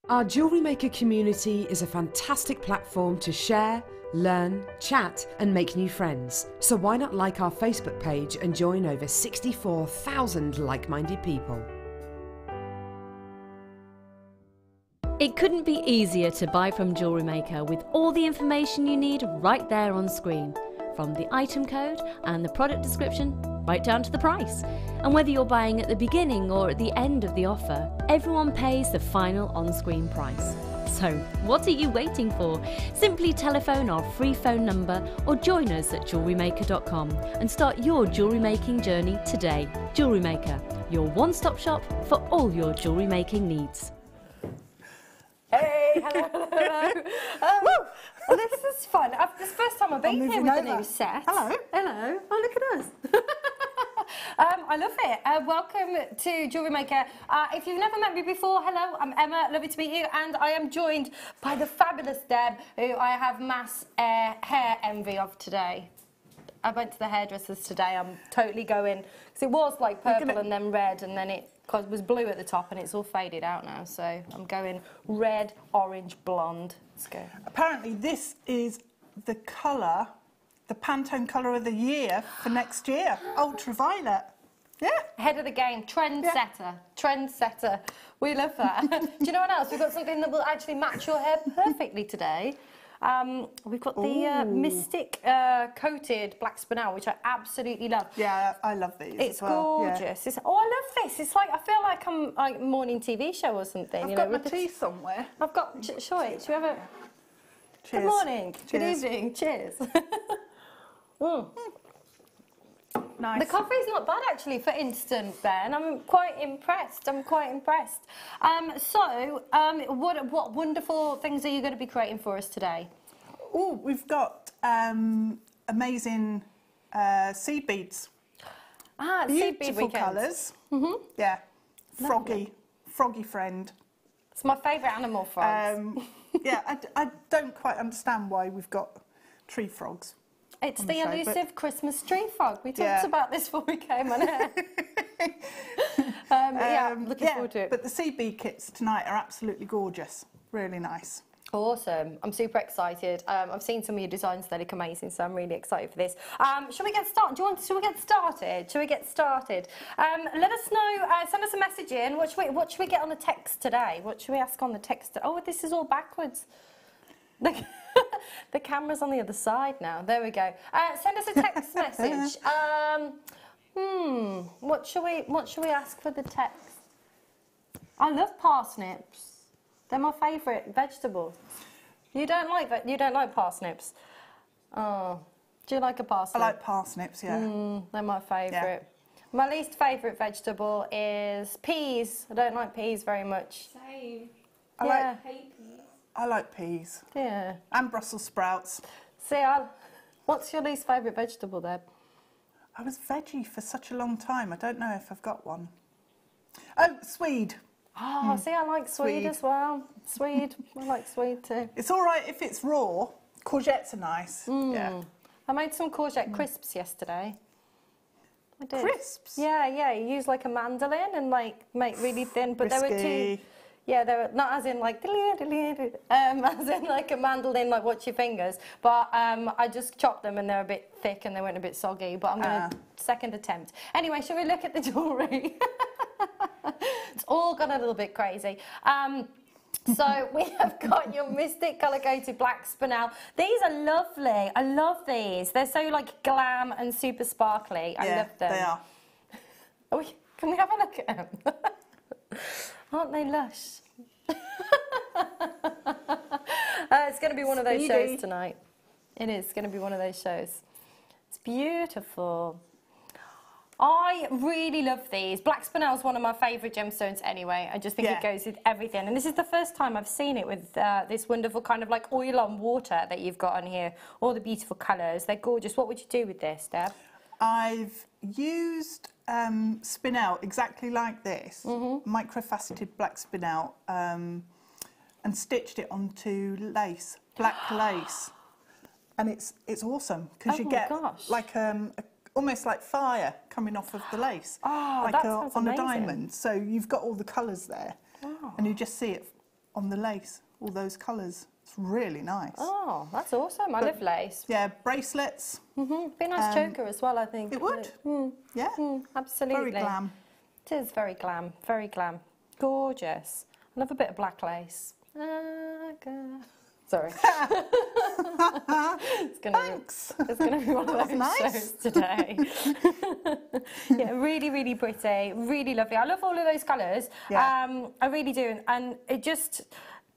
Our Jewellery Maker community is a fantastic platform to share, learn, chat and make new friends. So why not like our Facebook page and join over 64,000 like-minded people. It couldn't be easier to buy from Jewellery Maker with all the information you need right there on screen. From the item code and the product description, right down to the price. And whether you're buying at the beginning or at the end of the offer, everyone pays the final on-screen price. So what are you waiting for? Simply telephone our free phone number or join us at JewelleryMaker.com and start your jewellery making journey today. Jewellery Maker, your one-stop shop for all your jewellery making needs. Hey, hello. Well, this is fun. This is the first time I've been here with the new set. Hello. Hello. Oh, look at us. I love it. Welcome to Jewellery Maker. If you've never met me before, hello, I'm Emma. Lovely to meet you. And I am joined by the fabulous Deb, who I have mass hair envy of today. I went to the hairdressers today. I'm totally going, because it was like purple and then red, and then it was blue at the top, and it's all faded out now. So I'm going red, orange, blonde. Let's go. Apparently this is the colour, the Pantone colour of the year for next year. Ultraviolet. Yeah. Head of the game, trendsetter, yeah. Trendsetter. We love that. Do you know what else? We've got something that will actually match your hair perfectly today. We've got the Mystic coated black spinel, which I absolutely love. Yeah, I love these. It's as well. gorgeous. Yeah. Oh, I love this. It's like, I feel like I'm like a morning TV show or something. I've got my tea somewhere. I've got. Show it. Should we have a? Cheers. Good morning. Cheers. Good evening. Cheers. Nice. The coffee's not bad actually for instant, Ben. I'm quite impressed. What wonderful things are you going to be creating for us today? Oh, we've got amazing seed beads. Ah, seed bead beautiful colours. Yeah, froggy friend. It's my favourite animal, frogs. Yeah, I don't quite understand why we've got tree frogs. It's the elusive Christmas tree frog. We talked about this before we came on air. Yeah, looking forward to it. But the seed bead kits tonight are absolutely gorgeous. Really nice. Awesome. I'm super excited. I've seen some of your designs, they look amazing, so I'm really excited for this. Shall we get started? Shall we get started? Let us know, send us a message in. What should we get on the text today? What should we ask on the text? Oh, this is all backwards. The camera's on the other side now. There we go. Send us a text message. What should we ask for the text? I love parsnips. They're my favourite vegetable. You don't like parsnips? Oh, do you like a parsnip? I like parsnips. Yeah. They're my favourite. Yeah. My least favourite vegetable is peas. I don't like peas very much. Same. I like peas. Yeah. And Brussels sprouts. See, what's your least favourite vegetable then? I was veggie for such a long time. I don't know if I've got one. Oh, swede. Oh, see, I like swede as well. Swede. I like swede too. It's all right if it's raw. Courgettes are nice. Yeah. I made some courgette crisps yesterday. I did. Crisps? Yeah. You use like a mandolin and like make really thin, but Risky. they were too. Yeah, they were not as in like as in like a mandolin, like watch your fingers. But I just chopped them and they're a bit thick and they went a bit soggy. But I'm gonna second attempt. Anyway, shall we look at the jewellery? It's all gone a little bit crazy. So we have got your Mystic colour-coated black spinel. These are lovely. I love these. They're so like glam and super sparkly. I love them. They are. Can we have a look at them? Aren't they lush? It's going to be one of those shows tonight. It is going to be one of those shows. It's beautiful. I really love these. Black spinel is one of my favourite gemstones anyway. I just think it goes with everything. And this is the first time I've seen it with this wonderful kind of like oil on water that you've got on here. All the beautiful colours. They're gorgeous. What would you do with this, Deb? I've used spinel exactly like this, microfaceted black spinel, and stitched it onto lace, black lace. And it's awesome because you get like almost like fire coming off of the lace, like on a diamond. So you've got all the colours there, and you just see it on the lace, all those colours. It's really nice. Oh, that's awesome. I love lace. Yeah, bracelets. Be a nice choker as well, I think. It would. Yeah. Absolutely. Very glam. It is very glam. Very glam. Gorgeous. I love a bit of black lace. Sorry. It's gonna be one of those shows today. Yeah, really, really pretty, really lovely. I love all of those colours. Yeah. I really do, and it just,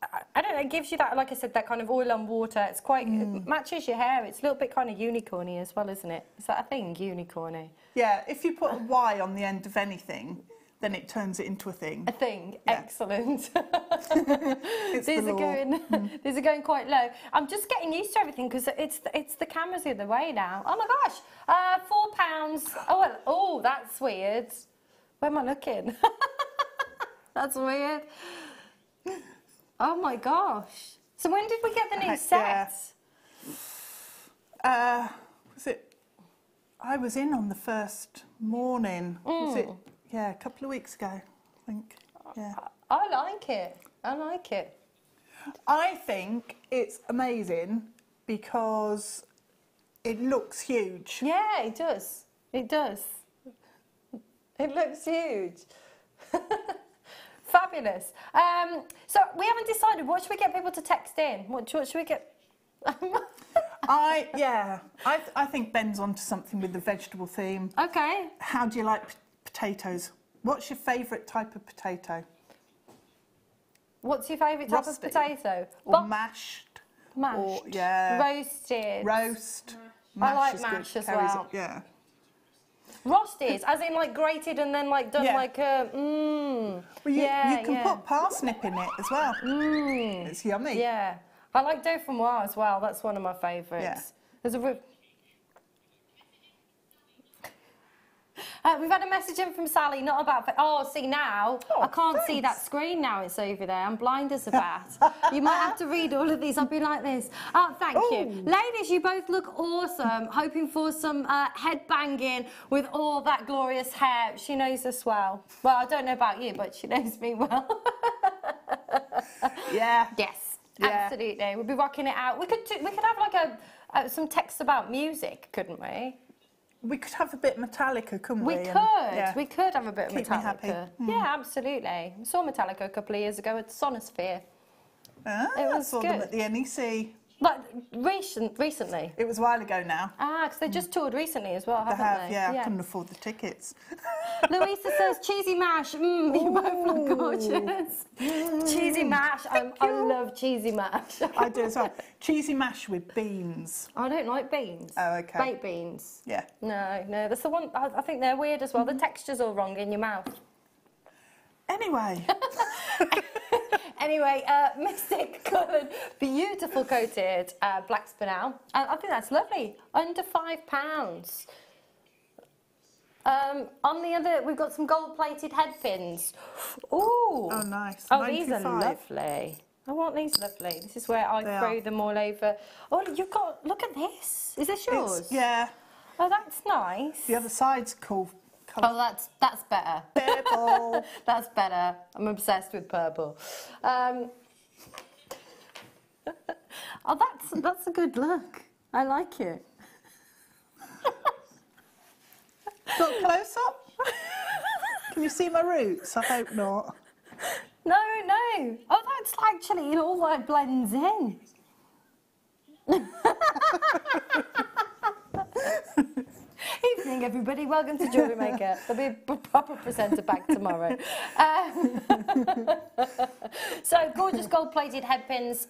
I don't know, it gives you that, like I said, that kind of oil on water. It's quite, it matches your hair. It's a little bit kind of unicorny as well, isn't it? Is that a thing, unicorny? Yeah, if you put a Y on the end of anything, then it turns it into a thing. A thing. Yeah. Excellent. It's These the are law. these are going quite low. I'm just getting used to everything because it's the cameras the other way now. Oh my gosh, £4. Oh well, oh that's weird. Where am I looking? That's weird. Oh my gosh. So when did we get the new set? Was it? I was in on the first morning. Was it? Yeah, a couple of weeks ago, I think. Yeah. I like it. I like it. I think it's amazing because it looks huge. Yeah, it does. It does. It looks huge. Fabulous. So we haven't decided. What should we get people to text in? What should we get? I think Ben's onto something with the vegetable theme. Okay. How do you like potatoes? What's your favourite type of potato? What's your favourite type Rusty. of potato? Or mashed? Mashed. Or, yeah. Roasted. Roast. I like is mash good. as Carries well. it, yeah. Roasted, as in like grated and then like done like a Well, you can put parsnip in it as well. It's yummy. Yeah. I like dauphinoise as well. That's one of my favourites. Yeah. There's a we've had a message in from Sally, not about... Oh, see now, I can't see that screen now, it's over there. I'm blind as a bat. You might have to read all of these. I'll be like this. Oh, thank you. Ladies, you both look awesome. Hoping for some head banging with all that glorious hair. She knows us well. Well, I don't know about you, but she knows me well. Yeah. Yes, Yeah. absolutely. We'll be rocking it out. We could have like some text about music, couldn't we? We could have a bit Metallica, couldn't we? We could. Yeah. We could have a bit of Keep me happy. Metallica. Yeah, absolutely. I saw Metallica a couple of years ago at Sonosphere. It was I saw them at the NEC. But recently. It was a while ago now. Because they just toured recently as well, haven't they? Yeah. I couldn't afford the tickets. Louisa says, cheesy mash. You both look gorgeous. Cheesy mash. I love cheesy mash. I do as well. Cheesy mash with beans. I don't like beans. Oh, okay. Baked beans. Yeah. No, that's the one. I think they're weird as well. The texture's all wrong in your mouth. Anyway. Anyway, mystic coloured, beautiful coated black spinel. I think that's lovely. Under £5. On the other, we've got some gold-plated head pins. Ooh. Oh, nice. Oh, these are 95. lovely. I want these lovely. This is where I throw them all over. Oh, you've got, look at this. Is this yours? Yeah. Oh, that's nice. The other side's cool. Oh, that's better. Purple. That's better. I'm obsessed with purple. Oh, that's a good look. I like it. Got close up? Can you see my roots? I hope not. No. Oh, that's actually, it all like blends in. Evening, everybody. Welcome to Jewellery Maker. There'll be a proper presenter back tomorrow. So, gorgeous gold-plated head pins.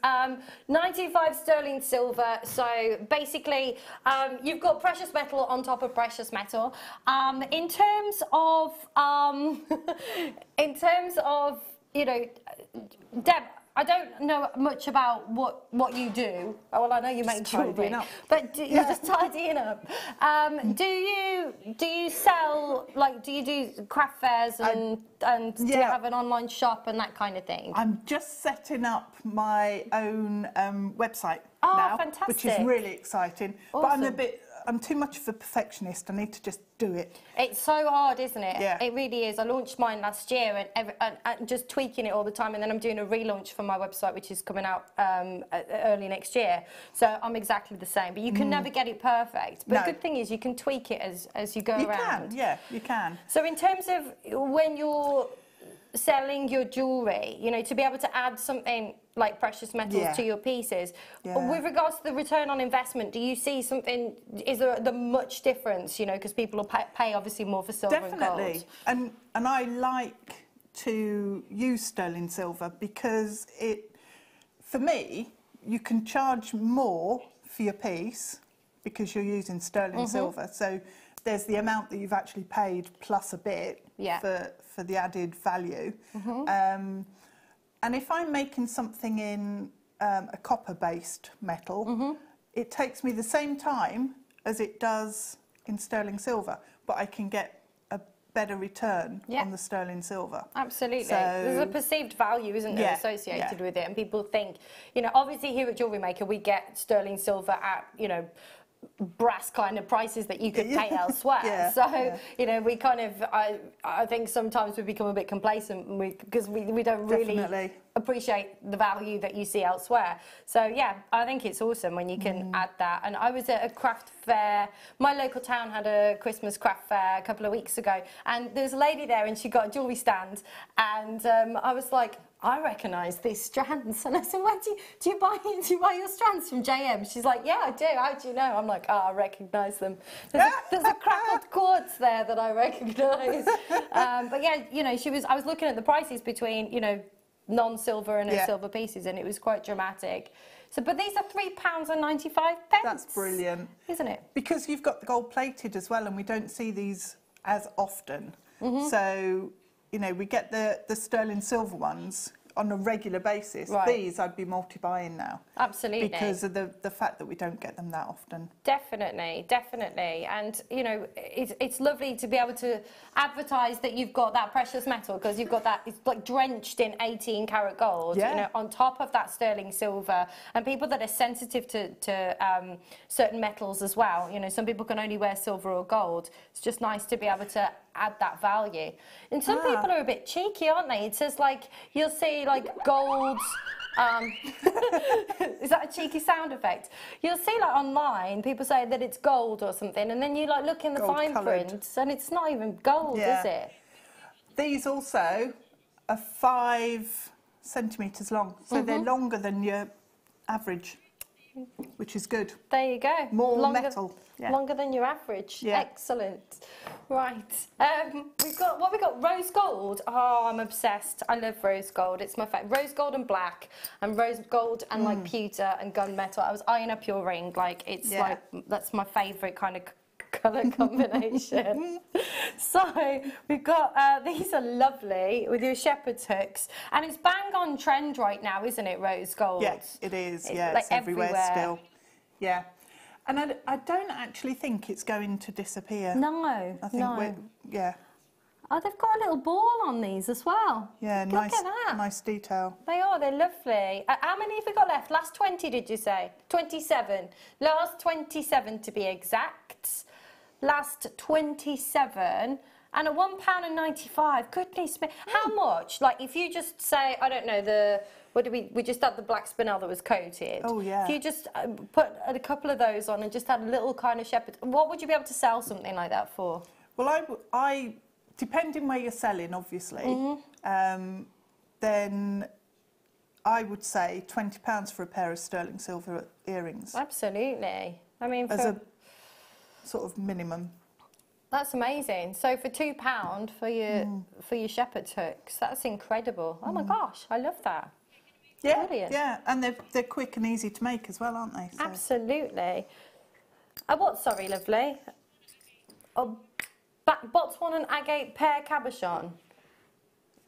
95 sterling silver. So, basically, you've got precious metal on top of precious metal. In terms of, you know, Deb, I don't know much about what you do. Oh, well, I know you make jewellery, but you're just tidying up. Do you sell, like, do you do craft fairs and do you have an online shop and that kind of thing? I'm just setting up my own website now, now, fantastic. which is really exciting. Awesome. But I'm too much of a perfectionist. I need to just do it. It's so hard, isn't it? Yeah. It really is. I launched mine last year and just tweaking it all the time, and then I'm doing a relaunch for my website, which is coming out early next year. So I'm exactly the same. But you can never get it perfect. But the good thing is you can tweak it as you go around. You can, yeah, you can. So in terms of when you're selling your jewellery, you know, to be able to add something like precious metals to your pieces, with regards to the return on investment, do you see something, is there much difference, you know, because people will pay obviously more for silver and gold? Definitely, and I like to use sterling silver because for me, you can charge more for your piece because you're using sterling silver. So there's the amount that you've actually paid plus a bit for the added value. And if I'm making something in a copper-based metal, it takes me the same time as it does in sterling silver, but I can get a better return on the sterling silver. Absolutely. So, there's a perceived value, isn't there, associated with it, and people think, you know, obviously here at Jewellery Maker we get sterling silver at, you know, brass kind of prices that you could pay elsewhere. You know, we kind of, I think sometimes we become a bit complacent because we don't really appreciate the value that you see elsewhere. So yeah, I think it's awesome when you can add that. And I was at a craft fair, my local town had a Christmas craft fair a couple of weeks ago, and there was a lady there and she got a jewellery stand, and I was like, I recognise these strands. And I said, where do you buy your strands from JM? She's like, yeah, I do. How do you know? I'm like, oh, I recognise them. There's a crackled quartz there that I recognise. But yeah, you know, I was looking at the prices between, you know, non-silver and silver pieces, and it was quite dramatic. So, but these are £3.95. That's brilliant, isn't it? Because you've got the gold plated as well, and we don't see these as often. So, you know, we get the sterling silver ones on a regular basis. These I'd be multi-buying now. Absolutely. Because of the fact that we don't get them that often. Definitely, definitely. And, you know, it's lovely to be able to advertise that you've got that precious metal, because you've got that, it's like drenched in 18 karat gold, you know, on top of that sterling silver. And people that are sensitive to certain metals as well, you know, some people can only wear silver or gold. It's just nice to be able to add that value. And some people are a bit cheeky, aren't they? It says, like, you'll see like gold. Is that a cheeky sound effect? You'll see, like, online, people say that it's gold or something, and then you like look in the fine print, and it's not even gold, is it? These also are 5 centimetres long, so they're longer than your average, which is good. There you go. More metal. Longer than your average. Excellent. Right. We've got rose gold. Oh, I'm obsessed. I love rose gold. It's my favourite. Rose gold and black, and rose gold and like pewter and gunmetal. I was eyeing up your ring. Like, it's like, that's my favourite kind of colour combination. So we've got these are lovely with your shepherd's hooks, and it's bang on trend right now, isn't it? Rose gold. Yes, it is. Yeah, like it's everywhere still. Yeah. And I don't actually think it's going to disappear. No, I think Oh, they've got a little ball on these as well. Yeah, Look nice, at that. nice detail. They are, they're lovely. How many have we got left? Last 20, did you say? 27. Last 27 to be exact. Last 27. And at £1.95, goodness me. How much? Like, if you just say, I don't know, we just had the black spinel that was coated. Oh, yeah. If you just put a couple of those on and just had a little kind of shepherd, what would you be able to sell something like that for? Well, I depending where you're selling, obviously, then I would say £20 for a pair of sterling silver earrings. Absolutely. I mean, as a sort of minimum. That's amazing. So for £2 for your shepherd's hooks, that's incredible. Oh my gosh, I love that. Yeah, brilliant. Yeah, and they're quick and easy to make as well, aren't they? So. Absolutely. What? Sorry, lovely. Botswana and agate pear cabochon.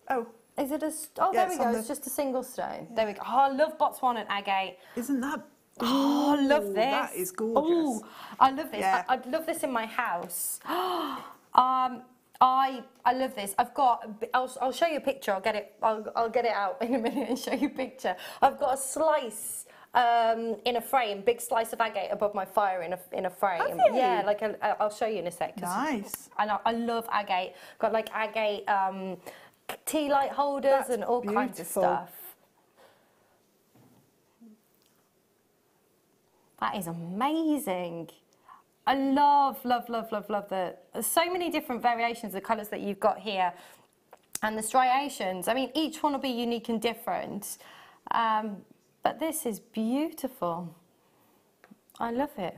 Oh. Is it a? Oh, yeah, there we go. It's just a single stone. Yeah. There we go. Oh, I love Botswana and agate. Isn't that? Oh, I love this. That is gorgeous. Oh, I love this. Yeah. I'd love this in my house. I love this. I've got. I'll show you a picture. I'll get it out in a minute and show you a picture. I've got a slice in a frame, big slice of agate above my fire in a frame. Have you? Yeah, like I'll show you in a sec. Nice. I love agate. Got like agate tea light holders. That's and all kinds of beautiful. stuff. That is amazing. I love there's so many different variations of colours that you've got here. And the striations, I mean, each one will be unique and different. But this is beautiful. I love it.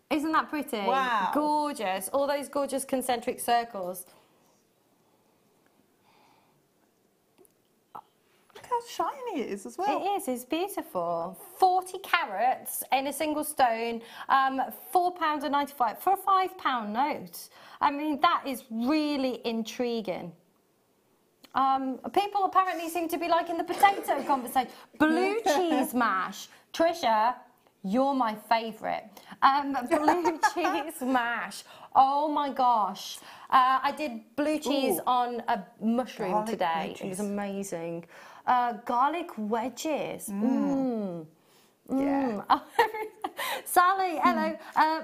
Isn't that pretty? Wow. Gorgeous. All those gorgeous concentric circles. Look how shiny it is as well. It is, it's beautiful. 40 carats in a single stone, £4.95 for a £5 note. I mean, that is really intriguing. People apparently seem to be liking the potato conversation. Blue cheese mash. Trisha, you're my favourite. Blue cheese mash. Oh my gosh. I did blue cheese on a mushroom Garlic today. wedges. It was amazing. Garlic wedges. Yeah. Sally, hello.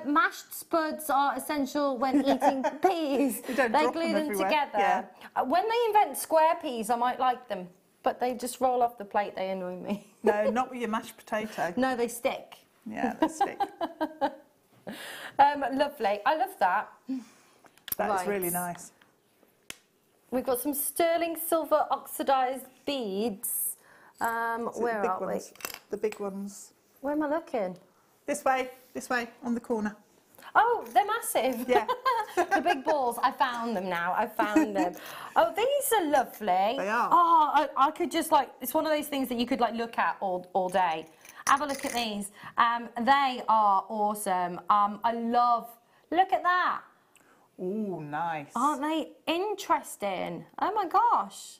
Mashed spuds are essential when eating peas. You don't They drop glue them them everywhere. together. Yeah. When they invent square peas, I might like them, but they just roll off the plate. They annoy me. No, not with your mashed potato. No, they stick. Yeah, they stick. Lovely. I love that. That is Right. really nice. We've got some sterling silver oxidized beads. So Where the big are we? ones, the big ones. Where am I looking? This way, on the corner. Oh, they're massive. Yeah. The big balls. I found them now. I found them. Oh, these are lovely. They are. Oh, I could just like, it's one of those things that you could like look at all day. Have a look at these. They are awesome. I love, look at that. Ooh, nice. Aren't they interesting? Oh my gosh.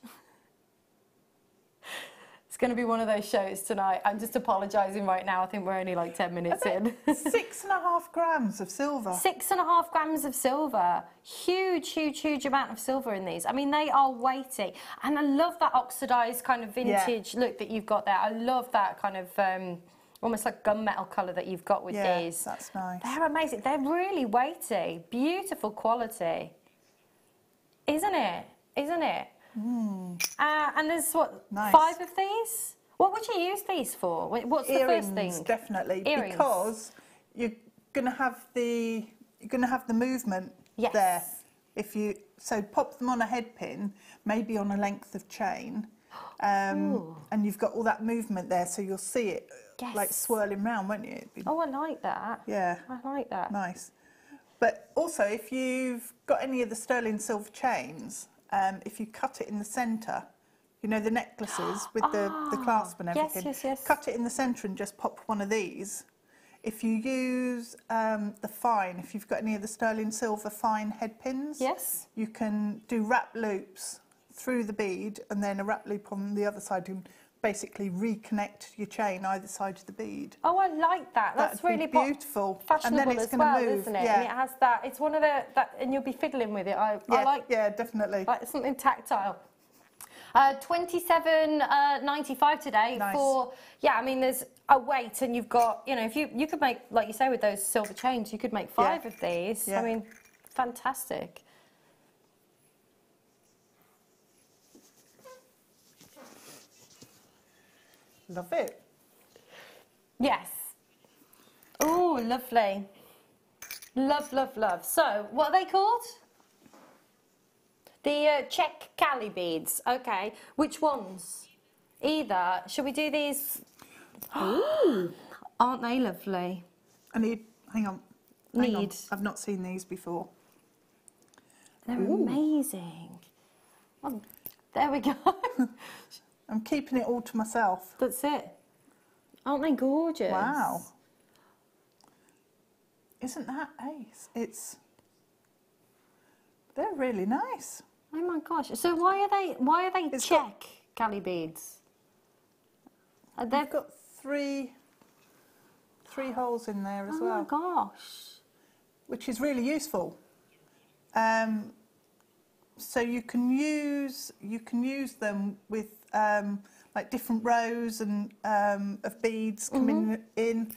It's going to be one of those shows tonight. I'm just apologising right now. I think we're only like 10 minutes in. 6.5 grams of silver. 6.5 grams of silver. Huge amount of silver in these. I mean, they are weighty. And I love that oxidized kind of vintage look that you've got there. I love that kind of almost like gunmetal colour that you've got with these. That's nice. They're amazing. They're really weighty. Beautiful quality. Isn't it? Isn't it? And there's what, Nice. 5 of these? What would you use these for? What's the Earrings, first thing? definitely, Earrings. because you're going to have the movement Yes. there. If you pop them on a head pin, maybe on a length of chain, and you've got all that movement there, so you'll see it like Yes. swirling round, won't you? It'd be- Oh, I like that. yeah, I like that. nice. But also, if you've got any of the sterling silver chains, if you cut it in the centre, you know, the necklaces with the clasp and yes, everything, yes. cut it in the centre and just pop one of these. If you use the fine, if you've got any of the sterling silver fine head pins, Yes. you can do wrap loops through the bead and then a wrap loop on the other side to basically reconnect your chain either side of the bead. Oh, I like that. That's That'd be really beautiful. fashionable And then it's as gonna well, move, isn't it? yeah. And it has that. It's one of the and you'll be fiddling with it. I like definitely. like something tactile. 27.95 today Nice. for I mean there's a weight and you've got if you could make like you say with those silver chains you could make 5 of these. Yeah. I mean fantastic. Love it. Yes. Oh, lovely. Love. So, what are they called? The Czech Cali beads. Okay. Which ones? Either. Should we do these? Ooh. Aren't they lovely? I need, hang on. I've not seen these before. They're amazing. Oh, there we go. I'm keeping it all to myself. That's it. Aren't they gorgeous? Wow. Isn't that ace? They're really nice. Oh my gosh. So why are they It's Czech Cali beads? They've got three holes in there as well. Oh my gosh. Which is really useful. So you can use them with like different rows and of beads coming in.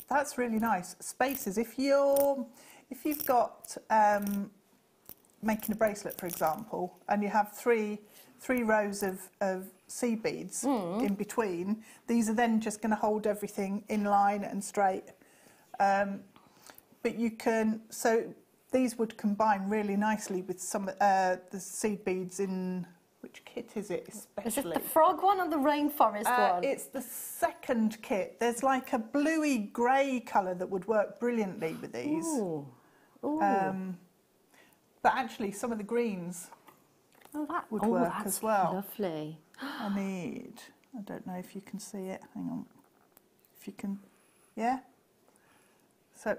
That's really nice. Spaces. If you've got making a bracelet, for example, and you have three rows of seed beads in between, these are then just going to hold everything in line and straight. But you can, so these would combine really nicely with some the seed beads in, which kit is it especially? Is it the frog one or the rainforest one? It's the second kit. There's like a bluey grey colour that would work brilliantly with these. Ooh. Ooh. But actually some of the greens would work as well. Lovely. I don't know if you can see it. Hang on. If you can, yeah. So,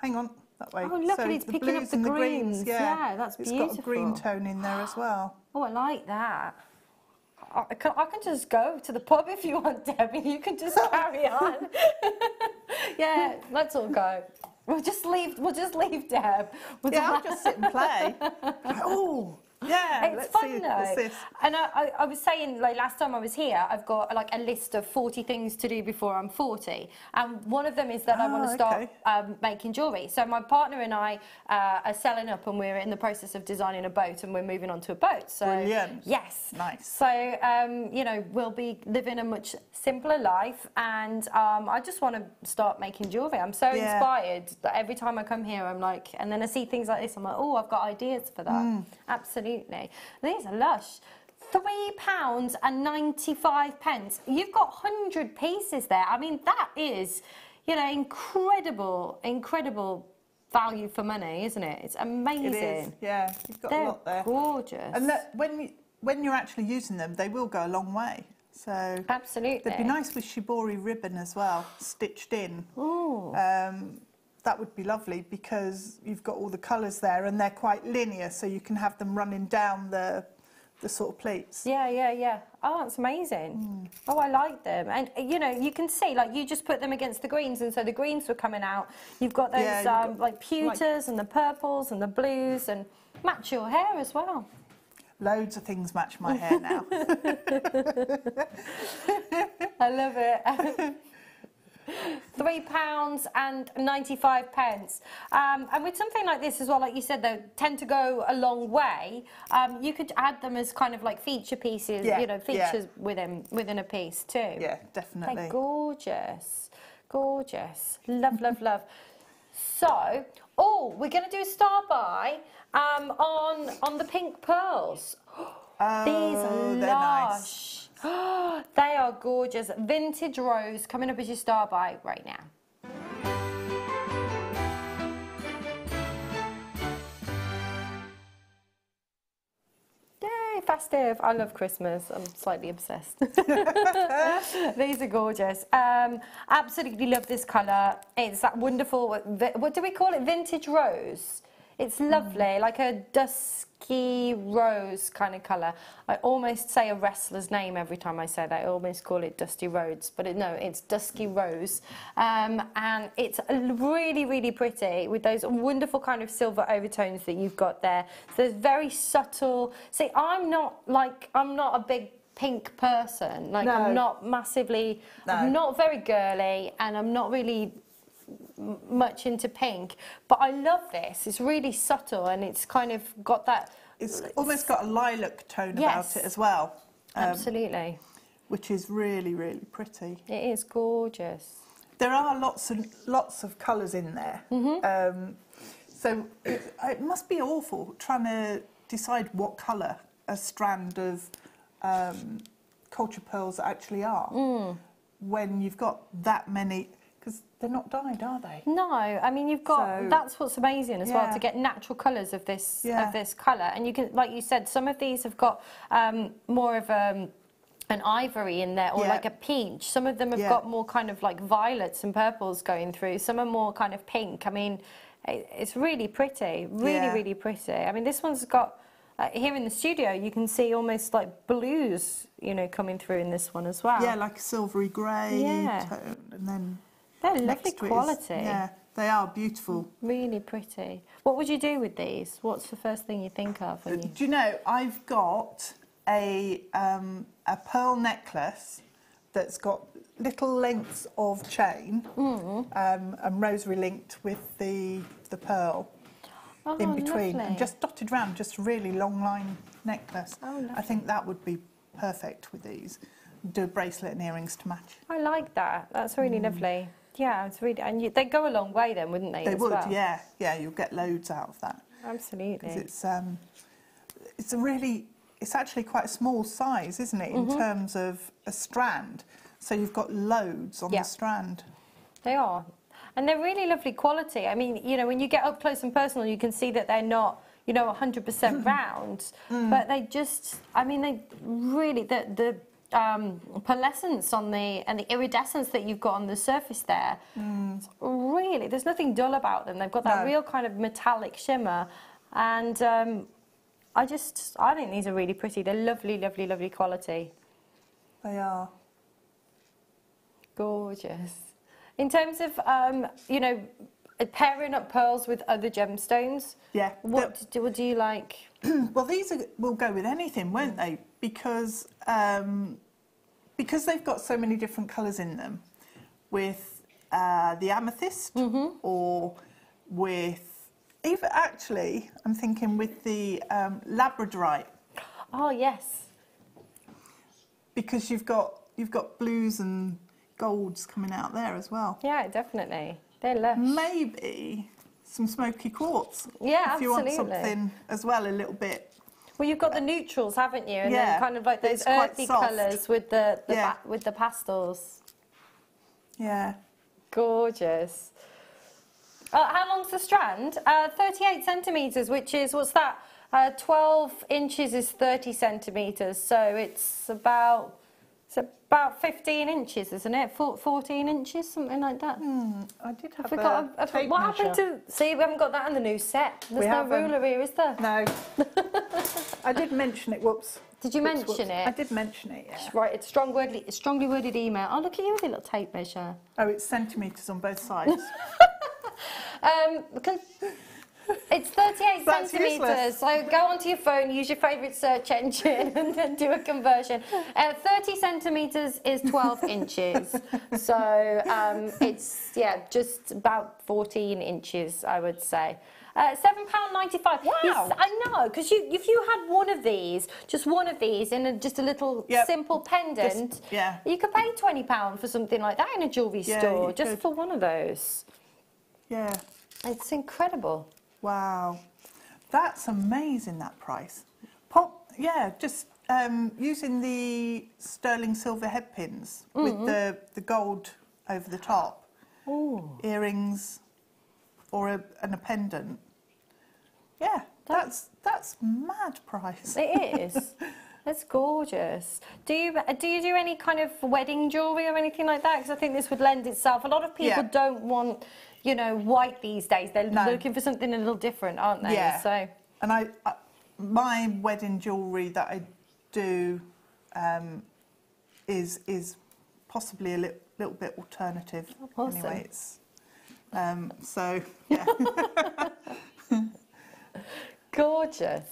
hang on, that way. Oh, look, so and it's the picking blues up the and the greens. greens, yeah. That's it's beautiful. It's got a green tone in there as well. Oh, I like that. I can just go to the pub if you want, Debbie. You can just carry on. Yeah, let's all go. We'll just leave Deb. I'll just sit and play. Oh, yeah. It's fun though. And I was saying, like last time I was here, I've got like a list of 40 things to do before I'm 40, and one of them is that I want to start making jewellery. So my partner and I are selling up, and we're in the process of designing a boat, and we're moving on to a boat. So brilliant. Yes. Nice. So you know, we'll be living a much simpler life, and I just want to start making jewellery. I'm so inspired that every time I come here, I'm like, and then I see things like this, I'm like, oh, I've got ideas for that. Absolutely. These are lush. £3.95. You've got 100 pieces there. I mean, that is, you know, incredible value for money, isn't it? It's amazing. It is, yeah. You've got a lot there. Gorgeous. And that, when you're actually using them, they will go a long way. So absolutely. They'd be nice with shibori ribbon as well, stitched in. Ooh. That would be lovely because you've got all the colours there and they're quite linear, so you can have them running down the sort of pleats. Yeah. Oh, that's amazing. Oh, I like them. And, you know, you can see, like, you just put them against the greens, and so the greens were coming out. You've got those, like, pewters and the purples and the blues, and match your hair as well. Loads of things match my hair now. I love it. £3.95. And with something like this as well, like you said, they tend to go a long way. You could add them as kind of like feature pieces, you know, features within a piece too. Yeah, definitely. They're gorgeous, gorgeous. Love, love, love. So, we're going to do a star buy on the pink pearls. These are lush. Nice. They are gorgeous. Vintage rose coming up as your star buy right now. Yay, festive. I love Christmas. I'm slightly obsessed. These are gorgeous. Absolutely love this colour. It's that wonderful, what do we call it? Vintage rose. It's lovely, like a dusky rose kind of colour. I almost say a wrestler's name every time I say that. I almost call it Dusty Rhodes, but no, it's Dusky Rose. And it's really, really pretty with those wonderful kind of silver overtones that you've got there. So there's very subtle. See, I'm not a big pink person. Like, I'm not massively, I'm not very girly, and I'm not really much into pink, but I love this. It's really subtle, and it's kind of got that, it's almost got a lilac tone about it as well. Absolutely. Which is really, really pretty. It is gorgeous. There are lots of colours in there. So it must be awful trying to decide what colour a strand of culture pearls actually are when you've got that many. Because they're not dyed, are they? No, I mean, you've got, that's what's amazing as well, to get natural colours of this colour. And you can, like you said, some of these have got more of an ivory in there, or like a peach. Some of them have got more kind of like violets and purples going through. Some are more kind of pink. I mean, it's really pretty, really pretty. I mean, this one's got, here in the studio, you can see almost like blues, you know, coming through in this one as well. Yeah, like a silvery grey tone, and then... They're lovely quality. They are beautiful. Really pretty. What would you do with these? What's the first thing you think of when you... Do you know, I've got a pearl necklace that's got little lengths of chain and rosary linked with the pearl in between. Lovely. And just dotted round, just a really long line necklace. Oh, lovely. I think that would be perfect with these. Do a bracelet and earrings to match. I like that. That's really lovely. Yeah, it's really... And they go a long way then, wouldn't they? They as would, well? yeah. Yeah, you'll get loads out of that. Absolutely. Because it's actually quite a small size, isn't it, in terms of a strand. So you've got loads on the strand. They are. And they're really lovely quality. I mean, you know, when you get up close and personal, you can see that they're not, you know, 100% round. But they just, I mean, they really, the pearlescence on and the iridescence that you've got on the surface there, it's really, there's nothing dull about them. They've got that real kind of metallic shimmer. And I think these are really pretty. They're lovely, lovely, lovely quality. They are. Gorgeous. In terms of, you know, pairing up pearls with other gemstones, what do you like? Well, these will go with anything, won't they? Because they've got so many different colours in them. With the amethyst, or with even actually, I'm thinking with the Labradorite. Oh yes. Because you've got blues and golds coming out there as well. Yeah, definitely. They're lush. Maybe some smoky quartz. Yeah, if you want something as well, a little bit. Well, you've got the neutrals, haven't you? And then kind of like those earthy colours with the pastels. Yeah. Gorgeous. How long's the strand? 38 centimetres, which is, what's that? 12 inches is 30 centimetres, so it's about 15 inches, isn't it? 14 inches, something like that. I did have a tape what measure. happened to... See, we haven't got that in the new set. There's no ruler here, is there? No. I did mention it, whoops. Did you mention it? I did mention it, yeah. Right, it's strongly worded email. Oh, look at you with a little tape measure. Oh, it's centimetres on both sides. It's 38 That's centimetres, useless. so go onto your phone, use your favourite search engine and then do a conversion. 30 centimetres is 12 inches, so it's, just about 14 inches, I would say. £7.95. Wow. Yes, I know, because if you had one of these, just one of these in just a little simple pendant, you could pay £20 for something like that in a jewellery store, just for one of those. Yeah. It's incredible. Wow. That's amazing, that price. Just using the sterling silver head pins with the gold over the top. Ooh. Earrings or a pendant. Yeah, that's mad price. It is. That's gorgeous. Do you do any kind of wedding jewellery or anything like that? Because I think this would lend itself. A lot of people don't want, you know, white these days. They're looking for something a little different, aren't they? Yeah. So. And my wedding jewellery that I do is possibly a little bit alternative. Awesome. Anyway, it's so yeah. Gorgeous.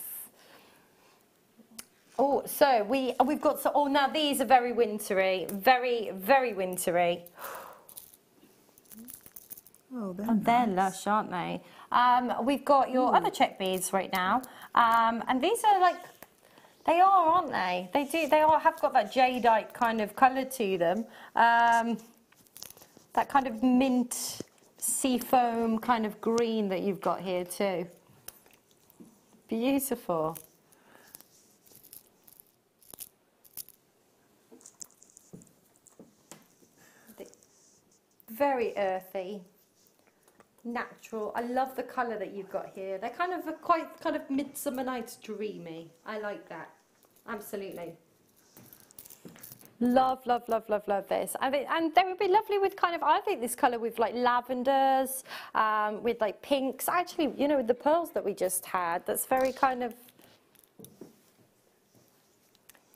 Oh, so we've got now these are very wintry, very, very wintry. Oh, they're lush, aren't they? We've got your other Czech beads right now, and these are like, they are, aren't they? They have got that jadeite kind of colour to them. That kind of mint sea foam kind of green that you've got here too. Beautiful. Very earthy, natural. I love the colour that you've got here. They're kind of quite kind of Midsummer Night's Dreamy. I like that. Absolutely. Love, love, love, love, love this. And they would be lovely with kind of, I think this colour with like lavenders, with like pinks. Actually, you know, with the pearls that we just had, that's very kind of,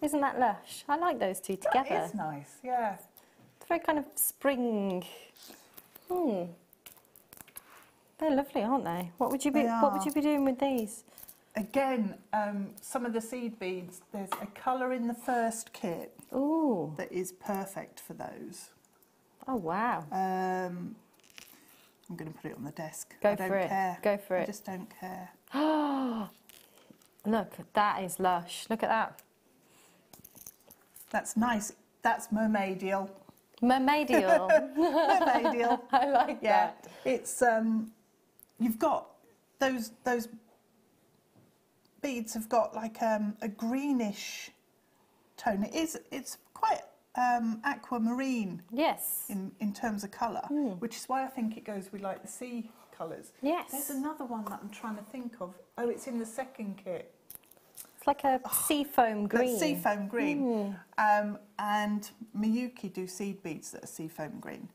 isn't that lush? I like those two together. That is nice, yeah. It's very kind of spring. They're lovely, aren't they? What would you be doing with these? Again, some of the seed beads, there's a colour in the first kit that is perfect for those. Oh, wow. I'm going to put it on the desk. Go I don't for it. care. Go for it. I just don't care. Look, that is lush. Look at that. That's nice. That's mermaidial. Mermaidial. Mermaidial. I like that. It's you've got those beads have got like a greenish tone. It's quite aquamarine. Yes. In terms of colour, which is why I think it goes with like the sea colours. Yes. There's another one that I'm trying to think of. Oh, it's in the second kit. It's like a seafoam green. That's seafoam green. And Miyuki do seed beads that are seafoam green.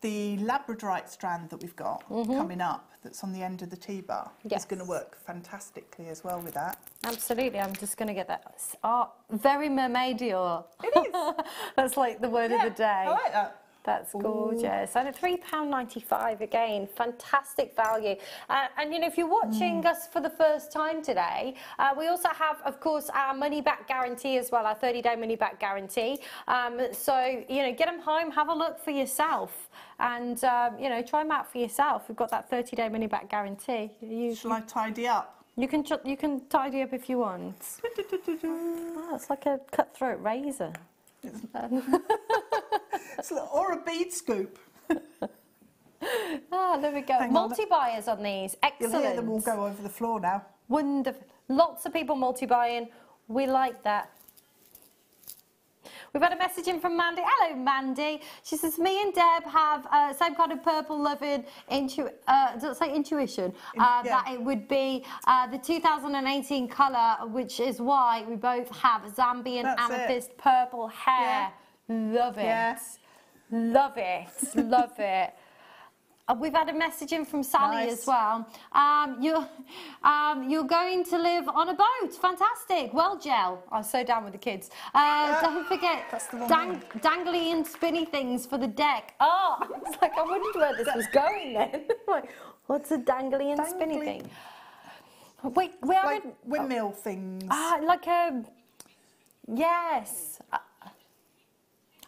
The Labradorite strand that we've got coming up, that's on the end of the T-bar, is going to work fantastically as well with that. Absolutely, I'm just going to get that. Oh, very mermaidial. It is. That's like the word of the day. I like that. That's gorgeous. And at £3.95 again, fantastic value. And you know, if you're watching us for the first time today, we also have, of course, our money back guarantee as well, our 30-day money back guarantee. So, you know, get them home, have a look for yourself, and, you know, try them out for yourself. We've got that 30-day money back guarantee. Shall I tidy up? You can tidy up if you want. Oh, it's like a cutthroat razor. Or a bead scoop. Ah, there we go. Multi-buyers on these. Excellent. You'll hear them all go over the floor now. Wonderful. Lots of people multi-buying. We like that. We've had a message in from Mandy. Hello, Mandy. She says, me and Deb have same kind of purple loving does it say intuition? That it would be the 2018 colour, which is why we both have Zambian amethyst purple hair. Yeah. Love it. Yeah. Love it. Love it. We've had a message in from Sally as well. You're going to live on a boat. Fantastic. Well, Gel. I'm so down with the kids. Don't forget dangly and spinny things for the deck. Oh, I was like, I wondered where this was going then. Like, what's a dangly and spinny thing? Wait, we are like windmill things. Like a... Yes.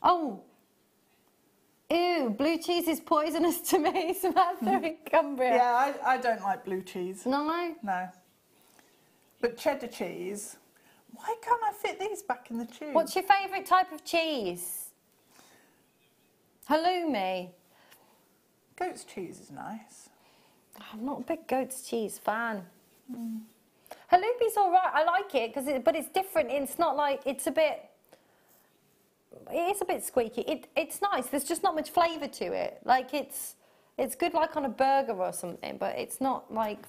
Oh. Ew, blue cheese is poisonous to me, Samantha in Cumbria. Yeah, I don't like blue cheese. No? No. But cheddar cheese, why can't I fit these back in the tube? What's your favourite type of cheese? Halloumi. Goat's cheese is nice. I'm not a big goat's cheese fan. Halloumi's all right, I like it, but it's different. It's not like, it's a bit squeaky. It's nice. There's just not much flavour to it. Like it's good like on a burger or something, but it's not like.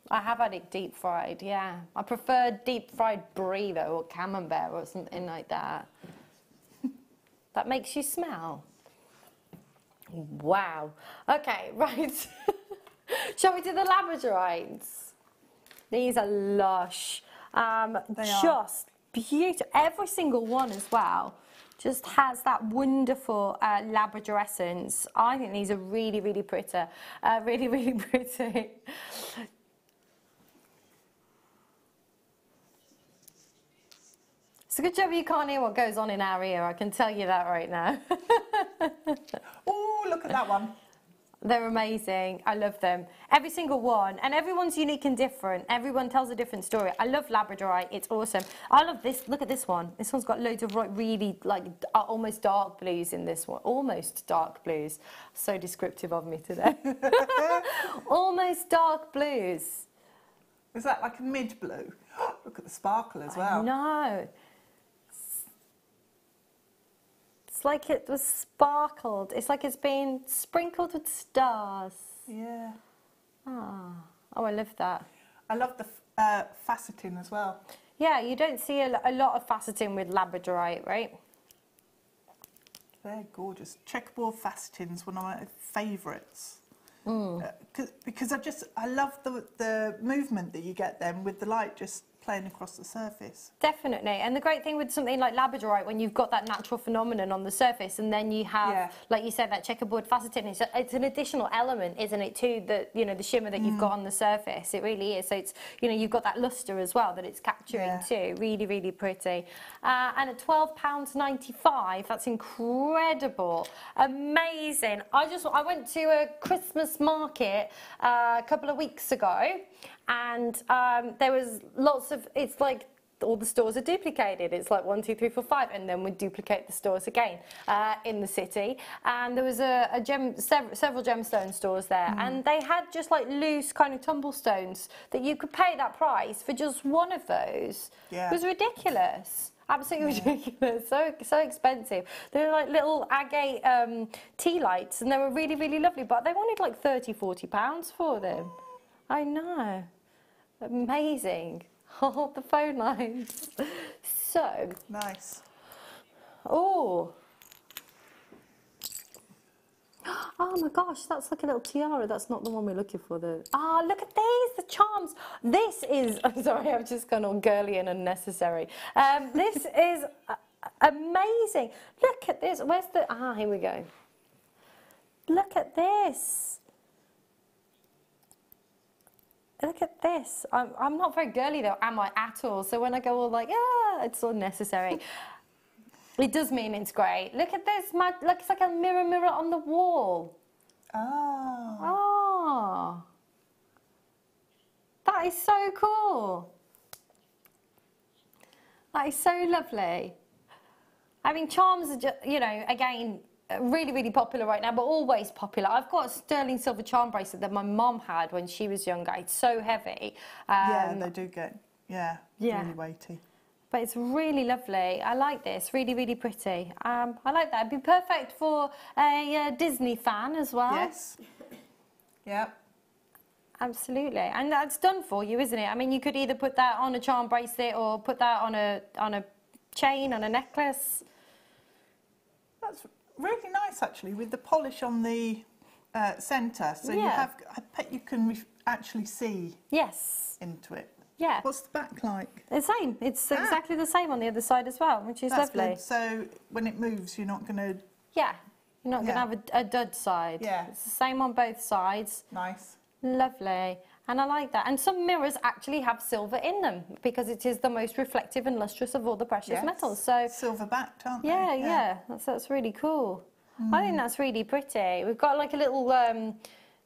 I have had it deep fried. Yeah, I prefer deep fried brie though, or camembert or something like that. That makes you smell. Wow. Okay, right. Shall we do the Labradorites? These are lush. They just beautiful. Every single one as well just has that wonderful Labrador essence. I think these are really, really pretty. Really, really pretty. It's a good job you can't hear what goes on in our ear, I can tell you that right now. Oh, look at that one. They're amazing. I love them. Every single one. And everyone's unique and different. Everyone tells a different story. I love Labradorite. It's awesome. I love this. Look at this one. This one's got loads of really, like, almost dark blues in this one. Almost dark blues. So descriptive of me today. Almost dark blues. Is that like a mid-blue? Look at the sparkle as well. No. It's like it was sparkled. It's like it's been sprinkled with stars. Yeah. Oh, I love that. I love the faceting as well. Yeah, you don't see a lot of faceting with Labradorite, right? They're gorgeous. Checkerboard faceting's one of my favourites. Because I love the movement that you get then with the light just playing across the surface. Definitely. And the great thing with something like Labradorite, when you've got that natural phenomenon on the surface, and then you have, like you said, that checkerboard faceting, it's an additional element, isn't it, to the, you know, the shimmer that you've got on the surface. It really is. So it's, you know, you've got that luster as well that it's capturing too. Really, really pretty. And at £12.95, that's incredible. Amazing. I went to a Christmas market a couple of weeks ago, and there was lots of, it's like all the stores are duplicated. It's like 1, 2, 3, 4, 5, and then we duplicate the stores again in the city. And there was several gemstone stores there, and they had just like loose kind of tumblestones that you could pay that price for just one of those. It was ridiculous. Absolutely ridiculous. So expensive. They were like little agate tea lights, and they were really, really lovely, but they wanted like £30–40 for them. I know. Amazing. Oh, the phone lines. So nice. Oh my gosh, that's like a little tiara. That's not the one we're looking for. Look at these, the charms. This is, I'm sorry, I've just gone all girly and unnecessary. This is amazing. Look at this. Where's the, here we go. Look at this. Look at this. I'm not very girly though, am I, at all? So when I go all like, it's unnecessary. It does mean it's great. Look at this, look, it's like a mirror on the wall. Oh. That is so cool. That is so lovely. I mean, charms are just, you know, again, really, really popular right now, but always popular. I've got a sterling silver charm bracelet that my mum had when she was younger. It's so heavy. They do get, really weighty. But it's really lovely. I like this. Really, really pretty. I like that. It'd be perfect for a Disney fan as well. Yes. Yep. Absolutely. And that's done for you, isn't it? I mean, you could either put that on a charm bracelet or put that on a chain, on a necklace. That's really nice, actually, with the polish on the centre. So you have, I bet you can actually see into it. Yeah. What's the back like? The same. It's exactly the same on the other side as well, which is lovely. Good. So when it moves, you're not going to... Yeah. You're not going to have a dud side. Yeah. It's the same on both sides. Nice. Lovely. And I like that. And some mirrors actually have silver in them because it is the most reflective and lustrous of all the precious metals. So silver backed, aren't they? Yeah. That's really cool. I think that's really pretty. We've got like a little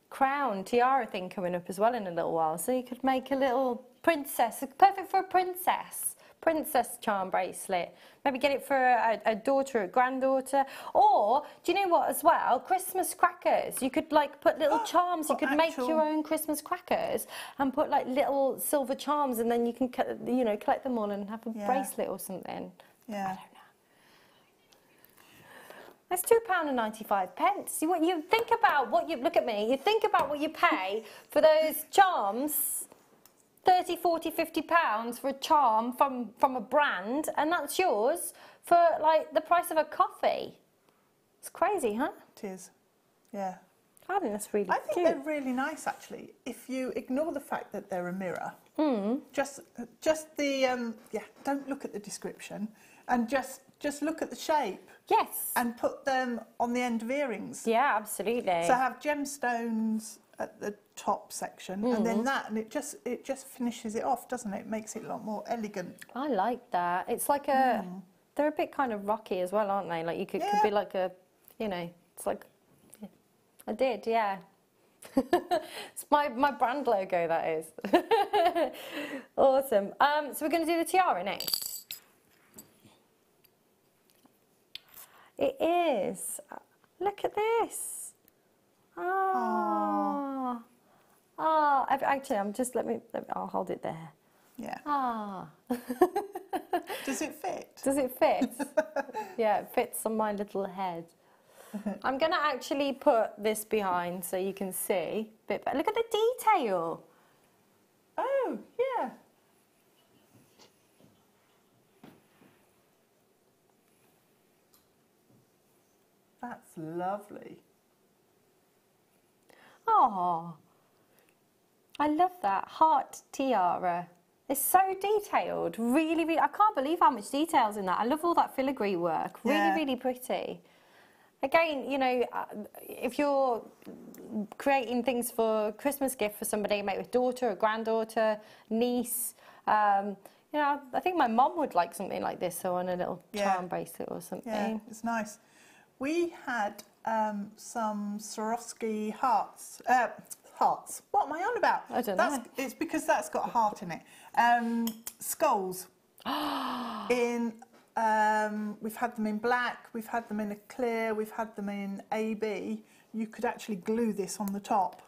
crown tiara thing coming up as well in a little while. So you could make a little princess, perfect for a princess charm bracelet. Maybe get it for a daughter, a granddaughter. Or, do you know what as well? Christmas crackers. You could like put little charms. You could make your own Christmas crackers and put like little silver charms, and then you can, you know, collect them all and have a bracelet or something. Yeah. I don't know. That's £2.95. You think about what you, look at me, you think about what you pay for those charms. 30, 40, 50 pounds for a charm from a brand, and that's yours for like the price of a coffee. It's crazy, huh? It is. Yeah. I think that's really cute. I think they're really nice, actually. If you ignore the fact that they're a mirror, just the don't look at the description, and just look at the shape. Yes. And put them on the end of earrings. Yeah, absolutely. So have gemstones at the top section, and then that, and it just finishes it off, doesn't it? It makes it a lot more elegant. I like that. It's like a, they're a bit kind of rocky as well, aren't they? Like you could be like a, you know, it's like, I did, yeah. It's my brand logo, that is. Awesome. So we're going to do the tiara next. It is. Look at this. Actually, I'll hold it there. Yeah. Does it fit? Does it fit? Yeah, it fits on my little head. I'm going to actually put this behind so you can see a bit better. Look at the detail. Oh, yeah. That's lovely. Oh, I love that heart tiara. It's so detailed, really, really. I can't believe how much detail's in that. I love all that filigree work, really, Yeah. really pretty. Again, you know, if you're creating things for Christmas gift for somebody, maybe a daughter, a granddaughter, niece, you know, I think my mum would like something like this, so on a little charm bracelet or something. Yeah, it's nice. We had some Swarovski hearts. Hearts. What am I on about? I don't know. It's because that's got a heart in it. Skulls. We've had them in black, we've had them in a clear, we've had them in AB. You could actually glue this on the top.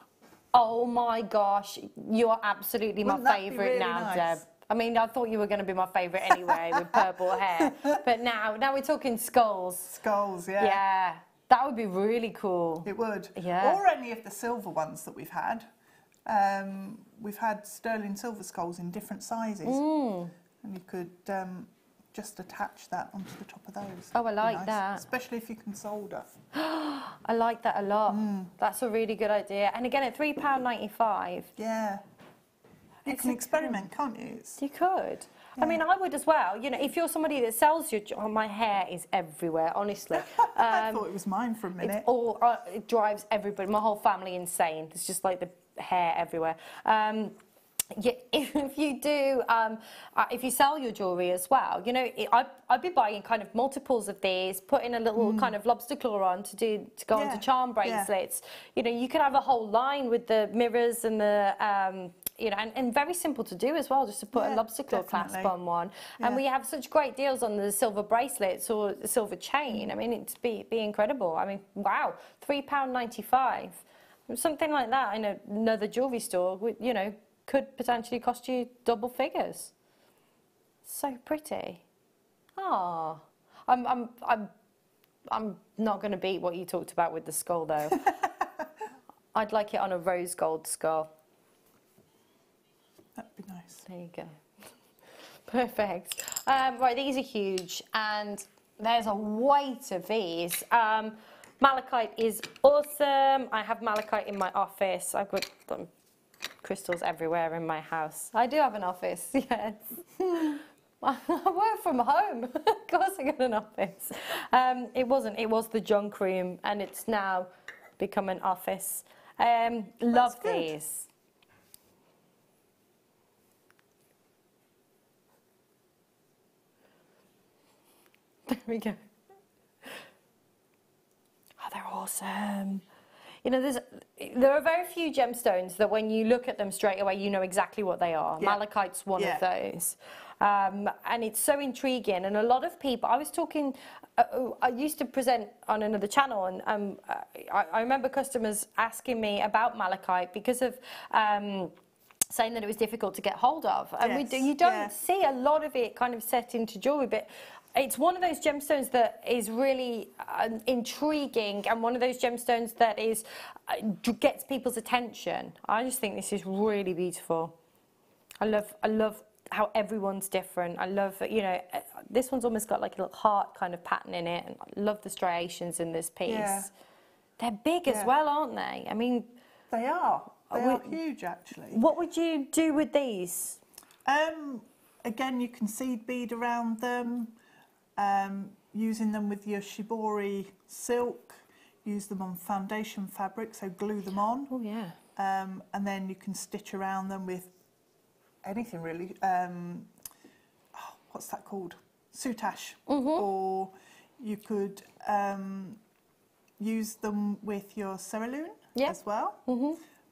Oh my gosh, you're absolutely Wouldn't my that be favourite really now, nice? Deb. I mean, I thought you were going to be my favourite anyway with purple hair, but now we're talking skulls. Skulls, yeah. Yeah, that would be really cool. It would. Yeah. Or any of the silver ones that we've had. We've had sterling silver skulls in different sizes. And you could just attach that onto the top of those. Oh, I That'd be like nice. that. Especially if you can solder. I like that a lot. That's a really good idea. And again, at £3.95. Yeah. You can experiment, can't you? You could. I mean, I would as well. You know, if you're somebody that sells your... Oh, my hair is everywhere, honestly. I thought it was mine for a minute. It drives everybody, my whole family insane. It's just like the hair everywhere. Yeah, if you do, if you sell your jewellery as well, you know, I'd be buying kind of multiples of these, putting a little kind of lobster claw on to go onto charm bracelets. You know, you could have a whole line with the mirrors and the, you know, and very simple to do as well, just to put a lobster claw clasp on one. And we have such great deals on the silver bracelets or the silver chain. I mean, it'd be incredible. I mean, wow, £3.95. Something like that in another jewellery store, you know, could potentially cost you double figures. So pretty. Ah, I'm not going to beat what you talked about with the skull though. I'd like it on a rose gold skull. That'd be nice. There you go. Perfect. Right, these are huge, and there's a weight of these. Malachite is awesome. I have malachite in my office. I've got them. Crystals everywhere in my house. I do have an office, yes. I work from home. Of course I got an office. It wasn't, it was the junk room, and it's now become an office. Love these. There we go. Oh, they're awesome. You know, there are very few gemstones that when you look at them straight away, you know exactly what they are. Malachite's one of those. And it's so intriguing. And a lot of people, I was talking, I used to present on another channel, and I remember customers asking me about malachite because of saying that it was difficult to get hold of. And you don't see a lot of it kind of set into jewellery, but it's one of those gemstones that is really intriguing, and one of those gemstones that is gets people's attention. I just think this is really beautiful. I love how everyone's different. I love, you know, this one's almost got like a little heart kind of pattern in it, and I love the striations in this piece. Yeah. They're big as well, aren't they? I mean, they are. They are huge, actually. What would you do with these? Again, you can seed bead around them. Using them with your shibori silk, use them on foundation fabric, so glue them on. Oh yeah. And then you can stitch around them with anything really. What's that called? Soutache. Or you could use them with your cerulean as well.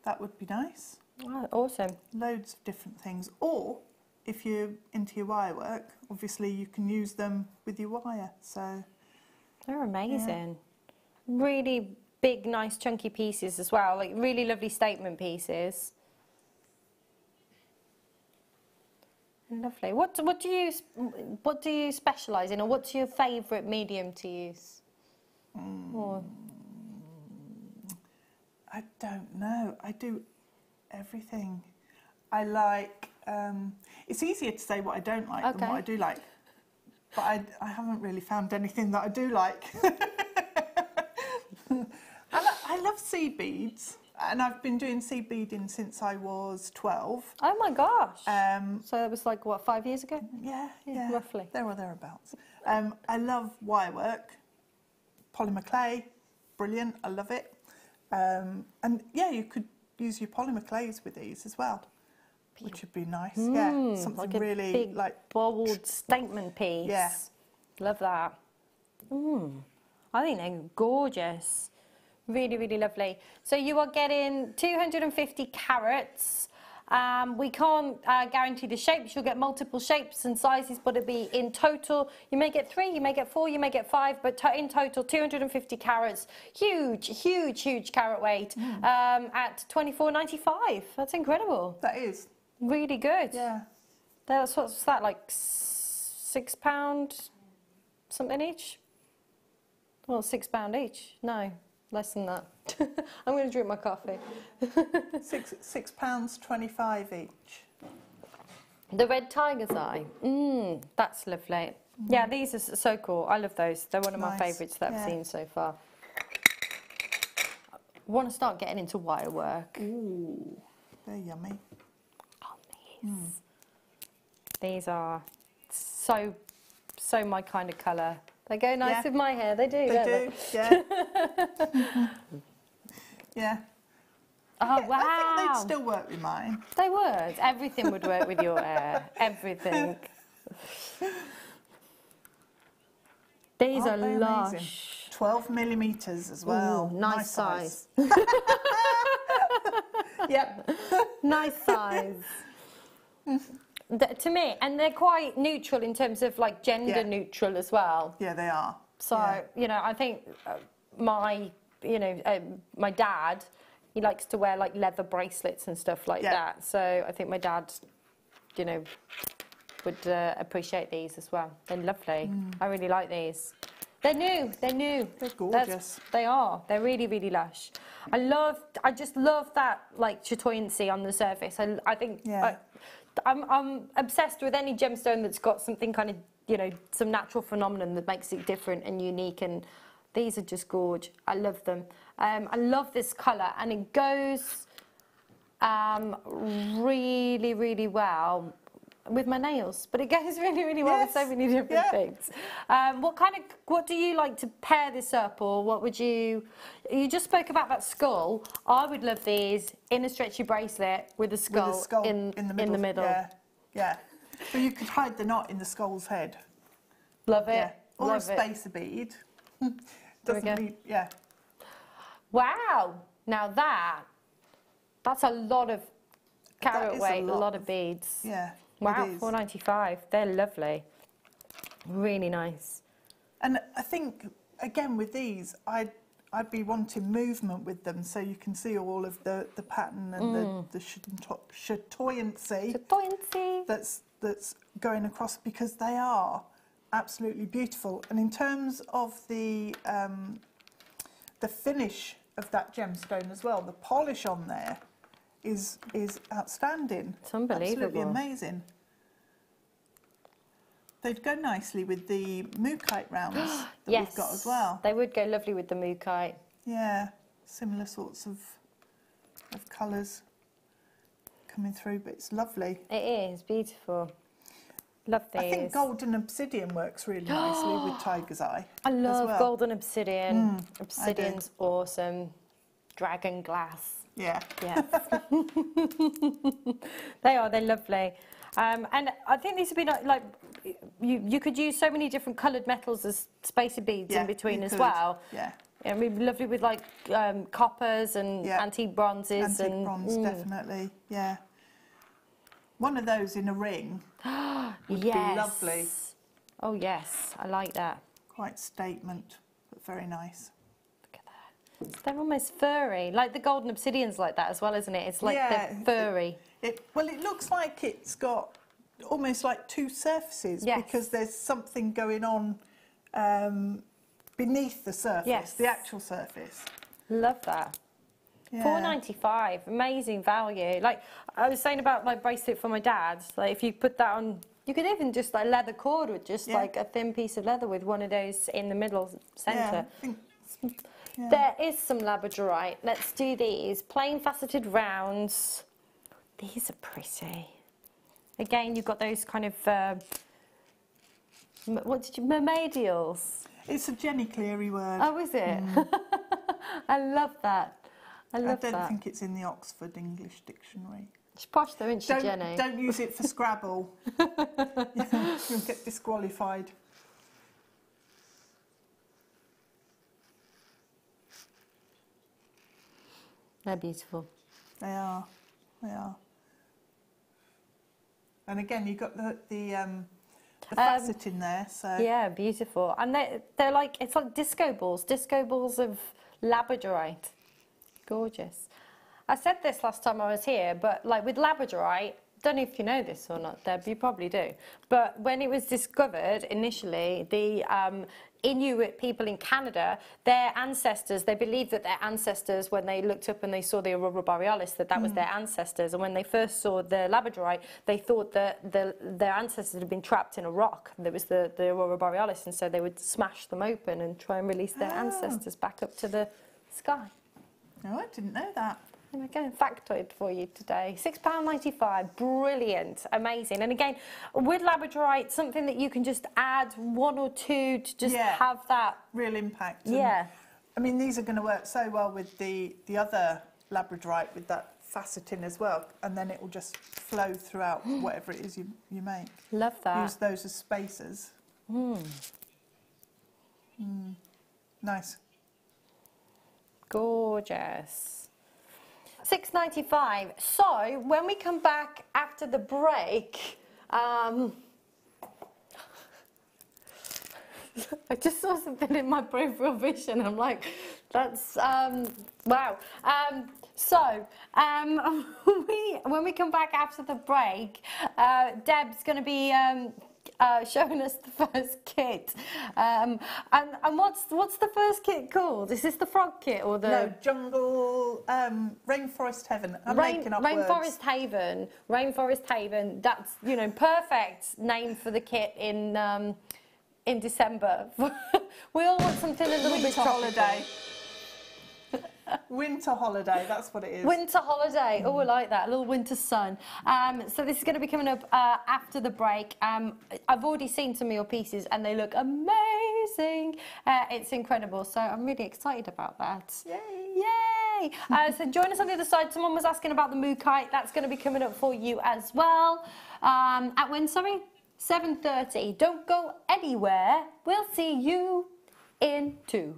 That would be nice. Oh, awesome. Loads of different things. Or if you're into your wire work, obviously you can use them with your wire. So they're amazing. Yeah. Really big, nice, chunky pieces as well. Like really lovely statement pieces. Lovely. What do you specialise in, or what's your favourite medium to use? I don't know. I do everything. I like. It's easier to say what I don't like than what I do like. But I haven't really found anything that I do like. I love seed beads. and I've been doing seed beading since I was 12. Oh my gosh. So that was like, what, 5 years ago? Yeah, roughly. There or thereabouts. I love wire work, polymer clay, brilliant, I love it. And yeah, you could use your polymer clays with these as well, which would be nice. Yeah, something like a really big, like bold statement piece. Yeah. Love that. I think they're gorgeous. Really, really lovely. So you are getting 250 carats. We can't guarantee the shapes. You'll get multiple shapes and sizes, but it'll be in total. You may get 3, you may get 4, you may get 5, but in total 250 carats. Huge, huge, huge carat weight at $24.95. That's incredible. that is. Really good. Yeah. That's what's that, like £6 something each? Well, £6 each. No, less than that. I'm going to drink my coffee. £6.25 each. The red tiger's eye. That's lovely. Yeah, these are so cool. I love those. They're one of my favourites that I've seen so far. I want to start getting into wire work. Ooh, they're yummy. Oh, these are so my kind of colour. They go nice with my hair. They do. They do. Yeah. Yeah. Oh, wow. I think they'd still work with mine. They would. Everything would work with your hair. Everything. These are lush. Amazing? 12 millimetres as well. Ooh, nice size. Yep. Nice size. To me, and they're quite neutral in terms of like gender neutral as well. Yeah, they are. So, you know, I think my dad, he likes to wear like leather bracelets and stuff like that. So I think my dad, you know, would appreciate these as well. They're lovely. I really like these. They're new. They're new. They're gorgeous. They are. They're really, really lush. I just love that like chatoyancy on the surface. I think I'm obsessed with any gemstone that's got something kind of, you know, some natural phenomenon that makes it different and unique, and these are just gorgeous. I love them. I love this colour, and it goes really, really well with my nails, but it goes really, really well with so many different things. What do you like to pair this up, or what would you just spoke about that skull. I would love these in a stretchy bracelet with a skull, in the middle. Yeah. So you could hide the knot in the skull's head. Love it. Yeah. Or love a spacer bead. Doesn't need, Wow. Now that's a lot of carat weight, a lot of beads. Yeah. Wow, $4.95. They're lovely. Really nice. And I think, again, with these, I'd be wanting movement with them, so you can see all of the pattern and the chatoyancy that's going across, because they are absolutely beautiful. And in terms of the finish of that gemstone as well, the polish on there is outstanding. It's unbelievable. Absolutely amazing. They'd go nicely with the Mookaite rounds that we've got as well. They would go lovely with the Mookaite. Yeah, similar sorts of colours coming through, but it's lovely. It is beautiful. Love these. I think golden obsidian works really nicely with tiger's eye. I love golden obsidian. Mm, Obsidian's awesome. Dragon glass. Yeah. Yes. They're lovely. And I think these would be like you could use so many different coloured metals as spacer beads in between as well. Yeah. Yeah, it'd be lovely with like coppers and antique bronzes. Antique bronze, definitely. Yeah. One of those in a ring would be lovely. Oh yes, I like that. Quite statement, but very nice. Look at that. They're almost furry, like the golden obsidian's like that as well, isn't it? It's like they're furry. It looks like it's got almost like two surfaces because there's something going on beneath the surface, the actual surface. Love that. Yeah. $4.95, amazing value. Like I was saying about my bracelet for my dad, like if you put that on, you could even just like leather cord with just like a thin piece of leather with one of those in the middle centre. Yeah, Yeah. There is some Labradorite. Let's do these. Plain faceted rounds. These are pretty. Again, you've got those kind of, mermaidials. It's a Jenny Cleary word. Oh, is it? I love that. I don't think it's in the Oxford English Dictionary. She's posh though, isn't she, Jenny? Don't use it for Scrabble. You'll get disqualified. They're beautiful. They are. They are. And again, you've got the facet in there. So yeah, beautiful. And they're like, it's like disco balls of Labradorite. Gorgeous. I said this last time I was here, but like with Labradorite, don't know if you know this or not, Deb, you probably do. But when it was discovered initially, the Inuit people in Canada, their ancestors, they believed that their ancestors, when they looked up and they saw the Aurora Borealis, that was their ancestors. And when they first saw the Labradorite, they thought that their ancestors had been trapped in a rock. That was the Aurora Borealis, and so they would smash them open and try and release their ancestors back up to the sky. No, I didn't know that. There we go, factoid for you today. £6.95, brilliant, amazing. And again, with Labradorite, something that you can just add one or two to just have that real impact. Yeah. And, I mean, these are going to work so well with the other Labradorite with that faceting as well, and then it will just flow throughout whatever it is you make. Love that. Use those as spacers. Nice. Gorgeous. £6.95. So when we come back after the break, I just saw something in my peripheral vision. I'm like, that's wow. When we come back after the break, Deb's going to be showing us the first kit. And what's the first kit called? Is this the frog kit or the... No, jungle, Rainforest Haven. I'm making up words. Rainforest Haven. That's, you know, perfect name for the kit in December. We all want something a little bit holiday. Winter holiday, that's what it is. Winter holiday, oh, I like that, a little winter sun. So this is going to be coming up after the break. I've already seen some of your pieces and they look amazing. It's incredible, so I'm really excited about that. Yay! Yay! So join us on the other side. Someone was asking about the Mookaite. That's going to be coming up for you as well. At when, sorry? 7:30. Don't go anywhere. We'll see you in 2.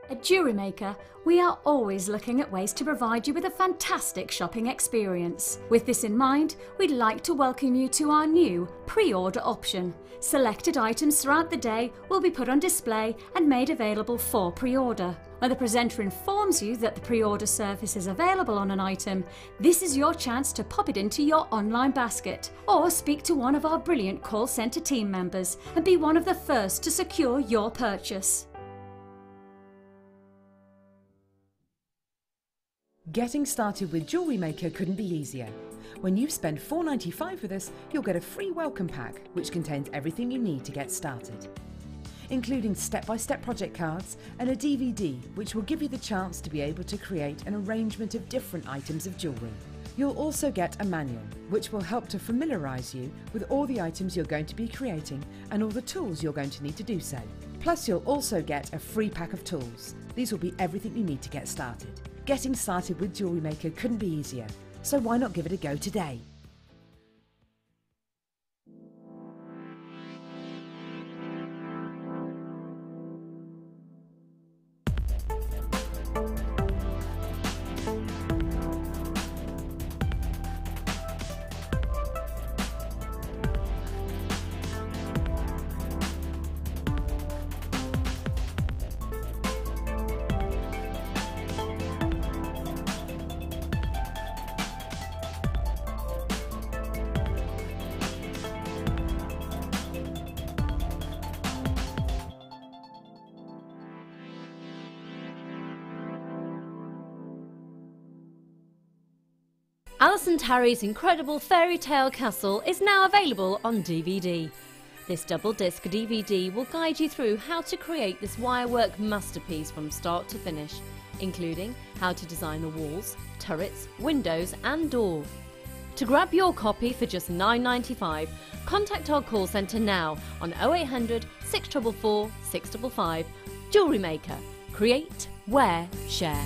At Jewellery Maker, we are always looking at ways to provide you with a fantastic shopping experience. With this in mind, we'd like to welcome you to our new pre-order option. Selected items throughout the day will be put on display and made available for pre-order. When the presenter informs you that the pre-order service is available on an item, this is your chance to pop it into your online basket or speak to one of our brilliant call centre team members and be one of the first to secure your purchase. Getting started with Jewellery Maker couldn't be easier. When you spend $4.95 with us, you'll get a free welcome pack which contains everything you need to get started, including step-by-step project cards and a DVD which will give you the chance to be able to create an arrangement of different items of jewellery. You'll also get a manual which will help to familiarise you with all the items you're going to be creating and all the tools you're going to need to do so. Plus you'll also get a free pack of tools. These will be everything you need to get started. Getting started with Jewellery Maker couldn't be easier, so why not give it a go today? Alison Tarry's incredible fairy tale castle is now available on DVD. This double disc DVD will guide you through how to create this wirework masterpiece from start to finish, including how to design the walls, turrets, windows and door. To grab your copy for just £9.95, contact our call centre now on 0800 644 655. Jewellery Maker. Create, wear, share.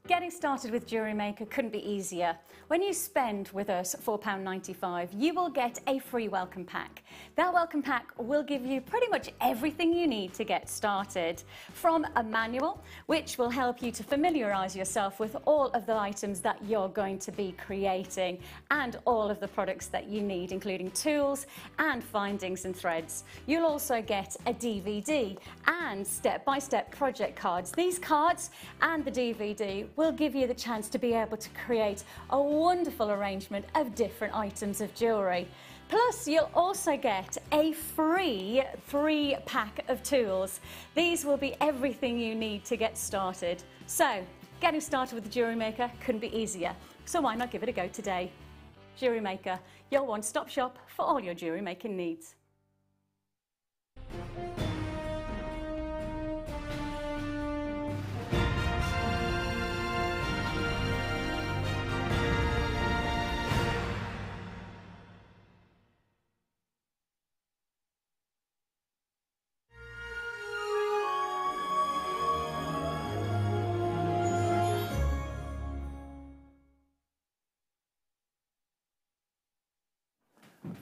Getting started with Jewellery Maker couldn't be easier. When you spend with us £4.95, you will get a free welcome pack. That welcome pack will give you pretty much everything you need to get started. From a manual, which will help you to familiarise yourself with all of the items that you're going to be creating and all of the products that you need, including tools and findings and threads. You'll also get a DVD and step-by-step project cards. These cards and the DVD will give you the chance to be able to create a wonderful arrangement of different items of jewellery. Plus, you'll also get a free 3-pack of tools. These will be everything you need to get started. So, getting started with the Jewellery Maker couldn't be easier. So why not give it a go today? Jewellery Maker, your one-stop shop for all your jewellery making needs.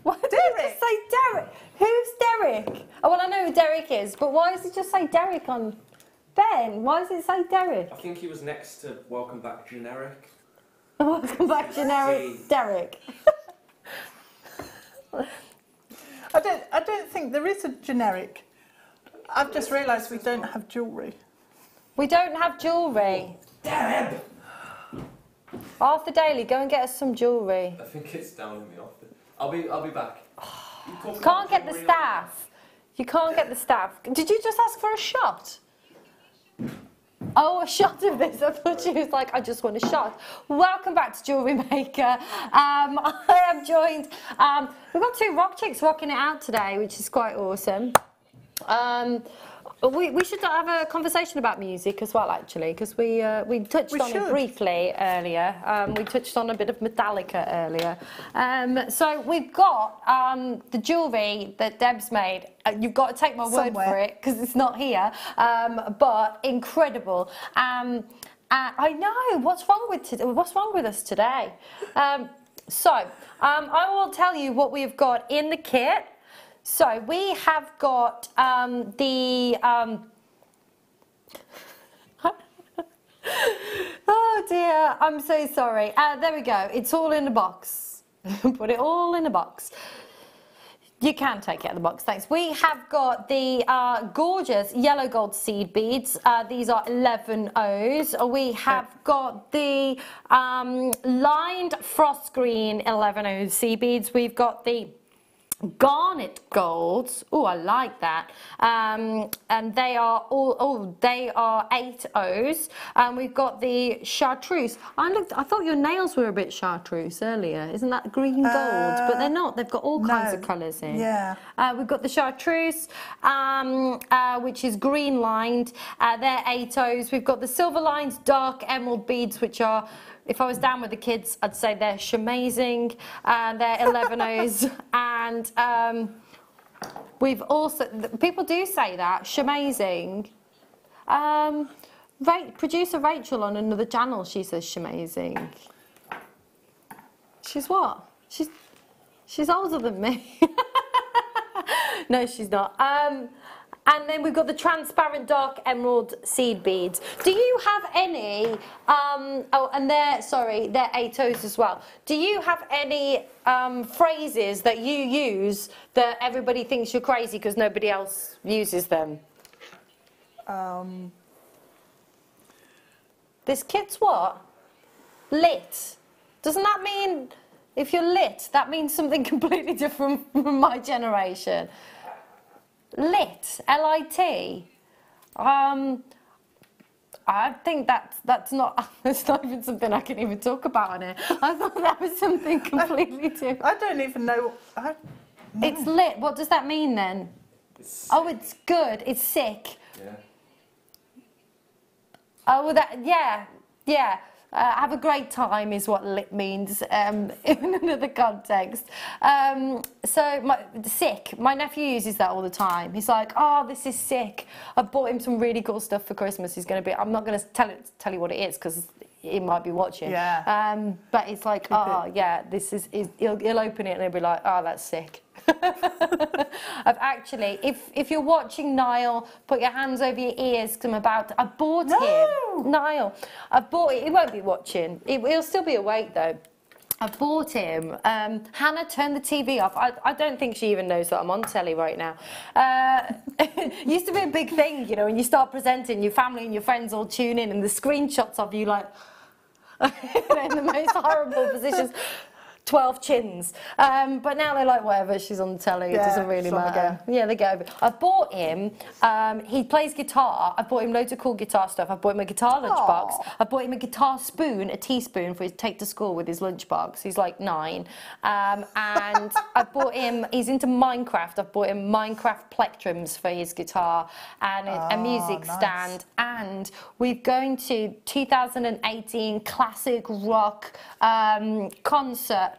Why did it just say Derek? Who's Derek? Oh, well, I know who Derek is, but why does it just say Derek on Ben? Why does it say Derek? I think he was next to Welcome Back Generic. Welcome back, generic Derek. I don't think there is a generic. I've just realised we don't have jewellery. We don't have jewellery. Damn! Arthur Daly, go and get us some jewellery. I think it's down in the office. I'll be back. You can't get the staff. You can't get the staff. Did you just ask for a shot? Oh, a shot of this. I thought she was like, I just want a shot. Welcome back to Jewellery Maker. I am joined. We've got 2 rock chicks rocking it out today, which is quite awesome. We should have a conversation about music as well, actually, because we touched on it briefly earlier. We touched on a bit of Metallica earlier. So we've got the jewellery that Deb's made. You've got to take my word for it, because it's not here. But incredible. I know, what's wrong with us today? So I will tell you what we've got in the kit. So we have got oh dear, I'm so sorry. There we go. It's all in a box. Put it all in a box. You can take it out of the box, thanks. We have got the gorgeous yellow gold seed beads. These are 11 O's. We have got the lined frost green 11 O's seed beads. We've got the garnet golds. Oh, I like that. And they are they are 8 O's. And we've got the chartreuse. I thought your nails were a bit chartreuse earlier. Isn't that green gold? But they're not. They've got all kinds of colours in. Yeah. We've got the chartreuse, which is green lined. They're 8 O's. We've got the silver lined dark emerald beads, which are, if I was down with the kids, I'd say they're shamazing. They're 11 O's. And we've also, people do say that, shamazing. Producer Rachel on another channel, she says shamazing. She's what? She's older than me. No, she's not. And then we've got the transparent dark emerald seed beads. Do you have any, oh, and they're 8 O's as well. Do you have any phrases that you use that everybody thinks you're crazy because nobody else uses them? This kit's what? Lit. Doesn't that mean, if you're lit, that means something completely different from my generation? Lit, L-I-T. I think that's not even something I can even talk about on it. I thought that was something completely different. I don't even know. It's lit. What does that mean then? Oh, it's good. It's sick. Yeah. Oh, yeah. Have a great time is what lit means in another context. Sick. My nephew uses that all the time. He's like, oh, this is sick. I bought him some really cool stuff for Christmas. I'm not going to tell you what it is because he might be watching. Yeah. But it's like, yeah, this is he'll open it and he'll be like, oh, that's sick. I've actually, if you're watching Niall, put your hands over your ears because I bought him. Niall, I bought it. He won't be watching. He'll still be awake though. I bought him. Hannah, turn the TV off. I don't think she even knows that I'm on telly right now. It used to be a big thing, you know, when you start presenting, your family and your friends all tune in and the screenshots of you like in the most horrible positions. 12 chins. But now they're like, whatever, she's on the telly, it doesn't really matter. Yeah, they go over. I bought him, he plays guitar. I bought him loads of cool guitar stuff. I bought him a guitar lunchbox. I bought him a guitar spoon, a teaspoon for his take to school with his lunchbox. He's like 9. And I bought him, he's into Minecraft. I bought him Minecraft plectrums for his guitar and a music stand. And we're going to 2018 classic rock concert.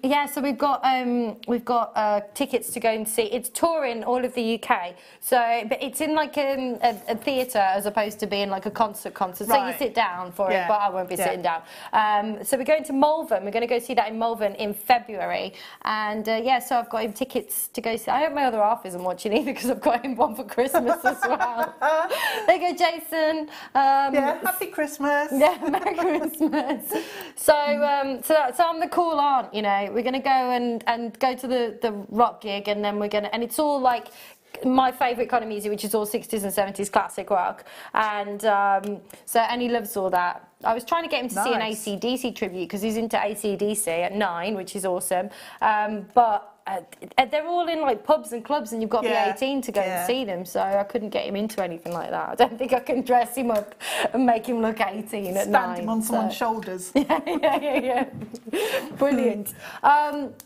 Yeah, so we've got tickets to go and see. It's touring all of the UK, so but it's in like a theatre as opposed to being like a concert. So you sit down for it, but I won't be sitting down. So we're going to Malvern. We're going to go see that in Malvern in February, and yeah, so I've got him tickets to go see. I hope my other half isn't watching either because I've got him one for Christmas as well. There you go, Jason. Yeah, happy Christmas. Yeah, Merry Christmas. So I'm the cool aunt, you know. We're going to go and go to the rock gig, and then and it's all like my favourite kind of music, which is all 60s and 70s classic rock. And and he loves all that. I was trying to get him to see an AC/DC tribute because he's into AC/DC at 9, which is awesome. But they're all in like pubs and clubs, and you've got to be 18 to go and see them. So I couldn't get him into anything like that. I don't think I can dress him up and make him look 18 at 9. Stand him on someone's shoulders. Yeah. Brilliant.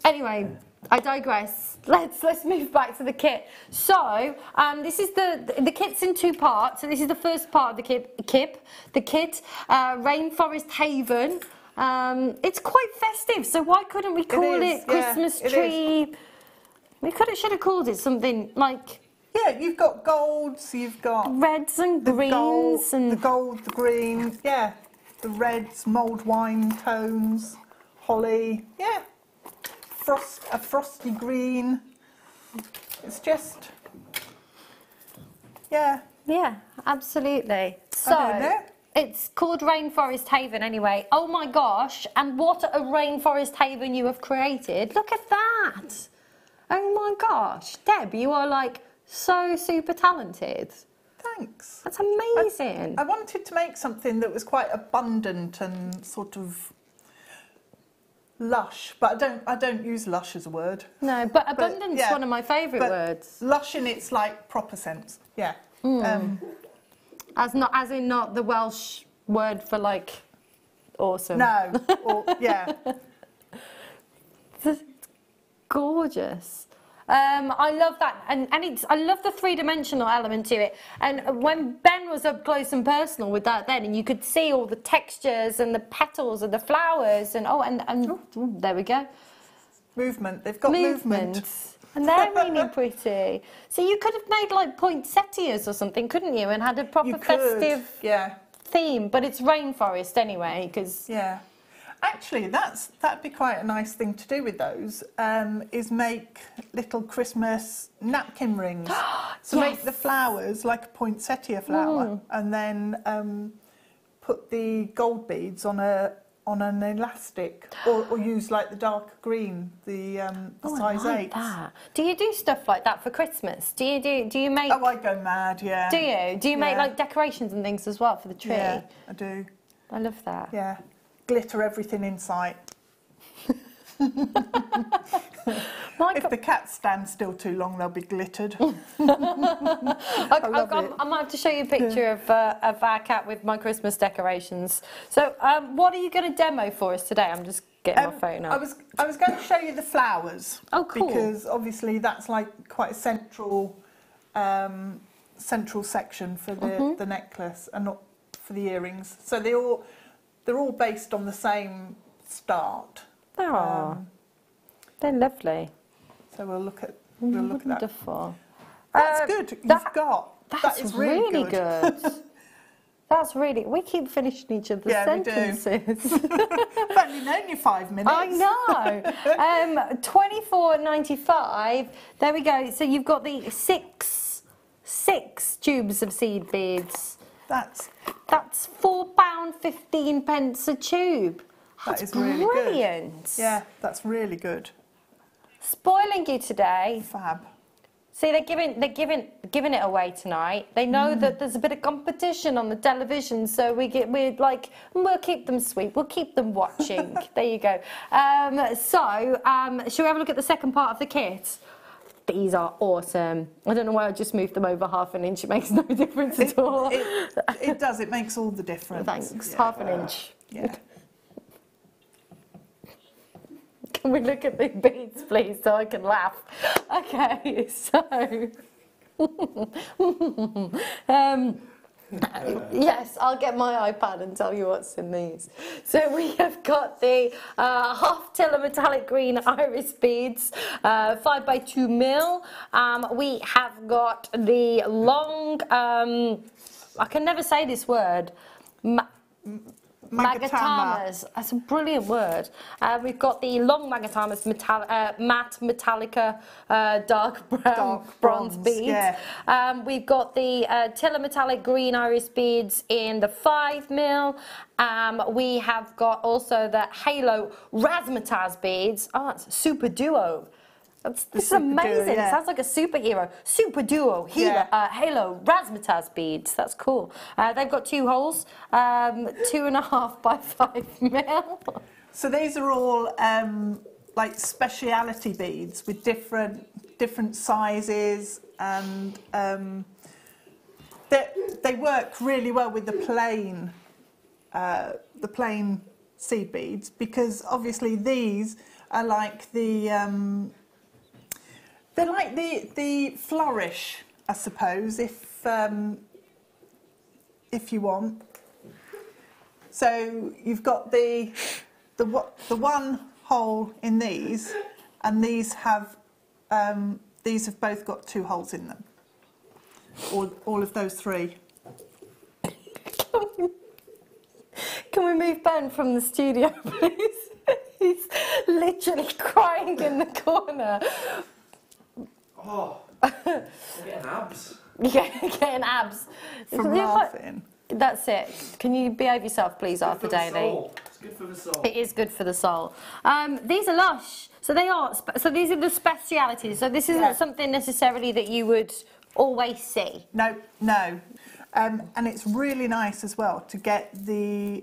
Anyway, I digress. Let's move back to the kit. So this is the kit's in 2 parts. So this is the first part of the kit. Rainforest Haven. It's quite festive, so why couldn't we call it Christmas tree? We should have called it something like... Yeah, you've got golds, you've got... reds and greens and... The gold, the green, yeah. The reds, mulled wine tones, holly, yeah. A frosty green. It's just... Yeah. Yeah, absolutely. So... I don't know. It's called Rainforest Haven anyway. Oh my gosh, and what a Rainforest Haven you have created. Look at that. Oh my gosh. Deb, you are like so super talented. Thanks. That's amazing. I wanted to make something that was quite abundant and sort of lush, but I don't use lush as a word. No, but abundance is one of my favourite words. Lush in its like proper sense. Yeah. As in not the Welsh word for like awesome. No. Yeah. It's gorgeous. I love that, and I love the 3-dimensional element to it. And when Ben was up close and personal with that, then and you could see all the textures and the petals and the flowers, and there we go. Movement. They've got movement. And they're really pretty. So you could have made like poinsettias or something, couldn't you? And had a proper festive theme. But it's rainforest anyway, because... Yeah. Actually, that'd be quite a nice thing to do with those, is make little Christmas napkin rings. So make the flowers like a poinsettia flower, and then put the gold beads on an elastic, or use like the dark green, the size 8. That. Do you do stuff like that for Christmas? Do you make? Oh, I go mad, yeah. Do you? Do you make like decorations and things as well for the tree? Yeah, I do. I love that. Yeah, glitter everything in sight. If the cats stand still too long, they'll be glittered. I might have to show you a picture of our cat with my Christmas decorations. So, what are you going to demo for us today? I'm just getting my phone up. I was going to show you the flowers. Oh, cool. Because obviously that's like quite a central section for the necklace and not for the earrings. So they're all based on the same start. Oh, they're lovely. So we'll look at that. Wonderful. That's good. That is really good. That's really. We keep finishing each other's sentences. I've only known you 5 minutes. I know. $24.95. There we go. So you've got the six tubes of seed beads. That's £4.15 a tube. That That's is really brilliant. good. Yeah, that's really good. Spoiling you today. Fab. See, they're giving it away tonight. They know that there's a bit of competition on the television, so we'll keep them sweet. We'll keep them watching. There you go. Shall we have a look at the second part of the kit? These are awesome. I don't know why I just moved them over half an inch. It makes no difference at all. It does. It makes all the difference. Thanks. Yeah. Half an inch. Yeah. Can we look at the beads, please, so I can laugh? Okay, so... yes, I'll get my iPad and tell you what's in these. So we have got the half tiller metallic green iris beads, 5x2 mil. We have got the long, I can never say this word, Magatamas. That's a brilliant word. We've got the long Magatamas matte Metallica dark bronze beads. Yeah. We've got the tiller metallic green iris beads in the 5 mil. We have got also the halo razzmatazz beads. Oh, that's a super duo. This is amazing. Yeah. It sounds like a superhero. Super duo, halo, razzmatazz beads. That's cool. They've got 2 holes, 2.5 by 5 mil. So these are all like speciality beads with different sizes, and they work really well with the plain seed beads, because obviously these are like the they're like the flourish, I suppose, if you want. So you've got the one hole in these, and these have both got 2 holes in them. All of those 3. Can we move Ben from the studio, please? He's literally crying in the corner. Oh, I'm getting abs. Yeah, getting abs. From laughing. That's it. Can you behave yourself, please, Arthur Daly? It's good for the soul. It is good for the soul. These are lush. So they are. So these are the specialities. So this isn't something necessarily that you would always see. No. And it's really nice as well to get the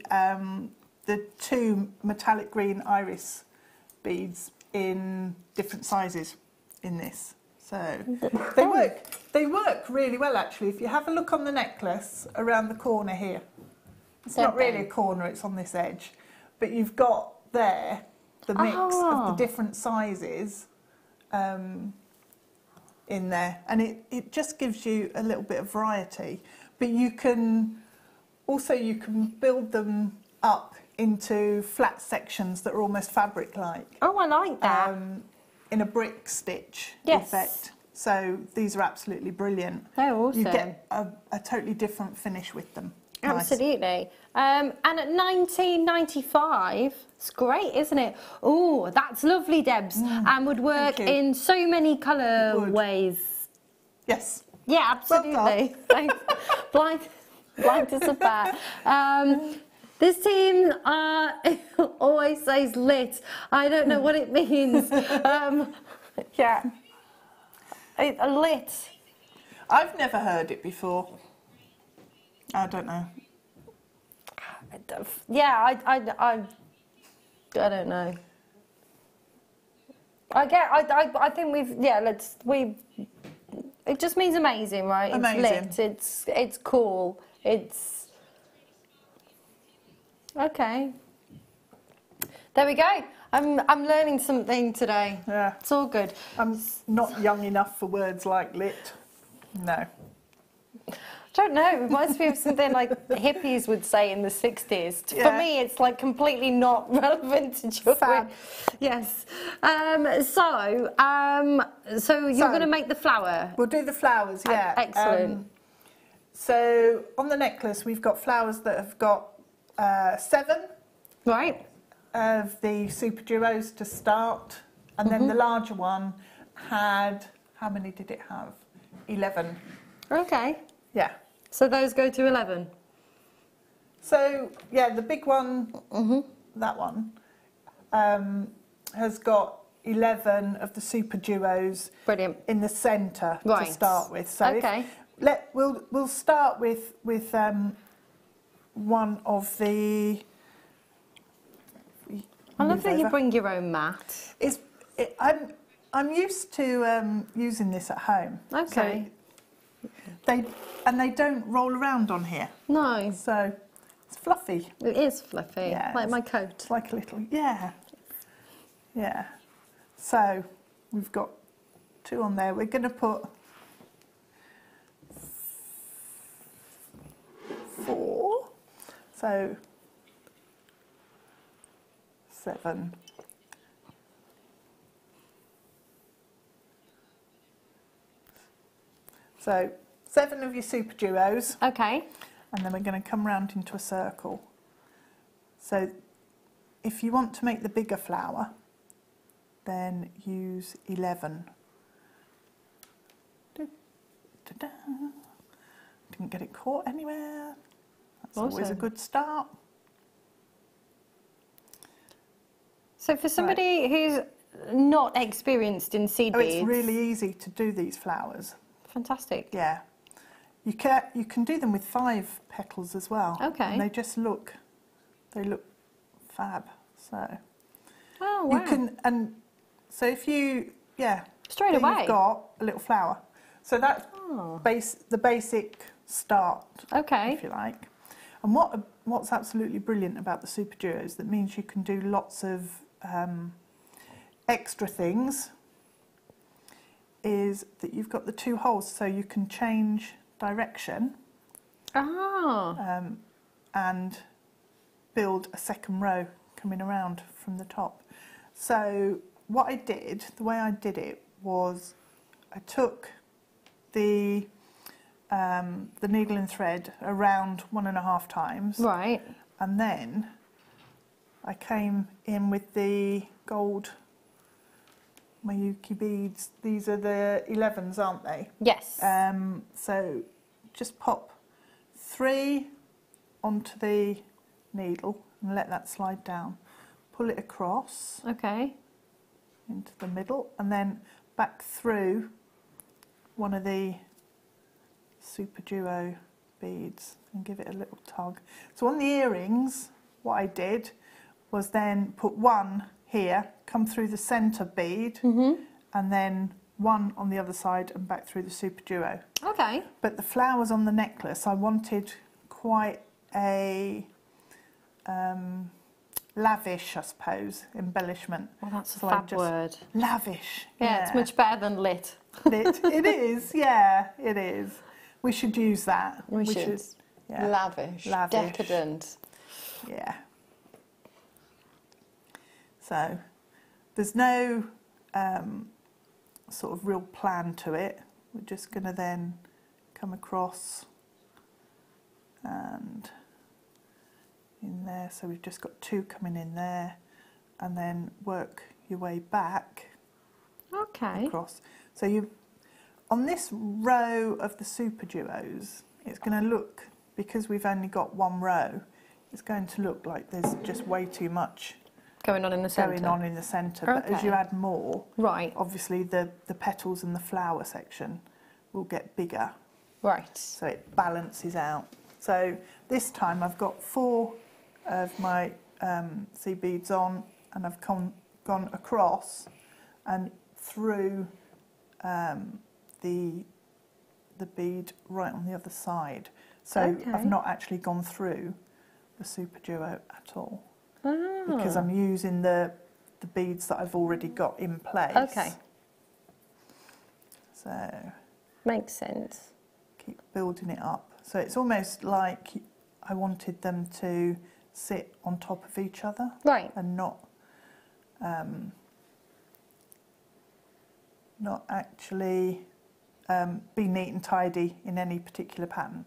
2 metallic green iris beads in different sizes in this. So they work really well, actually. If you have a look on the necklace around the corner here, it's not really a corner, it's on this edge, but you've got there the mix of the different sizes in there, and it just gives you a little bit of variety. But you can build them up into flat sections that are almost fabric-like. Oh, I like that. In a brick stitch Yes. effect. So these are absolutely brilliant. They're awesome. You get a totally different finish with them. Nice. Absolutely. And at $19.95, it's great, isn't it? Oh, that's lovely, Debs. And would work in so many colour ways. Yes. Yeah, absolutely. Thanks. Blind as a bat. This team always says lit. I don't know what it means. Yeah. Lit. I've never heard it before. I don't know. Yeah, I don't know. I think it just means amazing, right? Amazing. It's lit, it's cool, it's... Okay. There we go. I'm learning something today. Yeah. It's all good. I'm not young enough for words like lit. No. I don't know, it reminds me of something like hippies would say in the 60s. For Yeah. me, it's like completely not relevant to jewellery. Fab. Yes. So you're going to make the flower. We'll do the flowers, yeah. Excellent. So on the necklace, we've got flowers that have got 7 Right. of the super duos to start, and then the larger one had, how many did it have? 11. Okay. Yeah. So those go to 11. So yeah, the big one, that one, has got 11 of the super duos. Brilliant. In the centre Right. to start with. So Okay. we'll start with one of the. I love that you bring your own mat. I'm used to using this at home. Okay. So they don't roll around on here. No. So it's fluffy. It is fluffy, Yeah, like my coat. It's like a little, yeah. So we've got 2 on there. We're going to put 4. So 7. So 7 of your super duos. Okay. And then we're going to come round into a circle. So if you want to make the bigger flower, then use 11. Da-da-da. Didn't get it caught anywhere. That's always a Awesome. good start. So for somebody who's not experienced in seed Oh, beads, it's really easy to do these flowers. fantastic. Yeah. You can do them with 5 petals as well. Okay. And they look fab. So Oh wow. you can, and so if you, Straight there away. you've got a little flower. So that's Oh. the basic start, Okay. if you like. And what's absolutely brilliant about the super duos, that means you can do lots of extra things, is that you've got the 2 holes, so you can change direction Ah. and build a second row coming around from the top. So what I did, the way I did it was I took the needle and thread around 1.5 times, Right. and then I came in with the gold Mayuki beads. These are the 11s, aren't they? Yes. So just pop 3 onto the needle and let that slide down. Pull it across Okay. into the middle and then back through one of the super duo beads and give it a little tug. So on the earrings, what I did was then put 1 here, come through the centre bead, and then 1 on the other side and back through the super duo. Okay. But the flowers on the necklace, I wanted quite a lavish, I suppose, embellishment. Well, that's a So I fab just- word. Lavish. Yeah, it's much better than lit. It is, yeah, it is. We should use that. We should. Yeah. Lavish. Lavish. Decadent. Yeah. So there's no sort of real plan to it. We're just going to then come across and in there. So we've just got 2 coming in there, and then work your way back Okay. across. So you, on this row of the super duos, it's going to look, because we've only got 1 row, it's going to look like there's just way too much Going on in the centre. going on in the centre. But as Okay. you add more, Right. obviously the petals and the flower section will get bigger, Right. so it balances out. So this time I've got 4 of my seed beads on, and I've gone across and through the bead right on the other side. So I've not actually gone through the Super Duo at all, because I'm using the beads that I've already got in place. Okay. So makes sense. Keep building it up. So it's almost like I wanted them to sit on top of each other, right, and not actually be neat and tidy in any particular pattern.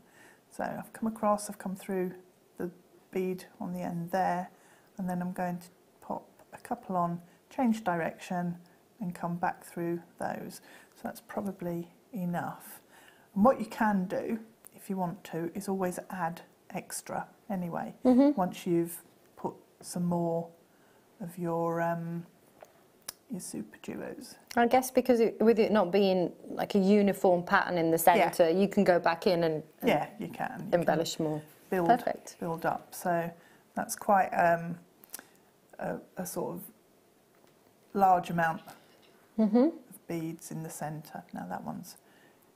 So I've come across, I've come through the bead on the end there, and then I'm going to pop a couple on, change direction, and come back through those. So that's probably enough. And what you can do, if you want to, is always add extra anyway, once you've put some more of your Super Duos. I guess because with it not being like a uniform pattern in the centre, you can go back in and yeah, you can embellish more. Build up. So that's quite a sort of large amount of beads in the centre. Now that one's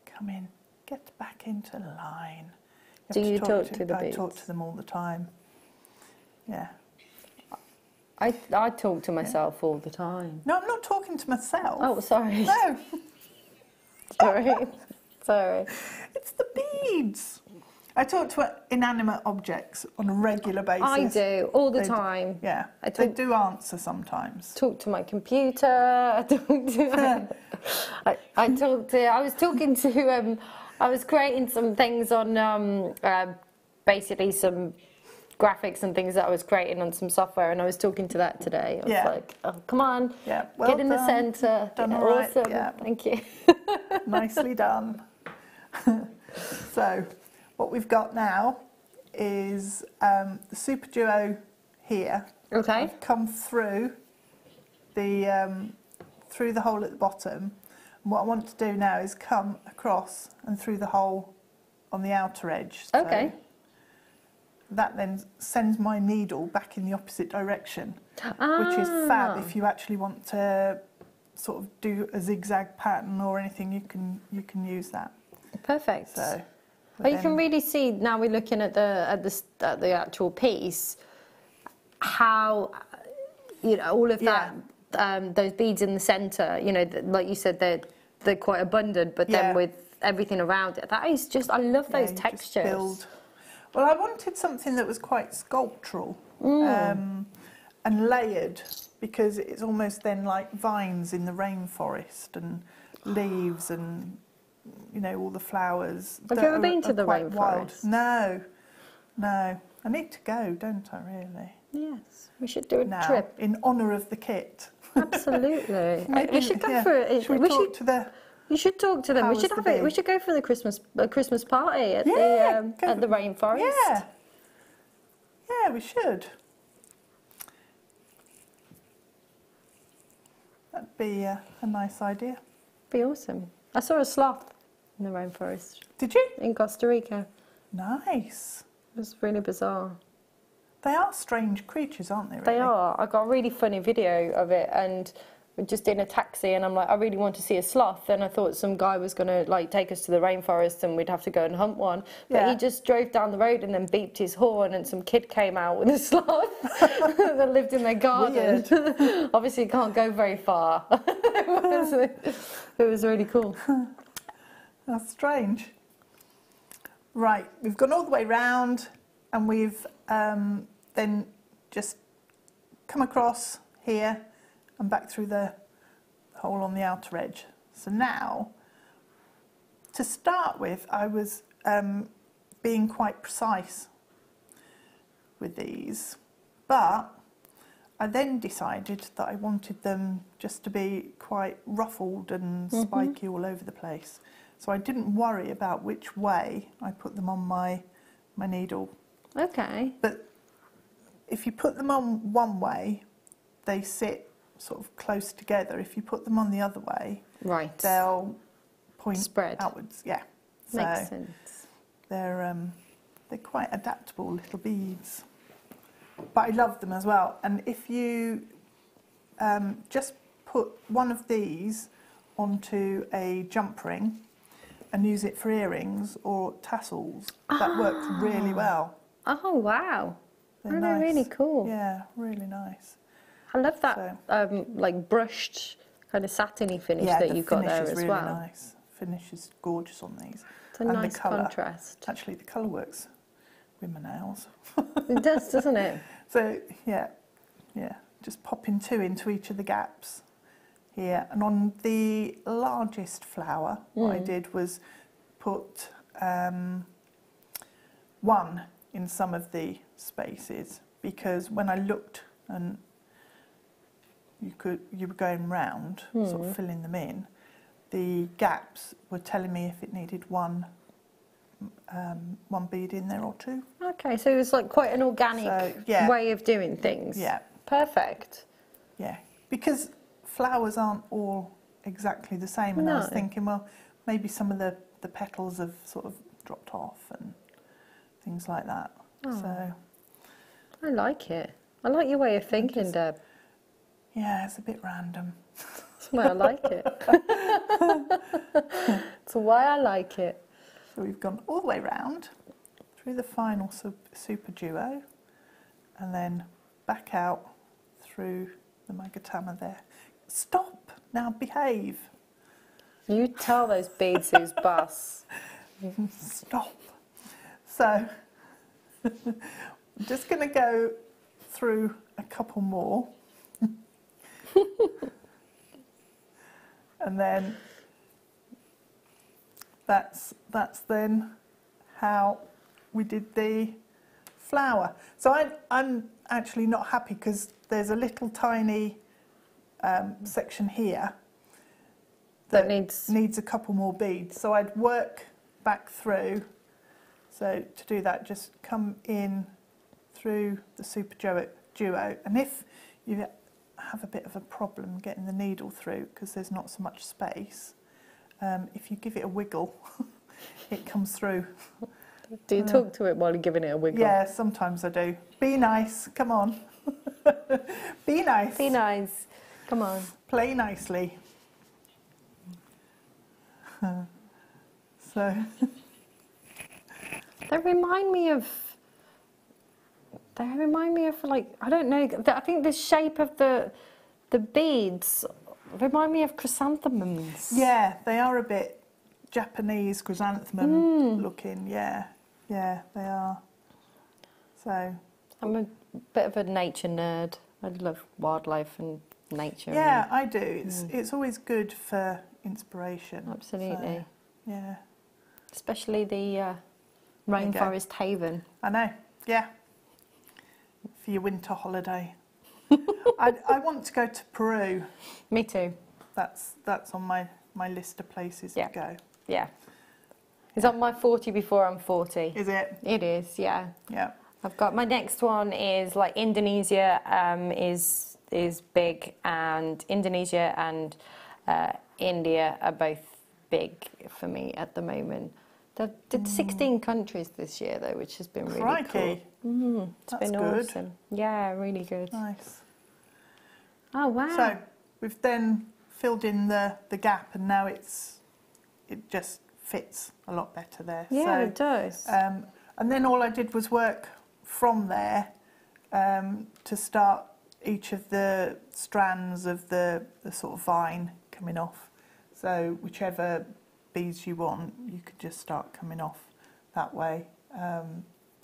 come in. Get back into line. Do you talk to the beads? I talk to them all the time. Yeah. I talk to myself all the time. No, I'm not talking to myself. Oh, sorry. No. Sorry. It's the beads. I talk to inanimate objects on a regular basis. I do, all the time. Yeah, they do answer sometimes. Talk to my computer. I was creating some things on basically some graphics and things that I was creating on some software, and I was talking to that today. I was like, oh, come on, get in the centre. Done all right. Awesome. Yeah. Thank you. Nicely done. So what we've got now is the Super Duo here. Okay. I've come through the hole at the bottom. And what I want to do now is come across and through the hole on the outer edge. So okay. That then sends my needle back in the opposite direction, which is fab if you actually want to sort of do a zigzag pattern or anything. You can use that. Perfect. So, but you can really see now we're looking at the actual piece how all of that those beads in the centre. Like you said, they're quite abundant, but then with everything around it, that is just I love those textures. Well, I wanted something that was quite sculptural and layered, because it's almost then like vines in the rainforest and leaves and all the flowers. Have you ever been to the rainforest? Wild. No. I need to go, don't I? Really? Yes, we should do a trip in honour of the kit. Absolutely. Maybe, we should go for it. Should we talk to the? You should talk to them. We should have it. We should go for the Christmas party at the rainforest. Yeah, we should. That'd be a nice idea. Be awesome. I saw a sloth in the rainforest. Did you? In Costa Rica. Nice. It was really bizarre. They are strange creatures, aren't they? Really? They are. I got a really funny video of it, and we're just in a taxi, and I'm like, I really want to see a sloth, and I thought some guy was going to take us to the rainforest and we'd have to go and hunt one, but he just drove down the road and then beeped his horn, and some kid came out with a sloth that lived in their garden. Obviously can't go very far. It was really cool. That's strange. Right, we've gone all the way round, and we've then just come across here and back through the hole on the outer edge. So now, to start with, I was being quite precise with these, but I then decided that I wanted them just to be quite ruffled and spiky all over the place. So I didn't worry about which way I put them on my needle. Okay. But if you put them on one way, they sit sort of close together. If you put them on the other way, they'll point outwards. Yeah. Makes sense. They're quite adaptable little beads. But I love them as well. And if you just put one of these onto a jump ring and use it for earrings or tassels. That worked really well. Oh, wow. They're They're nice. really cool. Yeah, really nice. I love that like brushed kind of satiny finish that you've got there as really well. Nice. Finish is gorgeous on these. It's a And nice the colour. contrast. Actually, the colour works with my nails. It does, doesn't it? So, yeah, just popping 2 into each of the gaps here. And on the largest flower, what I did was put 1 in some of the spaces, because when I looked and you were going round, sort of filling them in, the gaps were telling me if it needed one bead in there or 2. Okay, so it was like quite an organic way of doing things. Yeah. Perfect. Yeah, because flowers aren't all exactly the same, and I was thinking, well, maybe some of the petals have sort of dropped off and things like that. So I like it. I like your way of thinking, Deb. yeah, it's a bit random. That's why I like it. That's why I like it. So we've gone all the way round through the final super duo, and then back out through the magatama there. Stop! Now behave. You tell those beads who's boss. Stop. So I'm just going to go through a couple more. And then that's then how we did the flower. So I'm actually not happy because there's a little tiny section here that needs a couple more beads. So I'd work back through. So to do that, just come in through the super duo. And if you have a bit of a problem getting the needle through because there's not so much space, if you give it a wiggle, it comes through. Do you talk to it while you're giving it a wiggle? Yeah, sometimes I do. Be nice, come on. Be nice. Be nice. Come on. Play nicely. So They remind me of like, I don't know, I think the shape of the beads remind me of chrysanthemums. yeah, they are a bit Japanese chrysanthemum looking. Yeah, they are. So I'm a bit of a nature nerd. I love wildlife and nature. yeah, I do. It's always good for inspiration. Absolutely. So, yeah, Especially the Rainforest Haven. I know. Yeah, for your winter holiday. I want to go to Peru. Me too. That's on my list of places to go. Yeah. It's on my 40 before I'm 40. Is it? It is, yeah. Yeah. I've got my next one is like Indonesia is big, and Indonesia and India are both big for me at the moment. Did 16 countries this year though, which has been really Crikey. cool. It's That's been good. awesome. Yeah, really good. Nice. Oh wow. So we've then filled in the gap, and now it just fits a lot better there. Yeah, so, it does. And then all I did was work from there to start each of the strands of the sort of vine coming off. So whichever beads you want, you could just start coming off that way. I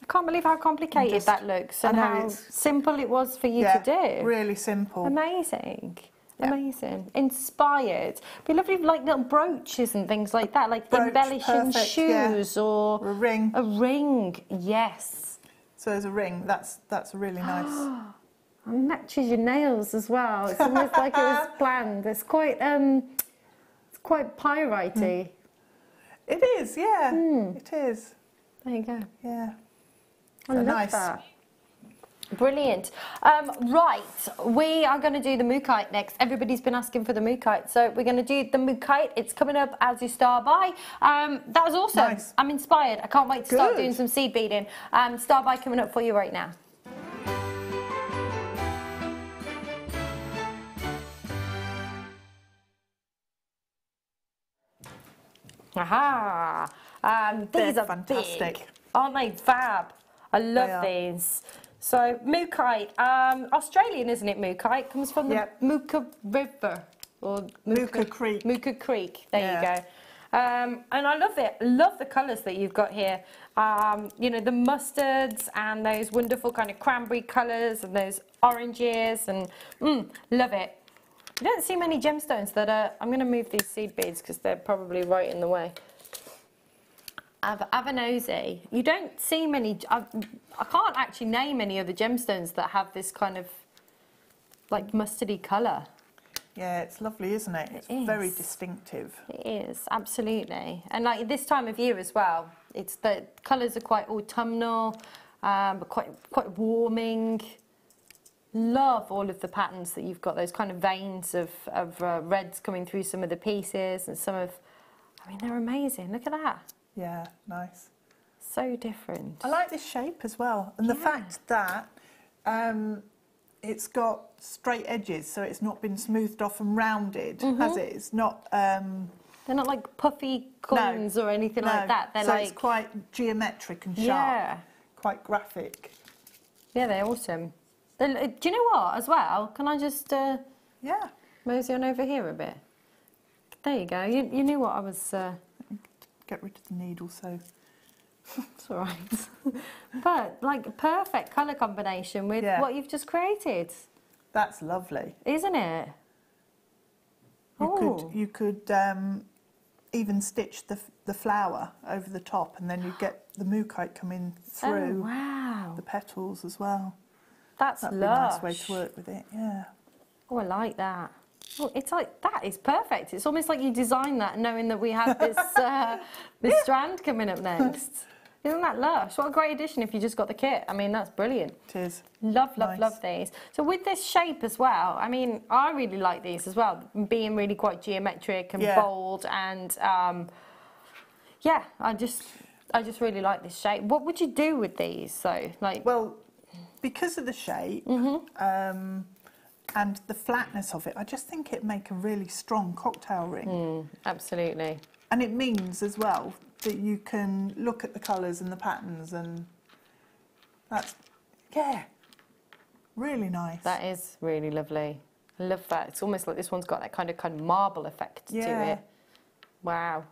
can't believe how complicated that looks and I know, how simple it was for you to do. Really simple. Amazing. Yeah. Amazing. Inspired. Be lovely like little brooches and things like that, like Brooch, embellishing perfect, shoes or a ring. A ring, yes. So there's a ring. That's a really nice. It matches your nails as well. It's almost like it was planned. It's quite pyrite-y. It is, yeah. It is. There you go. Yeah. I love nice. that. Brilliant. Right, we are going to do the Mookaite next. Everybody's been asking for the Mookaite, so we're going to do the Mookaite. It's coming up as you star by. That was awesome. Nice. I'm inspired. I can't wait to start Good. doing some seed beading. Star by coming up for you right now. Aha! These They're are fantastic. big, aren't they? Fab. I love these. So Mookaite, Australian, isn't it? Mookaite comes from the Mooka River or Mooka Creek. Mooka Creek. There you go. And I love it. Love the colours that you've got here. You know, the mustards and those wonderful kind of cranberry colours and those oranges, and love it. You don't see many gemstones that are. I'm going to move these seed beads because they're probably right in the way. Have a nosy. You don't see many. I can't actually name any other gemstones that have this kind of like mustardy colour. Yeah, it's lovely, isn't it? It's very distinctive. It is, absolutely. And like this time of year as well, it's the colours are quite autumnal, but quite warming. Love all of the patterns that you've got. Those kind of veins of reds coming through some of the pieces, and some of. I mean, they're amazing. Look at that. Yeah, nice. So different. I like this shape as well, and the fact that it's got straight edges, so it's not been smoothed off and rounded, has it? It's not. They're not like puffy coins or anything like that. They're so like it's quite geometric and sharp, quite graphic. Yeah, they're awesome. Do you know what? As well, can I just mosey on over here a bit? There you go. You knew what I was. Get rid of the needle, so it's all right. But like a perfect colour combination with what you've just created. That's lovely, isn't it? You could even stitch the flower over the top, and then you get the Mookaite coming through the petals as well. That'd be a nice way to work with it. Yeah. Oh, I like that. Oh, it's like, that is perfect. It's almost like you designed that knowing that we have this this strand coming up next. Isn't that lush? What a great addition if you just got the kit. I mean, that's brilliant. It is. Love these. So with this shape as well, I mean, I really like these as well, being really quite geometric and bold, and yeah, I just really like this shape. What would you do with these though? Like, well, because of the shape, and the flatness of it, I just think it'd make a really strong cocktail ring. Absolutely. And it means as well that you can look at the colours and the patterns, and that's, really nice. That is really lovely. I love that. It's almost like this one's got that kind of marble effect to it. Wow,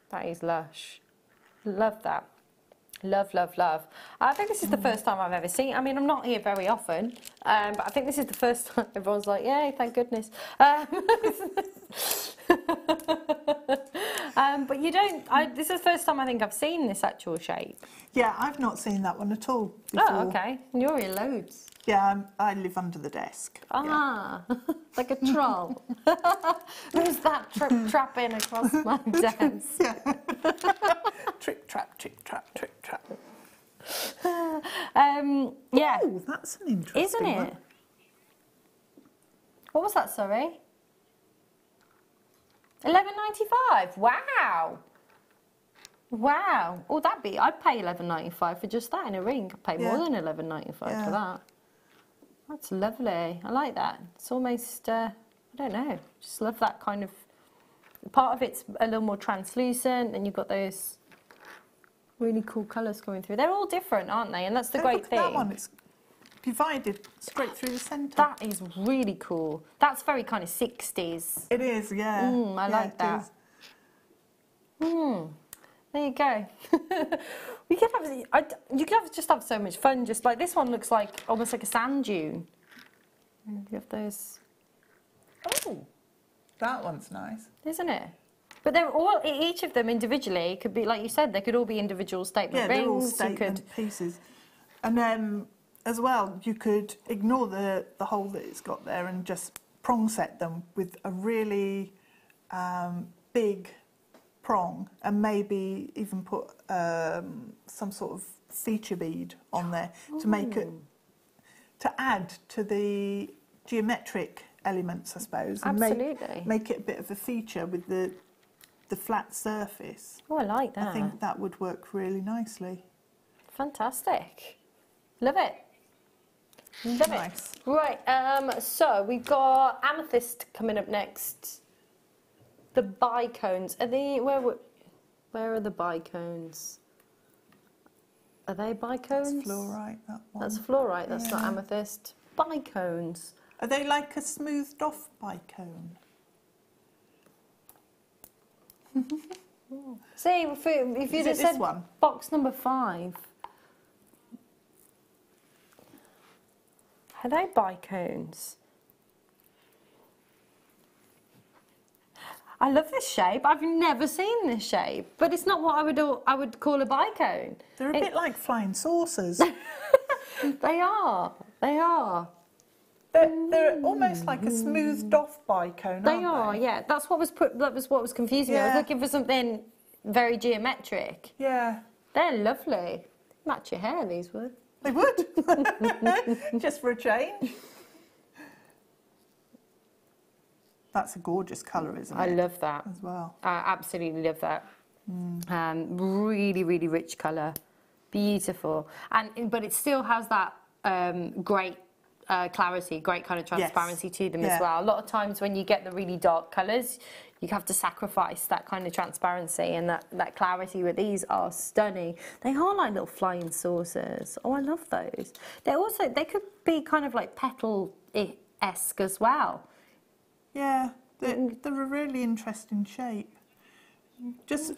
that is lush. Love that. Love, love, love. I think this is the first time I've ever seen. I mean, I'm not here very often, but I think this is the first time everyone's like, yay, thank goodness. But you don't. This is the first time I think I've seen this actual shape. Yeah, I've not seen that one at all before. Oh, okay. You're here loads. Yeah, I live under the desk. Ah, like a troll. Who's that trapping across my desk? Trick, trap, trick, trap, trick, trap. Yeah. Oh, that's an interesting Isn't it? one. What was that, sorry? $11.95. Wow. Wow. Oh, I'd pay $11.95 for just that in a ring. I'd pay more than $11.95 for that. That's lovely. I like that. It's almost, I don't know, just love that kind of, part of it's a little more translucent, and you've got those really cool colours coming through. They're all different, aren't they? And that's the great thing. That one, it's divided straight through the centre. That is really cool. That's very kind of 60s. It is, yeah. I like that. There you go. You could just have so much fun. Just like this one looks like almost like a sand dune. And you have those. Oh, that one's nice, isn't it? But they're all, each of them individually could be, like you said, they could all be individual statement rings. Yeah, they're all statement pieces. And then, as well, you could ignore the hole that it's got there and just prong set them with a really big prong, and maybe even put some sort of feature bead on there to make it, to add to the geometric elements, I suppose. Absolutely. And make it a bit of a feature with the flat surface. Oh, I like that. I think that would work really nicely. Fantastic. Love it. Love Nice. it. Right, so we've got Amethyst coming up next. The bicones. Are they, Where are the bicones? Are they bicones? That's fluorite, that one. That's fluorite, that's not Yeah. amethyst. Bicones. Are they like a smoothed off bicone? See, if you Is it just this said one? box number 5. Are they bicones? I love this shape. I've never seen this shape, but it's not what I would call a bicone. They're a bit like flying saucers. They are. They are. They're almost like a smoothed off bicone, They aren't are. they? Yeah, that's what was confusing me. I was Yeah. looking for something very geometric. Yeah, They're lovely. Match your hair, these would. they would. Just for a change. That's a gorgeous colour, isn't it? I love that. As well. I absolutely love that. Really, really rich colour, beautiful, but it still has that great clarity, great kind of transparency to them as well. A lot of times when you get the really dark colours, you have to sacrifice that kind of transparency and that clarity. But these are stunning. They are like little flying saucers. Oh, I love those. They could be kind of like petal-esque as well. Yeah, they're a really interesting shape. Just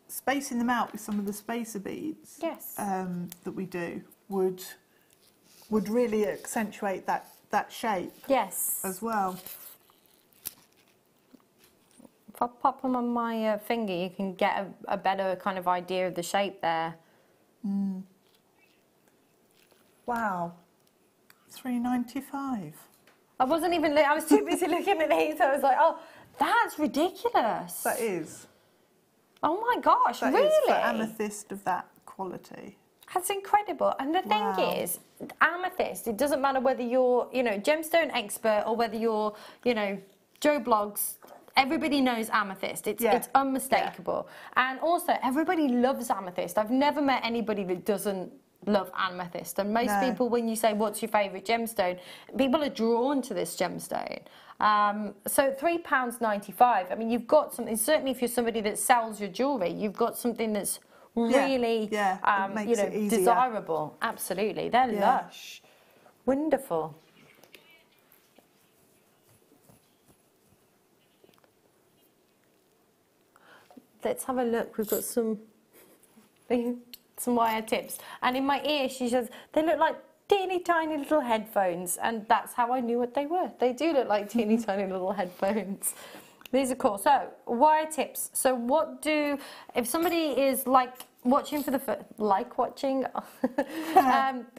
spacing them out with some of the spacer beads that we do would really accentuate that shape as well. If I pop them on my finger, you can get a better kind of idea of the shape there. Wow, $3.95. I was too busy looking at these. I was like, oh, that's ridiculous. That is. Oh my gosh, That really? is for amethyst of that quality. That's incredible. And the thing is, amethyst, it doesn't matter whether you're, gemstone expert or whether you're, Joe Blogs, everybody knows amethyst. It's unmistakable. And also, everybody loves amethyst. I've never met anybody that doesn't love amethyst. And most people, when you say, what's your favourite gemstone, people are drawn to this gemstone. So £3.95. I mean, you've got something, certainly if you're somebody that sells your jewellery, you've got something that's really desirable. Absolutely. They're lush. Wonderful. Let's have a look. We've got some wire tips. And in my ear, she says, they look like teeny tiny little headphones. And that's how I knew what they were. They do look like teeny tiny little headphones. These are cool. So, wire tips. So if somebody is watching for the first,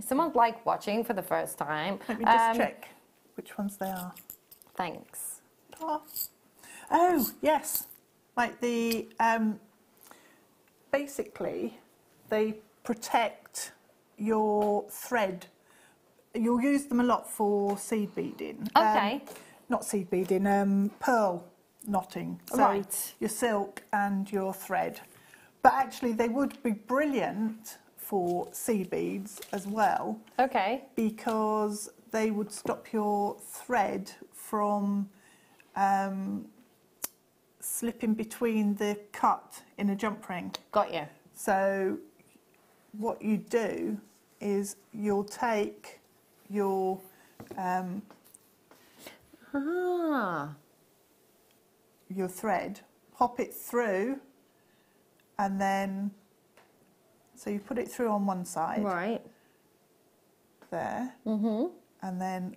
someone's watching for the first time. Let me just check which ones they are. Thanks. Oh, yes. Like the, basically, they protect your thread. You'll use them a lot for seed beading. Okay. Not seed beading, pearl knotting. So your silk and your thread. But actually, they would be brilliant for seed beads as well. Okay. Because they would stop your thread from slipping between the cut in a jump ring. Got you. So what you do is you'll take your your thread, pop it through, and then so you put it through on one side, right there, and then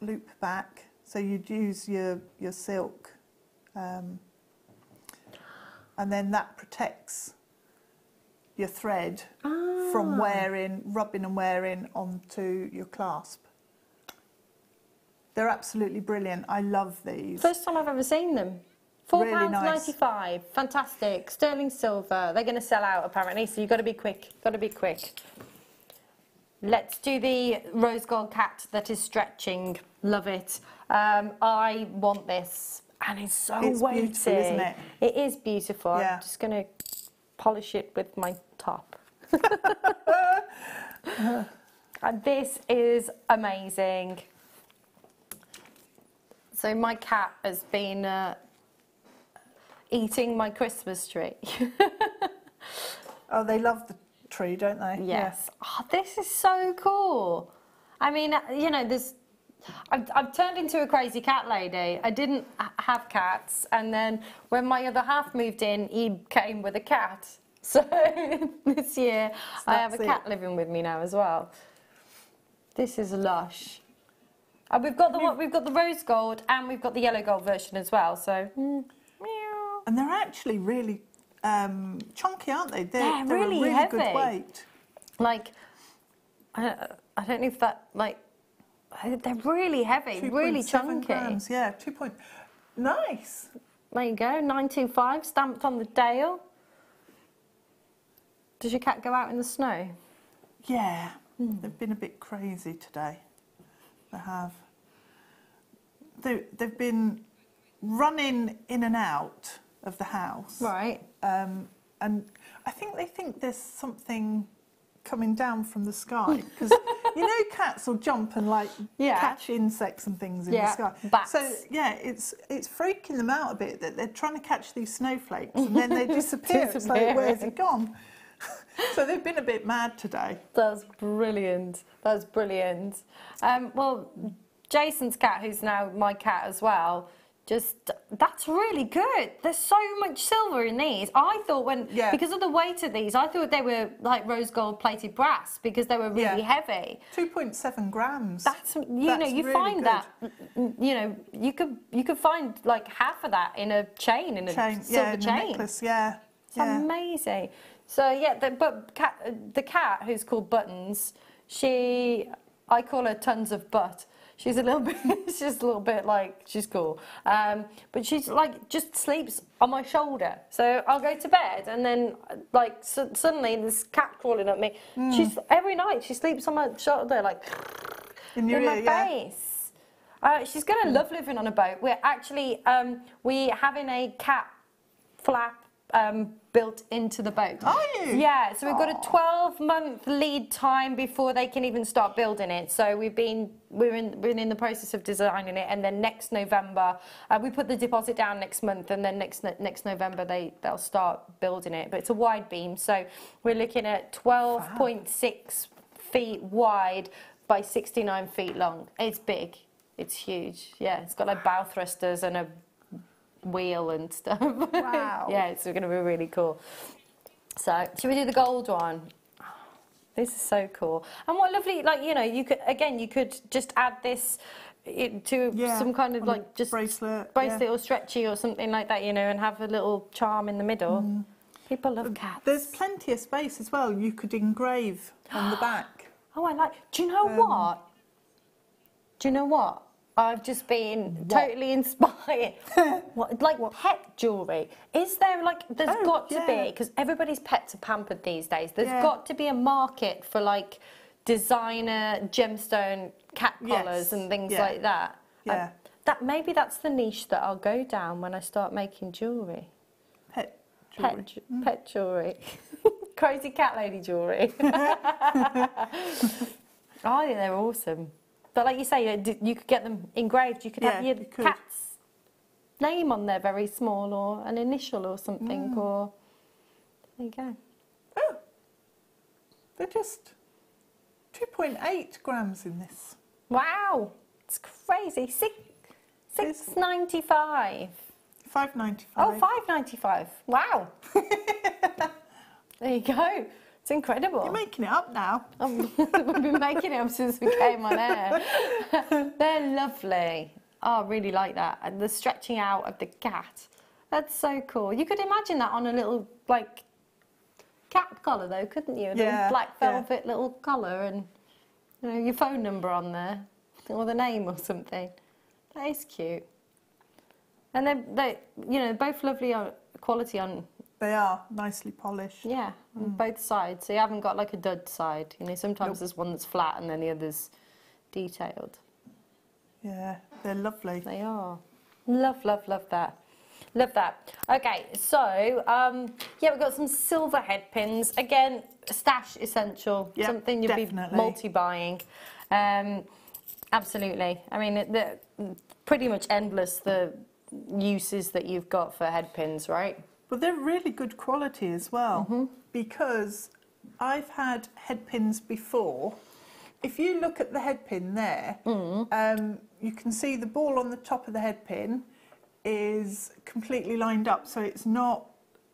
loop back. So you'd use your silk, and then that protects your thread from rubbing and wearing onto your clasp. They're absolutely brilliant. I love these. First time I've ever seen them. £4.95. Nice. Fantastic. Sterling silver. They're going to sell out apparently, so you've got to be quick. Got to be quick. Let's do the rose gold cat that is stretching. Love it. I want this, and it's so weighty. Beautiful, isn't it? It is beautiful. Yeah. I'm just going to polish it with my top. And this is amazing. So my cat has been eating my Christmas tree. Oh, they love the tree, don't they? Yes. Oh, this is so cool. I mean, you know, I've turned into a crazy cat lady. I didn't have cats, and then when my other half moved in, he came with a cat. So this year, I have a cat living with me now as well. This is lush. And we've got the rose gold, and we've got the yellow gold version as well. So, meow. And they're actually really chunky, aren't they? They're really a really heavy. good weight. Like, I don't know if that, like, they're really heavy, really chunky. Grams, yeah, 2 point. Nice. There you go, 925 stamped on the Dale. Does your cat go out in the snow? Yeah, they've been a bit crazy today. They have. They've been running in and out of the house. Right. And I think there's something coming down from the sky, because you know cats will jump and like catch insects and things in the sky. Bats. So yeah, it's freaking them out a bit that they're trying to catch these snowflakes and then they disappear. It's like, where's it gone? So they've been a bit mad today. That's brilliant. That's brilliant. Well, Jason's cat, who's now my cat as well, that's really good. There's so much silver in these. I thought because of the weight of these, I thought they were like rose gold plated brass because they were really heavy. 2.7 grams. That's you really find good. that, you know, you could find like half of that in a chain, in a silver chain. A necklace, yeah. It's amazing. So yeah, the cat who's called Buttons, I call her Tons of Butt. She's a little bit like, she's cool. But she's like, just sleeps on my shoulder. So I'll go to bed and then like suddenly this cat crawling at me. Every night she sleeps on my shoulder, like in my face. She's gonna love living on a boat. We're actually, we're having a cat flap built into the boat. Are you? Yeah, so we've got a 12-month lead time before they can even start building it. So we're in the process of designing it, and then next November we put the deposit down next month, and then next November they'll start building it. But it's a wide beam, so we're looking at 12.6 feet wide by 69 feet long. It's big. It's huge. Yeah, it's got like bow thrusters and a wheel and stuff. Wow. Yeah, it's going to be really cool. So, should we do the gold one? This is so cool. And what lovely, like, you know, you could just add this to some kind of like just bracelet or stretchy or something like that, you know, and have a little charm in the middle. People love cats. There's plenty of space as well. You could engrave on the back. Oh, I like. Do you know what? Do you know what? I've just been totally inspired. Like pet jewellery. Is there like, there's got to be, because everybody's pets are pampered these days, there's got to be a market for like designer gemstone cat collars and things like that. Yeah. Maybe that's the niche that I'll go down when I start making jewellery. Pet jewellery. Pet jewellery. Crazy cat lady jewellery. I think they're awesome. But like you say, you could get them engraved. You could have your cat's name on there, very small, or an initial or something. Or there you go. Oh, they're just 2.8 grams in this. Wow, it's crazy. $6.95. $5.95. Oh, $5.95. Wow. There you go. It's incredible. You're making it up now. We've been making it up since we came on air. They're lovely. Oh, I really like that. And the stretching out of the cat. That's so cool. You could imagine that on a little, like, cat collar, though, couldn't you? A little black velvet little collar and, you know, your phone number on there. Or the name or something. That is cute. And they're you know, both lovely quality on... They are nicely polished. Yeah, on both sides. So you haven't got like a dud side. You know, sometimes there's one that's flat and then the other's detailed. Yeah, they're lovely. They are. Love, love, love that. Love that. Okay, so, yeah, we've got some silver head pins. Again, stash essential. Yep, something you'd be multi-buying. Absolutely. I mean, they're pretty much endless, the uses that you've got for head pins, right? Well, they're really good quality as well, because I've had head pins before. If you look at the head pin there, you can see the ball on the top of the head pin is completely lined up, so it's not.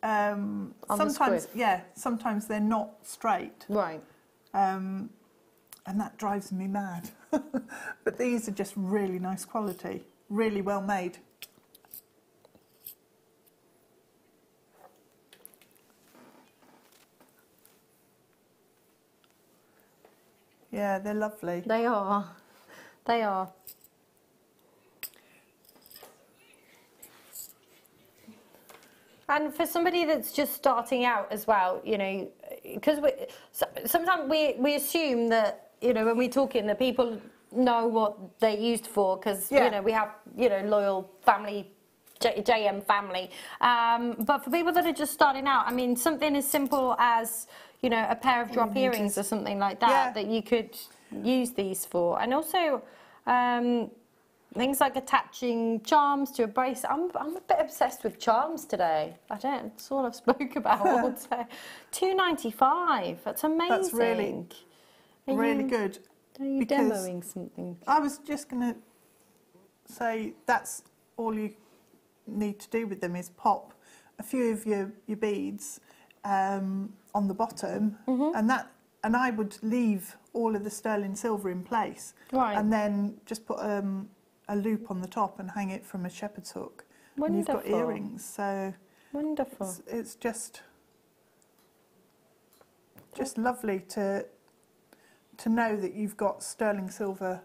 Sometimes they're not straight. Right. And that drives me mad. But these are just really nice quality, really well made. Yeah, they're lovely. They are. They are. And for somebody that's just starting out as well, you know, because sometimes we assume that, you know, when we're talking that people know what they're used for, because, you know, we have, you know, loyal family, JM family. But for people that are just starting out, I mean, something as simple as, you know, a pair of drop earrings or something like that, that you could use these for. And also, things like attaching charms to a bracelet. I'm a bit obsessed with charms today. That's all I've spoke about all day. £2.95. That's amazing. That's really good. Are you demoing something? I was just going to say that's all you need to do with them is pop a few of your beads on the bottom, and I would leave all of the sterling silver in place, and then just put a loop on the top and hang it from a shepherd's hook. Wonderful. And you've got earrings, so wonderful. It's just lovely to know that you've got sterling silver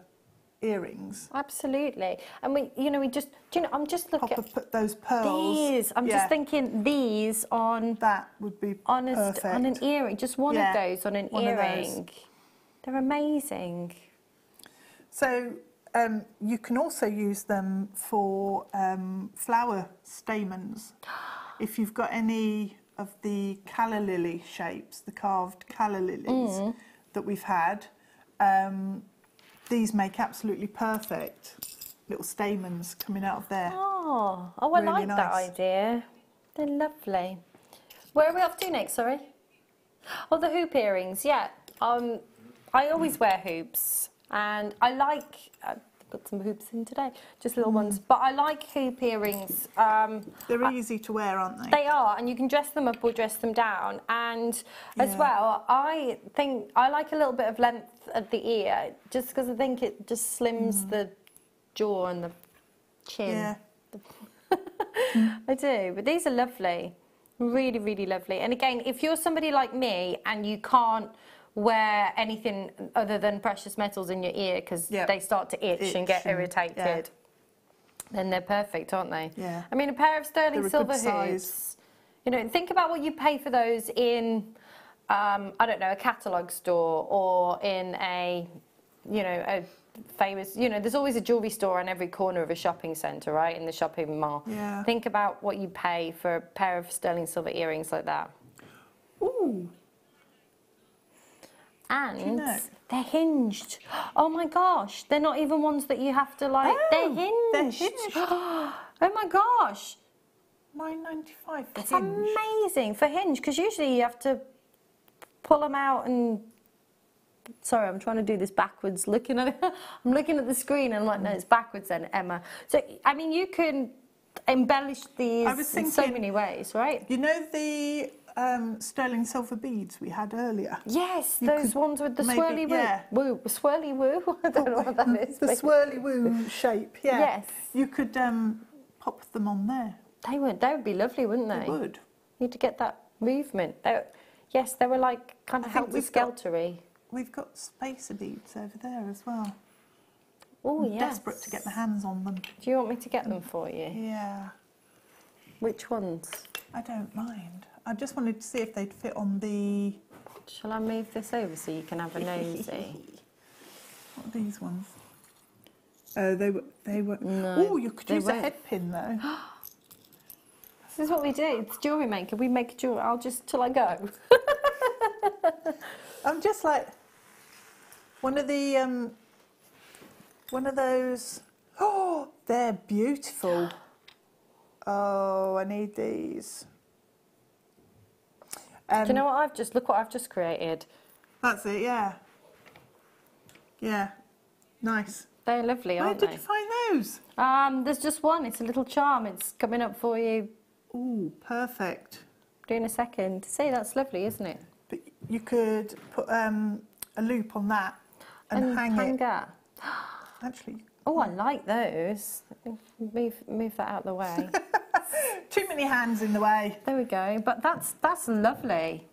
earrings. Absolutely. And I'm just looking at put those pearls. These. I'm just thinking these on that would be perfect. On an earring. Just one of those on an earring. They're amazing. So you can also use them for flower stamens. If you've got any of the calla lily shapes, the carved calla lilies that we've had, these make absolutely perfect little stamens coming out of there. Oh, I Really like that nice. idea. They're lovely. Where are we off to next, sorry? Oh, the hoop earrings, yeah. I always wear hoops, and I like... I've got some hoops in today, just little ones, but I like hoop earrings. They're easy to wear, aren't they? They are, and you can dress them up or dress them down. And as well, I think I like a little bit of length at the ear, just because I think it just slims the jaw and the chin. Yeah. I do, but these are lovely. Really, really lovely. And again, if you're somebody like me and you can't wear anything other than precious metals in your ear because they start to itch and get irritated, then they're perfect, aren't they? Yeah. I mean, a pair of sterling silver hoops, size. you know, think about what you pay for those in, I don't know, a catalogue store or in a, you know, a famous, you know, there's always a jewellery store on every corner of a shopping centre, right, in the shopping mall. Yeah. Think about what you pay for a pair of sterling silver earrings like that. Ooh. And they're hinged. Oh my gosh, they're not even ones that you have to like, they're hinged. They're hinged. Oh my gosh. £9.95 for That's hinge. amazing for hinge, because usually you have to pull them out and... Sorry, I'm trying to do this backwards, looking at it. I'm looking at the screen and I'm like, no, it's backwards then, Emma. So, I mean, you can embellish these in so many ways, right? You know the sterling silver beads we had earlier? Yes, those ones with the swirly woo. Yeah. Woo. Swirly woo? I don't know what that is. The swirly woo shape, yeah. Yes. You could pop them on there. They would be lovely, wouldn't they? They would. You need to get that movement. Yes, they were like kind of helter-skeltery. We've got spacer beads over there as well. Oh, I'm yes. desperate to get my hands on them. Do you want me to get them for you? Yeah. Which ones? I don't mind. I just wanted to see if they'd fit on the... Shall I move this over so you can have a nosy? What are these ones? Oh, they were... No, Oh, you could use a head pin though. This is what we do. It's Jewellery Maker. We make jewellery. I'll just till I go. I'm just like one of those. Oh, they're beautiful. Oh, I need these. Do you know what look what I've just created. That's it, yeah. Yeah, nice. They're lovely, aren't Where they? did you find those? There's just one. It's a little charm. It's coming up for you. Ooh, perfect. Do in a second. See, that's lovely, isn't it? But you could put a loop on that and hang it. that. Actually, Oh, I like those. Move that out of the way. too many hands in the way. There we go. But that's lovely.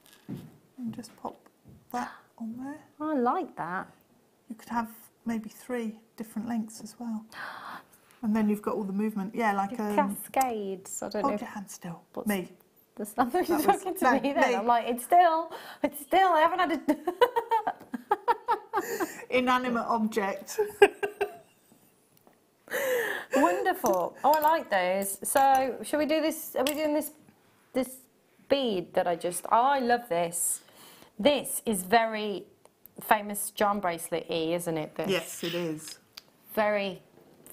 And just pop that on there. I like that. You could have maybe 3 different lengths as well. And then you've got all the movement. Yeah, like Cascades. I don't know. hold your hand still. Me. There's nothing That was- talking to no, me then. me. I'm like, it's still. I haven't had it. Inanimate object. Wonderful. Oh, I like those. So, shall we do this? Are we doing this bead that I just... Oh, I love this. This is very famous charm bracelet-y, isn't it? This? Yes, it is. Very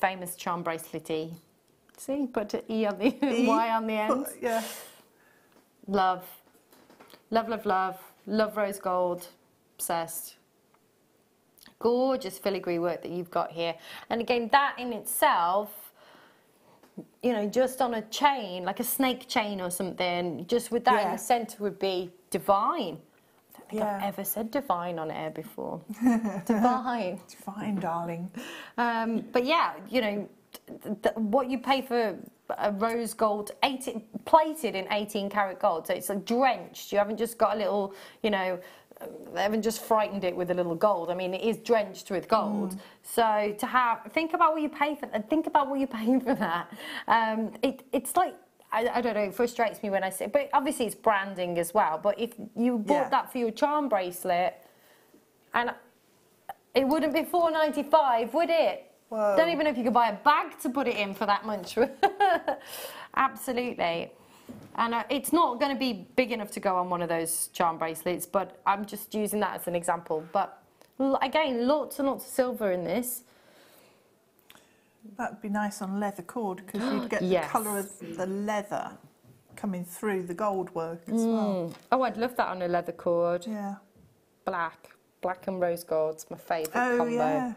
famous charm bracelet-y. See, put an E on the Y on the end. Yeah. Love. Love, love, love. Love rose gold. Obsessed. Gorgeous filigree work that you've got here. And again, that in itself, you know, just on a chain, like a snake chain or something, just with that in the centre would be divine. I don't think I've ever said divine on air before. Divine. Divine, darling. But yeah, you know, what you pay for a rose gold, plated in 18 karat gold, so it's like drenched. You haven't just got a little, you know, they haven't just frightened it with a little gold. I mean, it is drenched with gold. So to have, think about what you pay for that. Think about what you're paying for that. It's like, I don't know, it frustrates me when I say, but obviously it's branding as well. But if you bought that for your charm bracelet, and it wouldn't be $4.95, would it? Whoa. Don't even know if you could buy a bag to put it in for that much. Absolutely. And it's not going to be big enough to go on one of those charm bracelets, but I'm just using that as an example. But again, lots and lots of silver in this. That would be nice on leather cord because you'd get the colour of the leather coming through the gold work as well. Oh, I'd love that on a leather cord. Yeah. Black and rose gold's my favourite combo. Yeah.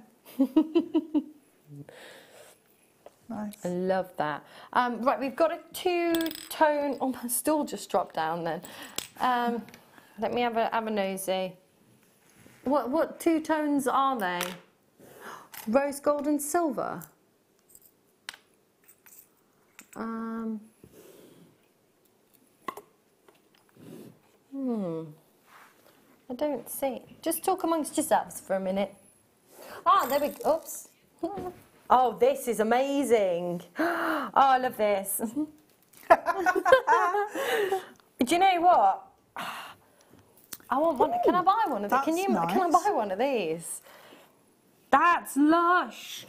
Nice. I love that. Right, we've got a 2-tone. Oh, my stool just dropped down then. Let me have a nosy. What 2 tones are they? Rose gold and silver. I don't see. Just talk amongst yourselves for a minute. Ah, there we go. Oops. Oh, this is amazing. Oh, I love this. Do you know what? I want one. Can I buy one of these? Can I buy one of these? That's lush.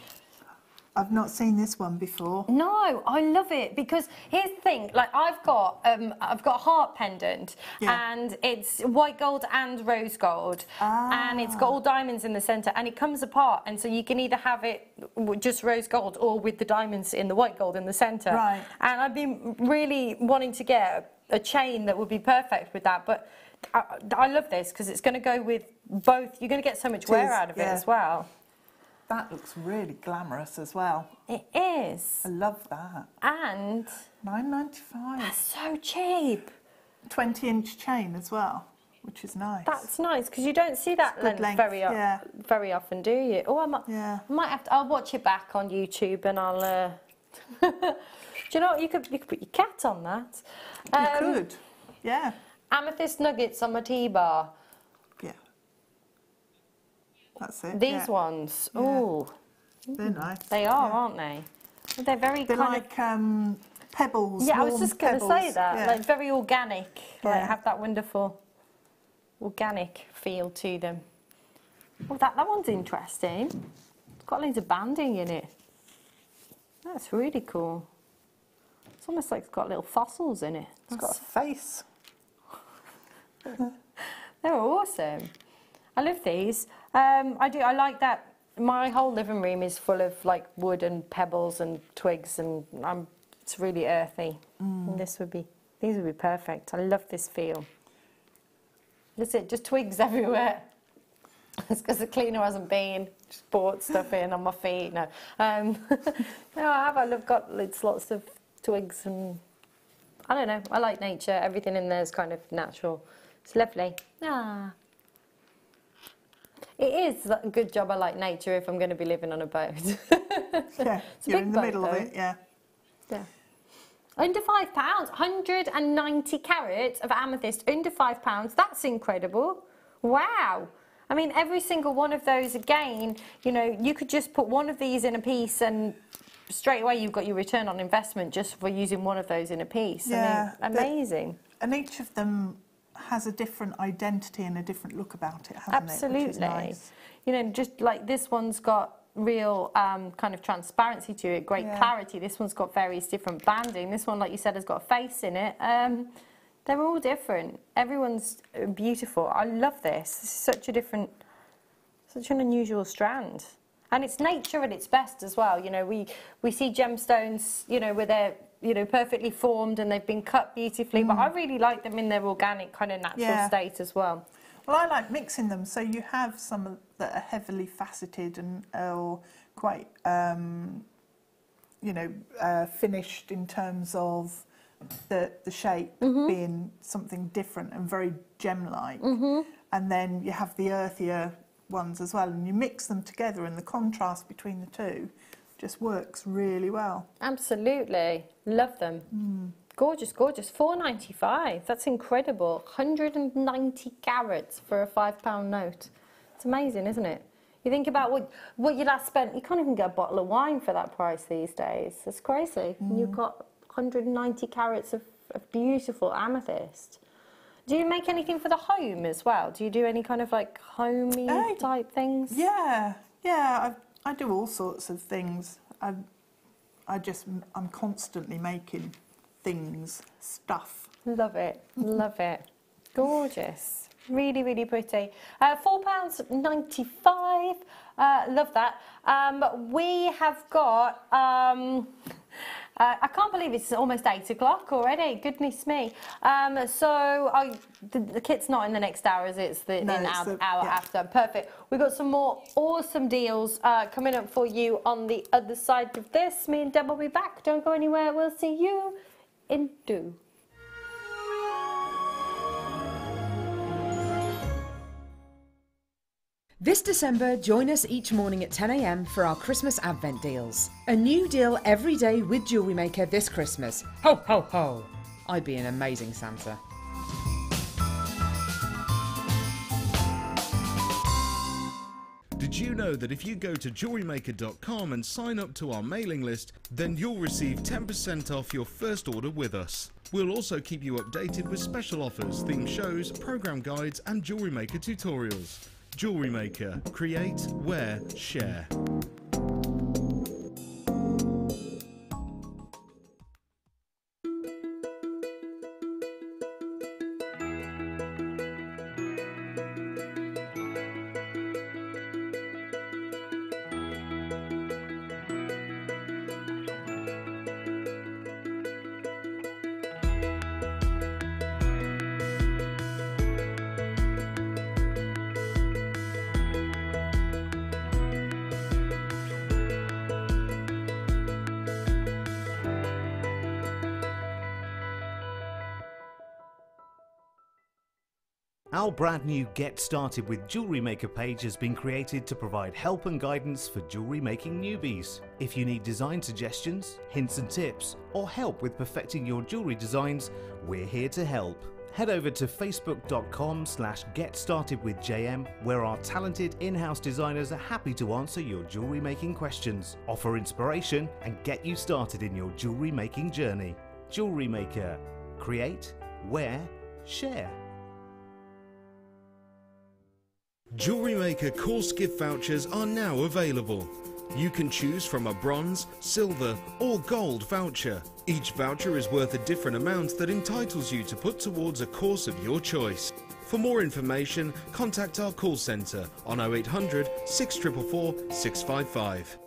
I've not seen this one before. No, I love it because here's the thing. Like I've got a heart pendant, and it's white gold and rose gold, and it's got all diamonds in the centre, and it comes apart, and so you can either have it just rose gold or with the diamonds in the white gold in the centre. Right. And I've been really wanting to get a chain that would be perfect with that, but I love this because it's going to go with both. You're going to get so much wear out of it as well. That looks really glamorous as well. It is. I love that. And $9.95. that's so cheap. 20-inch chain as well, which is nice. That's nice because you don't see that length very often, do you? Oh, I might have to. I'll watch it back on YouTube and I'll. Do you know what? You could put your cat on that. You could, yeah. Amethyst nuggets on my tea bar. Yeah. That's it. These ones. Yeah. Oh, they're nice. they are, aren't they? They're very. They're kind like pebbles. Yeah, I was just going to say that. Yeah. Like very organic. Like Yeah. have that wonderful organic feel to them. Oh, that one's interesting. It's got loads of banding in it. That's really cool. It's almost like it's got little fossils in it. It's got a face. They're awesome. I love these. I do. I like that. My whole living room is full of like wood and pebbles and twigs, and I'm It's really earthy. And these would be perfect. I love this feel. That's it, just twigs everywhere. It's because the cleaner hasn't been. Just bought stuff in on my feet. No, no, I have. I've got lots of twigs, and I don't know. I like nature. Everything in there is kind of natural. It's lovely. Ah, it is a good job. I like nature if I'm going to be living on a boat. Yeah, you're in the middle of it. Yeah. Yeah. Under £5, 190 carats of amethyst. Under £5. That's incredible. Wow. I mean, every single one of those, again, you know, you could just put one of these in a piece and straight away you've got your return on investment just for using one of those in a piece. Yeah, I mean, amazing. And each of them has a different identity and a different look about it, hasn't Absolutely. it? Which is nice. You know, just like this one's got real kind of transparency to it, great clarity. This one's got various different banding. This one, like you said, has got a face in it. They're all different. Everyone's beautiful. I love this. This is such an unusual strand. And it's nature at its best as well. You know, we see gemstones, you know, where they're, you know, perfectly formed and they've been cut beautifully, but I really like them in their organic kind of natural state as well. Well, I like mixing them, so you have some that are heavily faceted and or quite, you know, finished in terms of the shape being something different and very gem-like. And then you have the earthier ones as well, and you mix them together, and the contrast between the two just works really well. Absolutely. Love them. Gorgeous, gorgeous. £4.95. That's incredible. 190 carats for a £5 note. It's amazing, isn't it? You think about what you last spent. You can't even get a bottle of wine for that price these days. It's crazy. And you've got 190 carats of beautiful amethyst. Do you make anything for the home as well? Do you do any kind of like homey type things? Yeah, I do all sorts of things. I'm constantly making things, stuff. Love it, love it. Gorgeous. Really, really pretty. £4.95. Love that. We have got, I can't believe it's almost 8 o'clock already. Goodness me. The kit's not in the next hour, is it? It's the hour after. Perfect. We've got some more awesome deals coming up for you on the other side of this. Me and Deb will be back. Don't go anywhere. We'll see you in 2. This December, join us each morning at 10 a.m. for our Christmas Advent deals. A new deal every day with Jewellery Maker this Christmas. Ho, ho, ho! I'd be an amazing Santa. Did you know that if you go to JewelleryMaker.com and sign up to our mailing list, then you'll receive 10% off your first order with us. We'll also keep you updated with special offers, theme shows, program guides and Jewellery Maker tutorials. Jewellery Maker. Create, wear, share. Our brand new Get Started with Jewellery Maker page has been created to provide help and guidance for jewellery making newbies. If you need design suggestions, hints and tips, or help with perfecting your jewellery designs, we're here to help. Head over to facebook.com/getstartedwithjm, where our talented in-house designers are happy to answer your jewellery making questions, offer inspiration, and get you started in your jewellery making journey. Jewellery Maker. Create, wear, share. Jewellery Maker course gift vouchers are now available. You can choose from a bronze, silver or gold voucher. Each voucher is worth a different amount that entitles you to put towards a course of your choice. For more information, contact our call centre on 0800 644 655.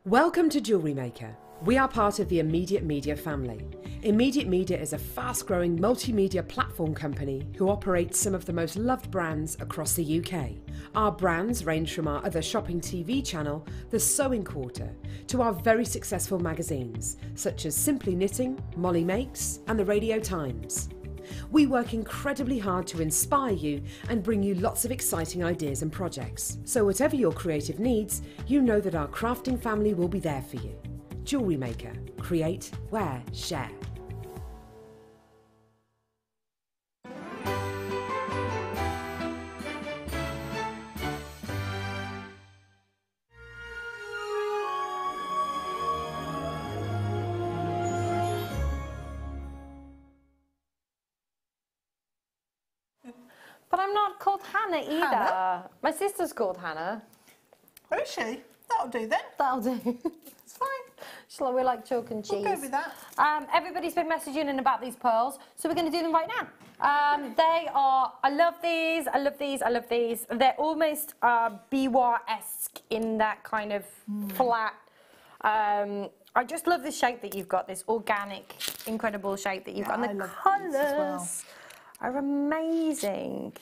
Welcome to Jewellery Maker. We are part of the Immediate Media family. Immediate Media is a fast-growing multimedia platform company who operates some of the most loved brands across the UK. Our brands range from our other shopping TV channel, The Sewing Quarter, to our very successful magazines, such as Simply Knitting, Molly Makes, and the Radio Times. We work incredibly hard to inspire you and bring you lots of exciting ideas and projects. So whatever your creative needs, you know that our crafting family will be there for you. Jewellery Maker. Create, wear, share. But I'm not called Hannah either. Hannah? My sister's called Hannah. Oh, is she? That'll do then. That'll do. It's fine. She's like, we like chalk and cheese. We'll go with that. Everybody's been messaging in about these pearls, so we're going to do them right now. They are, I love these, I love these, I love these. They're almost biwa-esque in that kind of flat. I just love the shape that you've got, this organic, incredible shape that you've got. And the colours are amazing.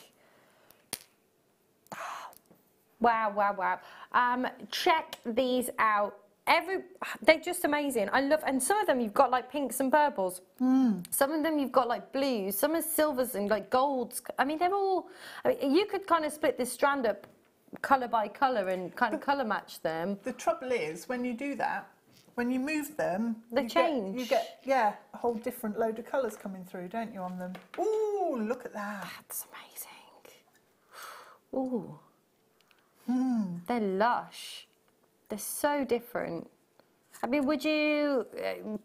Wow, wow, wow. Check these out. They're just amazing. I love, and some of them you've got like pinks and purples. Some of them you've got like blues. Some are silvers and like golds. I mean, they're all. I mean, you could kind of split this strand up, colour by colour, and kind of colour match them. The trouble is, when you do that, when you move them, They change. You get a whole different load of colours coming through, don't you, on them? Ooh, look at that. That's amazing. Ooh. They're lush. They're so different. I mean, would you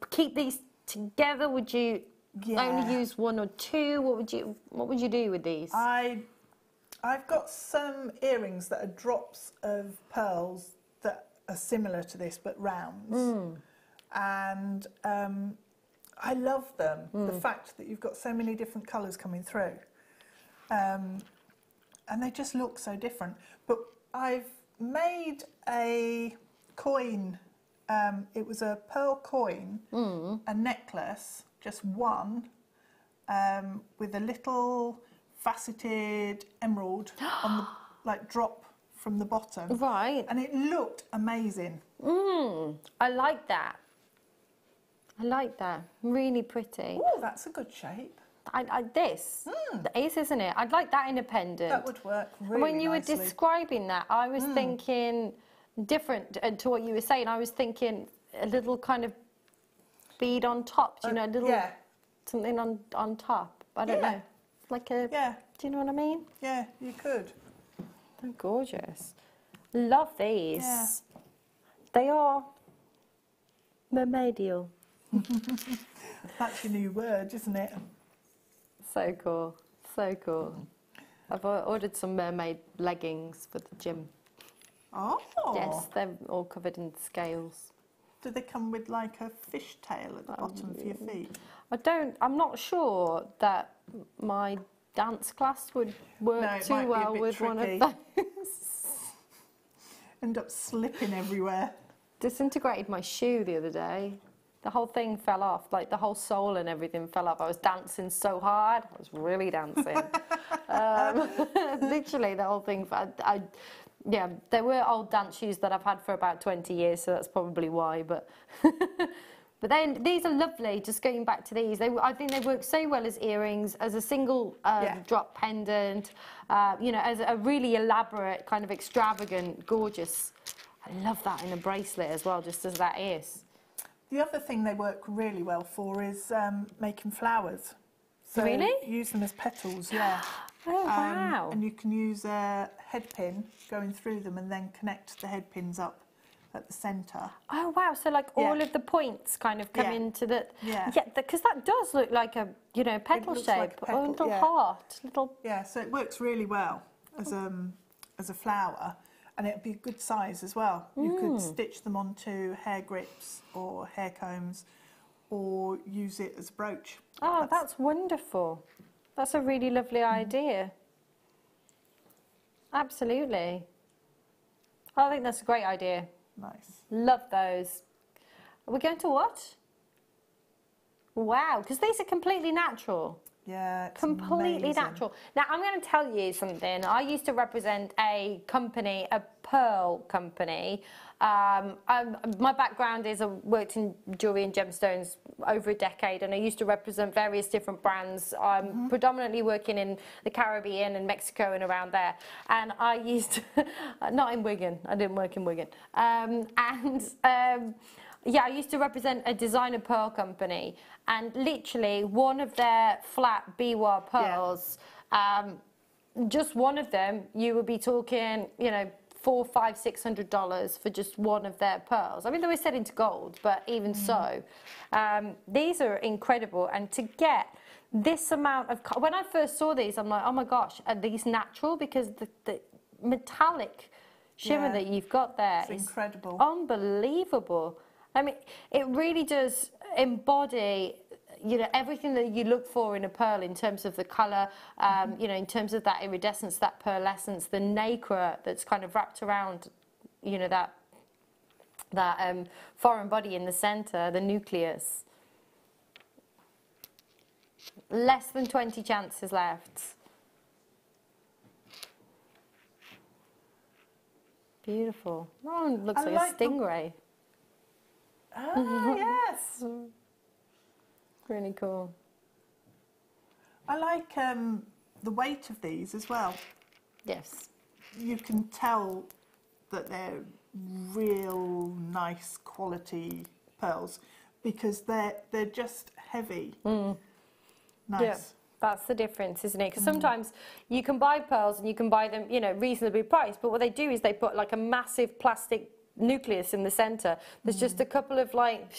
keep these together? Would you only use one or two? What would you do with these? I've got some earrings that are drops of pearls that are similar to this but rounds, and I love them. The fact that you've got so many different colours coming through, and they just look so different. But I've made a coin. It was a pearl coin, a necklace, just one, with a little faceted emerald on the drop from the bottom. Right. And it looked amazing. I like that. I like that. Really pretty. Oh, that's a good shape. This is, isn't it? I'd like that in a pendant. That would work really And when you nicely. were describing that, I was thinking different to what you were saying. I was thinking a little kind of bead on top, do you know, a little something on top. I don't know. Like a, do you know what I mean? Yeah, you could. They're gorgeous. Love these. Yeah. They are mermaidial. That's your new word, isn't it? So cool. So cool. I've ordered some mermaid leggings for the gym. Oh. Yes, they're all covered in scales. Do they come with like a fishtail at the bottom for your feet? I'm not sure that my dance class would work too well with one of those. End up slipping everywhere. Disintegrated my shoe the other day. The whole thing fell off, like the whole sole and everything fell off. I was dancing so hard. I was really dancing. Literally, the whole thing. Yeah, there were old dance shoes that I've had for about 20 years, so that's probably why. But but then these are lovely. Just going back to these, I think they work so well as earrings, as a single drop pendant. You know, as a really elaborate, kind of extravagant, gorgeous. I love that in a bracelet as well, just as that is. The other thing they work really well for is making flowers. So really? Use them as petals, yeah. Oh, wow. And you can use a head pin going through them and then connect the head pins up at the centre. Oh, wow. So, like, all of the points kind of come into the... Yeah, because that does look like a, you know, petal shape. Like a petal, a little heart. Yeah, so it works really well as a flower. And it'd be a good size as well. You could stitch them onto hair grips or hair combs or use it as a brooch. Oh, that's wonderful. That's a really lovely idea. Absolutely. I think that's a great idea. Nice. Love those. Are we going to what? Wow, because these are completely natural. Yeah, it's Completely amazing. natural. Now, I'm going to tell you something. I used to represent a company, a pearl company. My background is I worked in jewellery and gemstones over a decade, and I used to represent various different brands. I'm predominantly working in the Caribbean and Mexico and around there. And I used to, not in Wigan, I didn't work in Wigan. Yeah, I used to represent a designer pearl company, and literally one of their flat biwa pearls, just one of them, you would be talking, you know, $400, $500, $600 for just one of their pearls. I mean, they were set into gold, but even so, these are incredible. And to get this amount of, when I first saw these, I'm like, oh my gosh, are these natural? Because the metallic shimmer that you've got there is incredible, unbelievable. I mean, it really does embody, you know, everything that you look for in a pearl in terms of the colour, you know, in terms of that iridescence, that pearlescence, the nacre that's kind of wrapped around, you know, that foreign body in the centre, the nucleus. Less than 20 chances left. Beautiful. Oh, it looks like a stingray. Oh, yes. Really cool. I like the weight of these as well. Yes. You can tell that they're real nice quality pearls because they're just heavy. Nice. Yeah, that's the difference, isn't it? Because sometimes you can buy pearls and you can buy them, you know, reasonably priced, but what they do is they put like a massive plastic nucleus in the centre. There's just a couple of like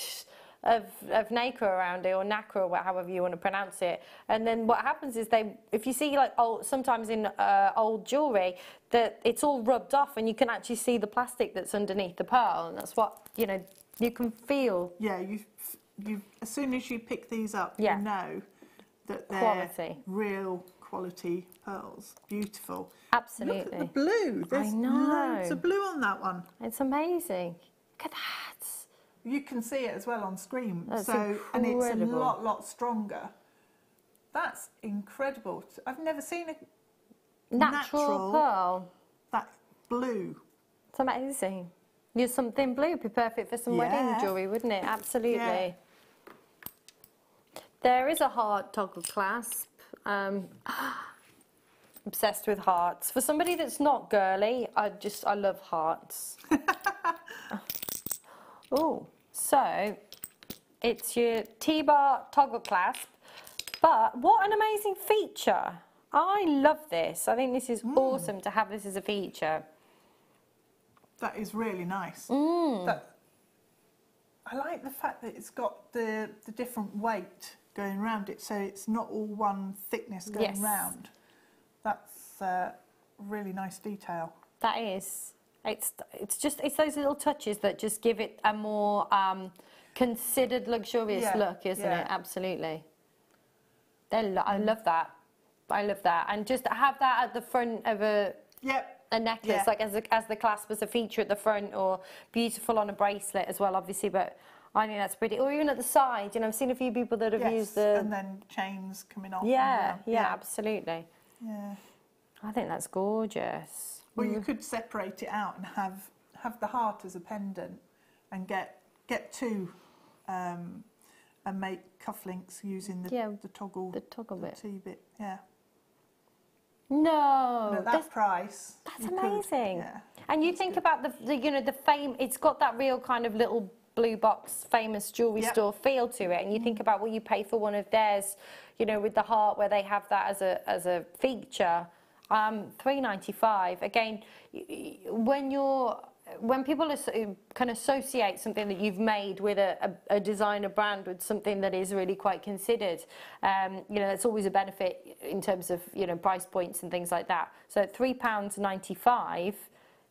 of nacre around it, or nacre, or however you want to pronounce it. And then what happens is if you see like sometimes in old jewellery, that it's all rubbed off, and you can actually see the plastic that's underneath the pearl, and that's what, you know, you can feel. Yeah, you as soon as you pick these up, Yeah. you know that they're Quality. real quality pearls. Beautiful. Absolutely. Look at the blue. There's loads of blue on that one. It's amazing. Look at that. You can see it as well on screen. That's and it's a incredible. lot stronger. That's incredible. I've never seen a Natural pearl. that blue. It's amazing. Use something blue, be perfect for some wedding jewellery, wouldn't it? Absolutely. Yeah. There is a heart toggle clasp. Obsessed with hearts. For somebody that's not girly, I love hearts. Oh, so it's your T-bar toggle clasp, but what an amazing feature. I love this. I think this is awesome to have this as a feature. That is really nice. I like the fact that it's got the different weight going around it, so it's not all one thickness going round. That's a really nice detail. That is. It's those little touches that just give it a more considered, luxurious look, isn't it? Absolutely. I love that. I love that, and just to have that at the front of a necklace, like as the clasp as a feature at the front, or beautiful on a bracelet as well, obviously. But I think that's pretty, or even at the side. You know, I've seen a few people that have used the and then chains coming off. Yeah, absolutely. Yeah. I think that's gorgeous. Well, you could separate it out and have the heart as a pendant, and get two, and make cufflinks using the toggle bit. T-bit. Yeah. No, at that price. That's amazing. And you think about the you know, the fame. It's got that real kind of little blue box famous jewellery store feel to it, and you think about what you pay for one of theirs, you know, with the heart where they have that as a feature. $3.95. Again, when people can associate something that you've made with a designer brand with something that is really quite considered, you know, it's always a benefit in terms of, you know, price points and things like that. So £3.95,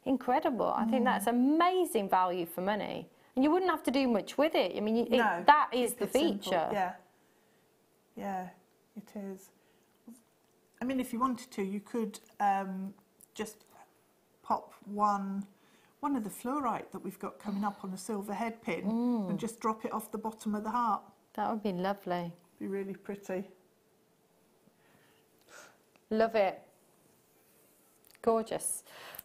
incredible. I think that's amazing value for money, and you wouldn't have to do much with it. I mean, that is the feature. Simple. Yeah, it is. I mean, if you wanted to, you could just pop one one of the fluorite that we've got coming up on a silver head pin and just drop it off the bottom of the heart. That would be lovely. Be really pretty. Love it. Gorgeous.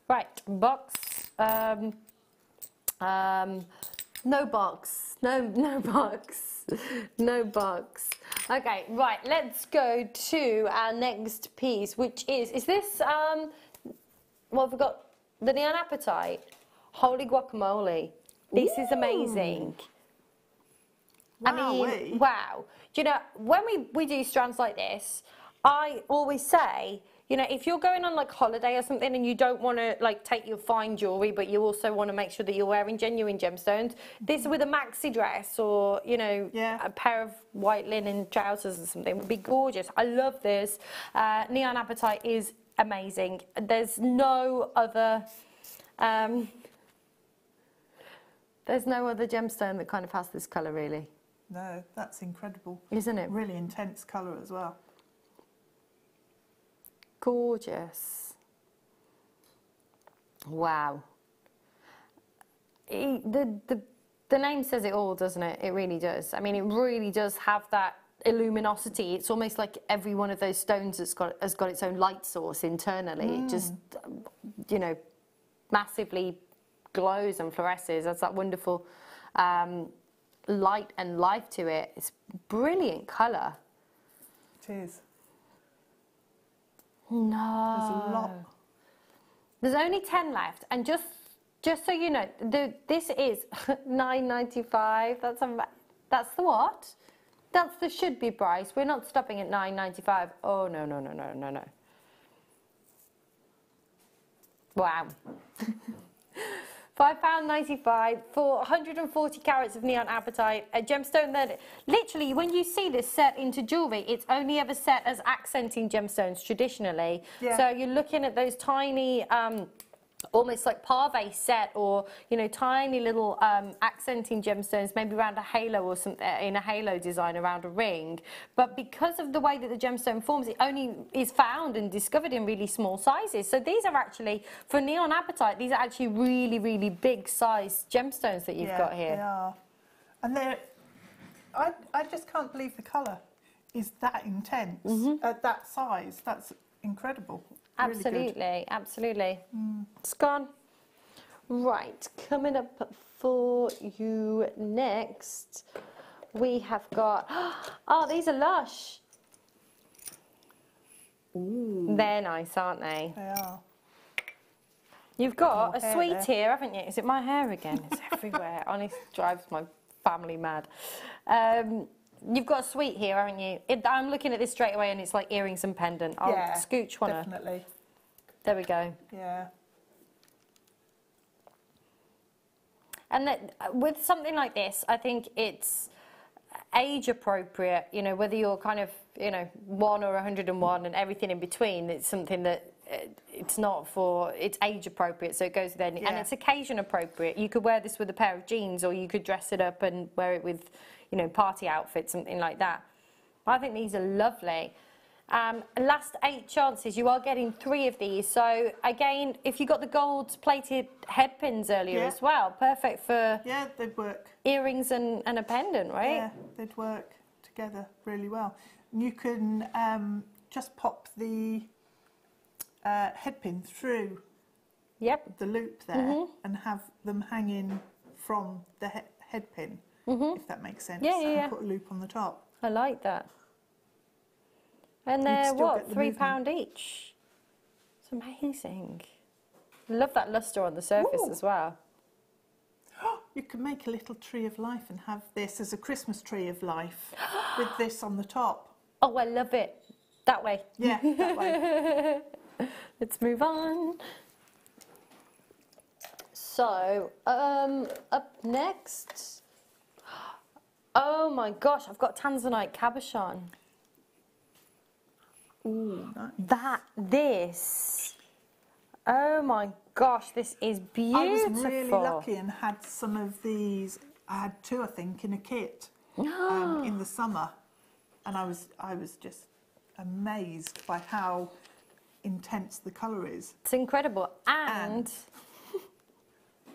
Right, box. No box. No box. No box. Okay, right, let's go to our next piece, which is this, well, we've got the neon apatite. Holy guacamole. This is amazing. I mean, wow. Do you know, when we do strands like this, I always say, you know, if you're going on like holiday or something and you don't want to like take your fine jewellery, but you also want to make sure that you're wearing genuine gemstones, this with a maxi dress or, you know, a pair of white linen trousers or something would be gorgeous. I love this. Neon apatite is amazing. There's no other... there's no other gemstone that kind of has this colour, really. No, that's incredible. Isn't it? Really intense colour as well. Gorgeous. Wow. The name says it all, doesn't it? It really does. I mean, it really does have that luminosity. It's almost like every one of those stones has got its own light source internally. It just, you know, massively glows and fluoresces. That's that wonderful light and life to it. It's brilliant colour. It is. No. There's a lot. There's only 10 left, and just so you know, this is $9.95. That's the what? That's the should be price. We're not stopping at $9.95. Oh no. Wow. £5.95 for 140 carats of neon apatite, a gemstone that literally, when you see this set into jewellery, it's only ever set as accenting gemstones traditionally. Yeah. So you're looking at those tiny, almost like parve set, or, you know, tiny little accenting gemstones, maybe around a halo or something, in a halo design around a ring. But because of the way that the gemstone forms, it only is found and discovered in really small sizes. So these are actually, for neon apatite, these are actually really, really big size gemstones that you've got here. They are. And they're, I just can't believe the colour is that intense at that size. That's incredible. Absolutely, really absolutely. It's gone. Right, coming up for you next, we have got, oh, these are lush. Ooh. They're nice, aren't they? They are. You've got Your a sweet here, haven't you? Is it my hair again? It's everywhere. Honestly, drives my family mad. You've got a suite here, haven't you? I'm looking at this straight away and it's like earrings and pendant. I'll scooch one up. Definitely. There we go. Yeah. And that, with something like this, I think it's age appropriate, you know, whether you're kind of, you know, 1 or 101 and everything in between. It's something that it's not for, it's age appropriate, so it goes then, and it's occasion appropriate. You could wear this with a pair of jeans, or you could dress it up and wear it with, you know, party outfit, something like that. I think these are lovely. Last 8 chances, you are getting 3 of these. So again, if you got the gold plated head pins earlier as well, perfect for they'd work. Earrings and a pendant, right? Yeah, they'd work together really well. And you can just pop the head pin through the loop there and have them hanging from the head pin, if that makes sense. And put a loop on the top. I like that. And they're, what, £3 each? It's amazing. I love that lustre on the surface as well. You can make a little tree of life and have this as a Christmas tree of life with this on the top. Oh, I love it. That way. Yeah, that way. Let's move on. So, up next. Oh my gosh, I've got tanzanite cabochon. Ooh, nice. This. Oh my gosh, this is beautiful. I was really lucky and had some of these. I had 2, I think, in a kit in the summer, and I was just amazed by how intense the colour is. It's incredible, and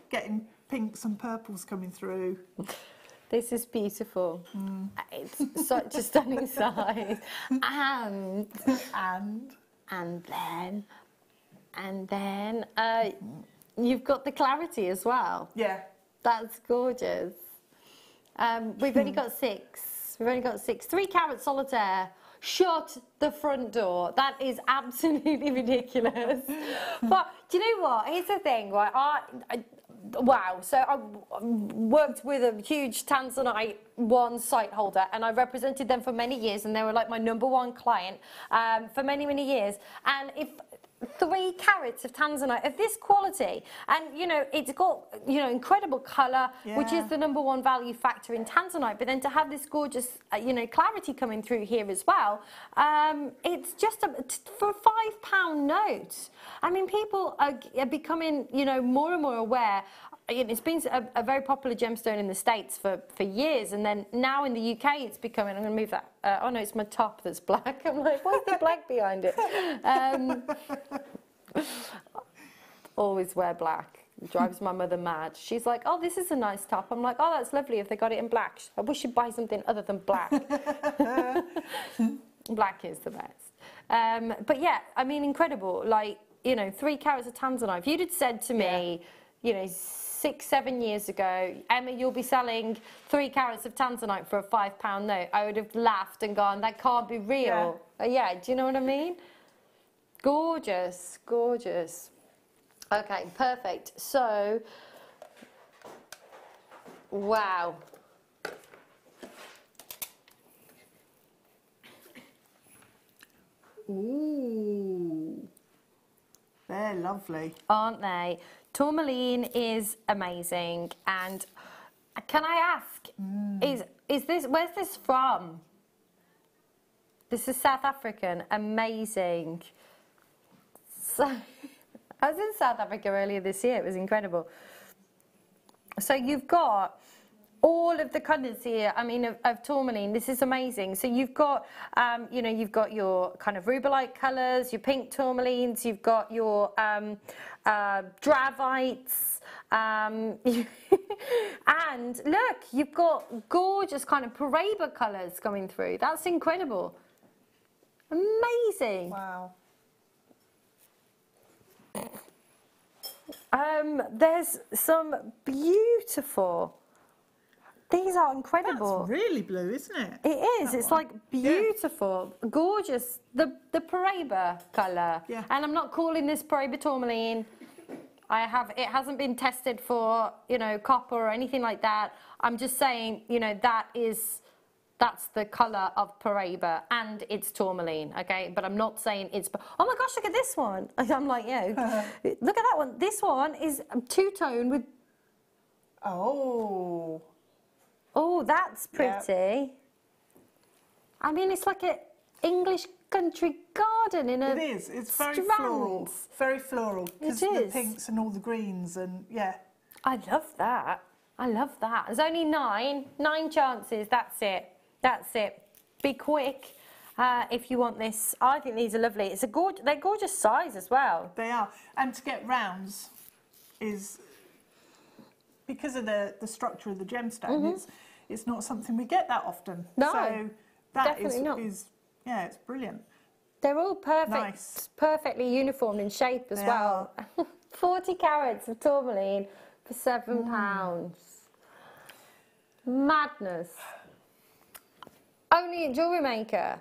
getting pinks and purples coming through. This is beautiful. It's such a stunning size. And then you've got the clarity as well. Yeah. That's gorgeous. We've only got 6. We've only got 6. 3 carat solitaire. Shut the front door. That is absolutely ridiculous. But do you know what? Here's the thing, right? Wow. So I worked with a huge tanzanite site holder, and I represented them for many years, and they were like my #1 client for many, many years. And if 3 carats of tanzanite of this quality, and it's got incredible colour, which is the #1 value factor in tanzanite, but then to have this gorgeous clarity coming through here as well, it's just for a £5 note. I mean, people are becoming more and more aware. It's been a very popular gemstone in the States for years, and then now in the UK it's becoming, I'm going to move that, oh no, it's my top that's black. I'm like, what's the black behind it? Always wear black. It drives my mother mad. She's like, oh, this is a nice top. I'm like, oh, that's lovely if they got it in black. I wish you'd buy something other than black. Black is the best. But yeah, I mean, incredible. Like, 3 carats of tanzanite. If you'd had said to me, 6-7 years ago, Emma, you'll be selling 3 carats of tanzanite for a £5 note, I would have laughed and gone, that can't be real. Yeah, do you know what I mean? Gorgeous, gorgeous. Okay, perfect. So, wow. Ooh, they're lovely, aren't they? Tourmaline is amazing, and can I ask, is this, where's this from? This is South African. Amazing. So, I was in South Africa earlier this year. It was incredible. So you've got all of the colours here, I mean, of tourmaline. This is amazing. So you've got, you've got your kind of rubellite colours, your pink tourmalines, you've got your dravites, and look, you've got gorgeous kind of Paraiba colours coming through. That's incredible. Amazing. Wow. There's some beautiful. These are incredible. That's really blue, isn't it? It is. It's like beautiful, gorgeous. The Paraiba colour. Yeah. And I'm not calling this Paraiba tourmaline. It hasn't been tested for, copper or anything like that. I'm just saying, that's the colour of Paraiba, and it's tourmaline, okay? But I'm not saying it's... Oh my gosh, look at this one. I'm like, yeah, look at that one. This one is two-tone with... Oh. Oh, that's pretty. Yep. I mean, it's like an English country garden in a... It is. It's very strands. floral. Very floral. Because the pinks and all the greens and, yeah. I love that. I love that. There's only 9 chances. That's it. That's it. Be quick if you want this. I think these are lovely. It's they're gorgeous size as well. They are. And to get rounds is, because of the structure of the gemstone, it's not something we get that often. No, so that definitely is yeah, it's brilliant. They're all perfect, Nice. perfectly uniform in shape as well. 40 carats of tourmaline for £7. Madness. Only at Jewellery Maker.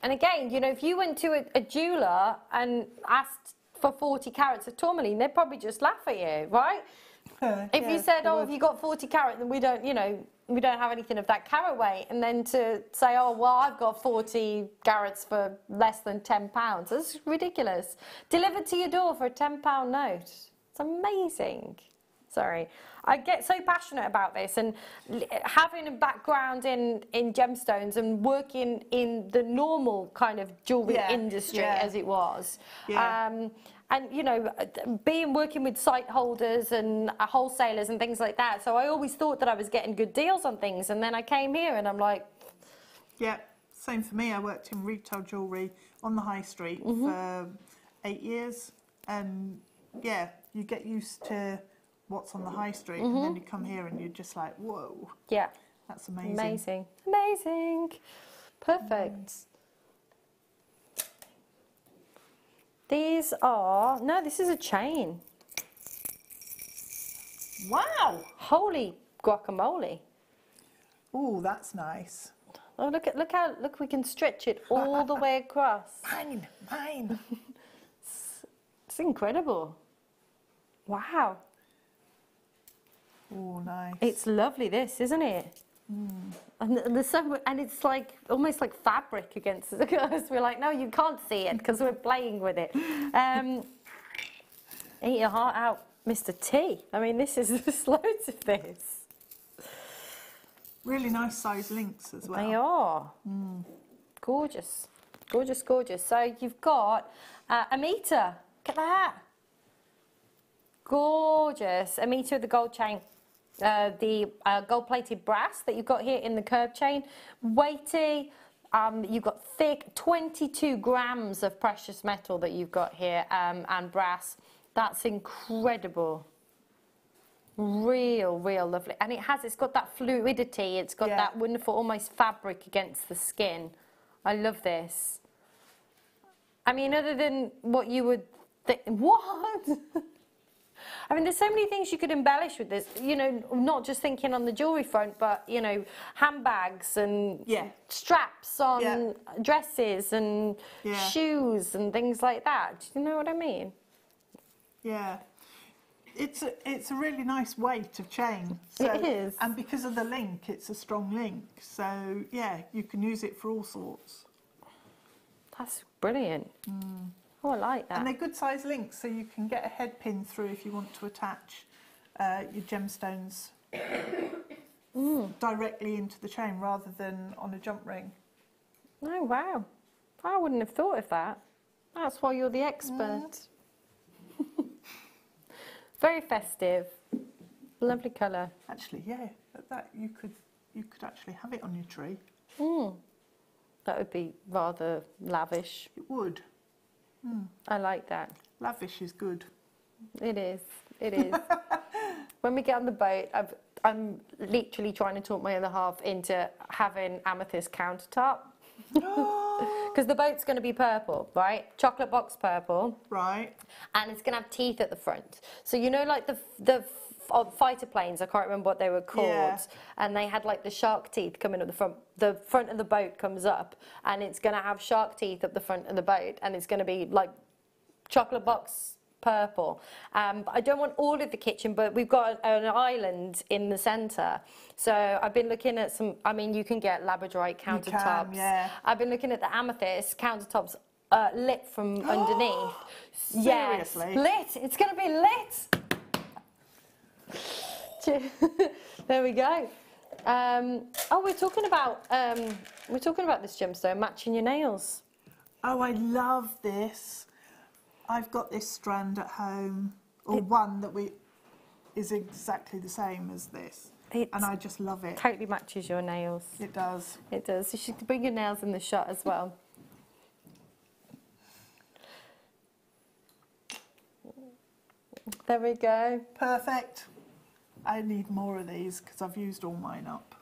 And again, if you went to a jeweller and asked for 40 carats of tourmaline, they'd probably just laugh at you, right? If you said, oh, have you got 40 carat, then we don't, we don't have anything of that carat weight. And then to say, oh, well, I've got 40 carats for less than £10. That's ridiculous. Delivered to your door for a £10 note. It's amazing. Sorry. I get so passionate about this, and having a background in gemstones and working in the normal kind of jewellery industry as it was. Yeah. And, working with site holders and wholesalers and things like that. So I always thought that I was getting good deals on things. And then I came here and I'm like... Yeah, same for me. I worked in retail jewellery on the high street for 8 years. And, yeah, you get used to what's on the high street, and then you come here and you're just like, whoa. Yeah. That's amazing. Amazing. Amazing. Perfect. These are, no, this is a chain. Wow. Holy guacamole. Oh, that's nice. Oh, look, we can stretch it all the way across. Mine. It's incredible. Wow. Oh, nice. It's lovely, this, isn't it? And there's so, and it's like almost like fabric against us. We're like, no, you can't see it because we're playing with it. Eat your heart out, Mr. T. I mean, there's loads of this. Really nice size links as well. They are. Gorgeous, gorgeous, gorgeous. So you've got a meter. Look at that. Gorgeous. A meter of the gold chain. The gold-plated brass that you've got here in the curved chain, weighty. You've got thick, 22 grams of precious metal that you've got here, and brass. That's incredible. Real lovely. And it's got that fluidity. It's got that wonderful, almost fabric against the skin. I love this. I mean, other than what you would think, what? I mean, there's so many things you could embellish with this, you know, not just thinking on the jewellery front, but, you know, handbags and straps on dresses and shoes and things like that. Do you know what I mean? Yeah. It's a really nice weight of chain. So, it is. And because of the link, it's a strong link. So, yeah, you can use it for all sorts. That's brilliant. Oh, I like that. And they're good size links, so you can get a head pin through if you want to attach your gemstones directly into the chain rather than on a jump ring. Oh, wow. I wouldn't have thought of that. That's why you're the expert. Very festive. Lovely colour. Actually, yeah, that you could actually have it on your tree. That would be rather lavish. It would. I like that. Lavish is good. It is. It is. When we get on the boat, I'm literally trying to talk my other half into having amethyst countertop. Because the boat's going to be purple, right? Chocolate box purple. Right. And it's going to have teeth at the front. So, you know, like the fighter planes, I can't remember what they were called, and they had like the shark teeth coming up the front. The front of the boat comes up, and it's going to have shark teeth up the front of the boat, and it's going to be like chocolate box purple. But I don't want all of the kitchen, but we've got an island in the centre. So I've been looking at some, I mean, you can get Labradorite countertops. You can, yeah. I've been looking at the amethyst countertops lit from underneath. Seriously? Yes, lit. It's going to be lit. There we go. Oh, we're talking about this gemstone matching your nails. Oh, I love this. I've got this strand at home, or one that is exactly the same as this, and I just love it. Totally matches your nails. It does. It does. You should bring your nails in the shot as well. There we go. Perfect. I need more of these because I've used all mine up.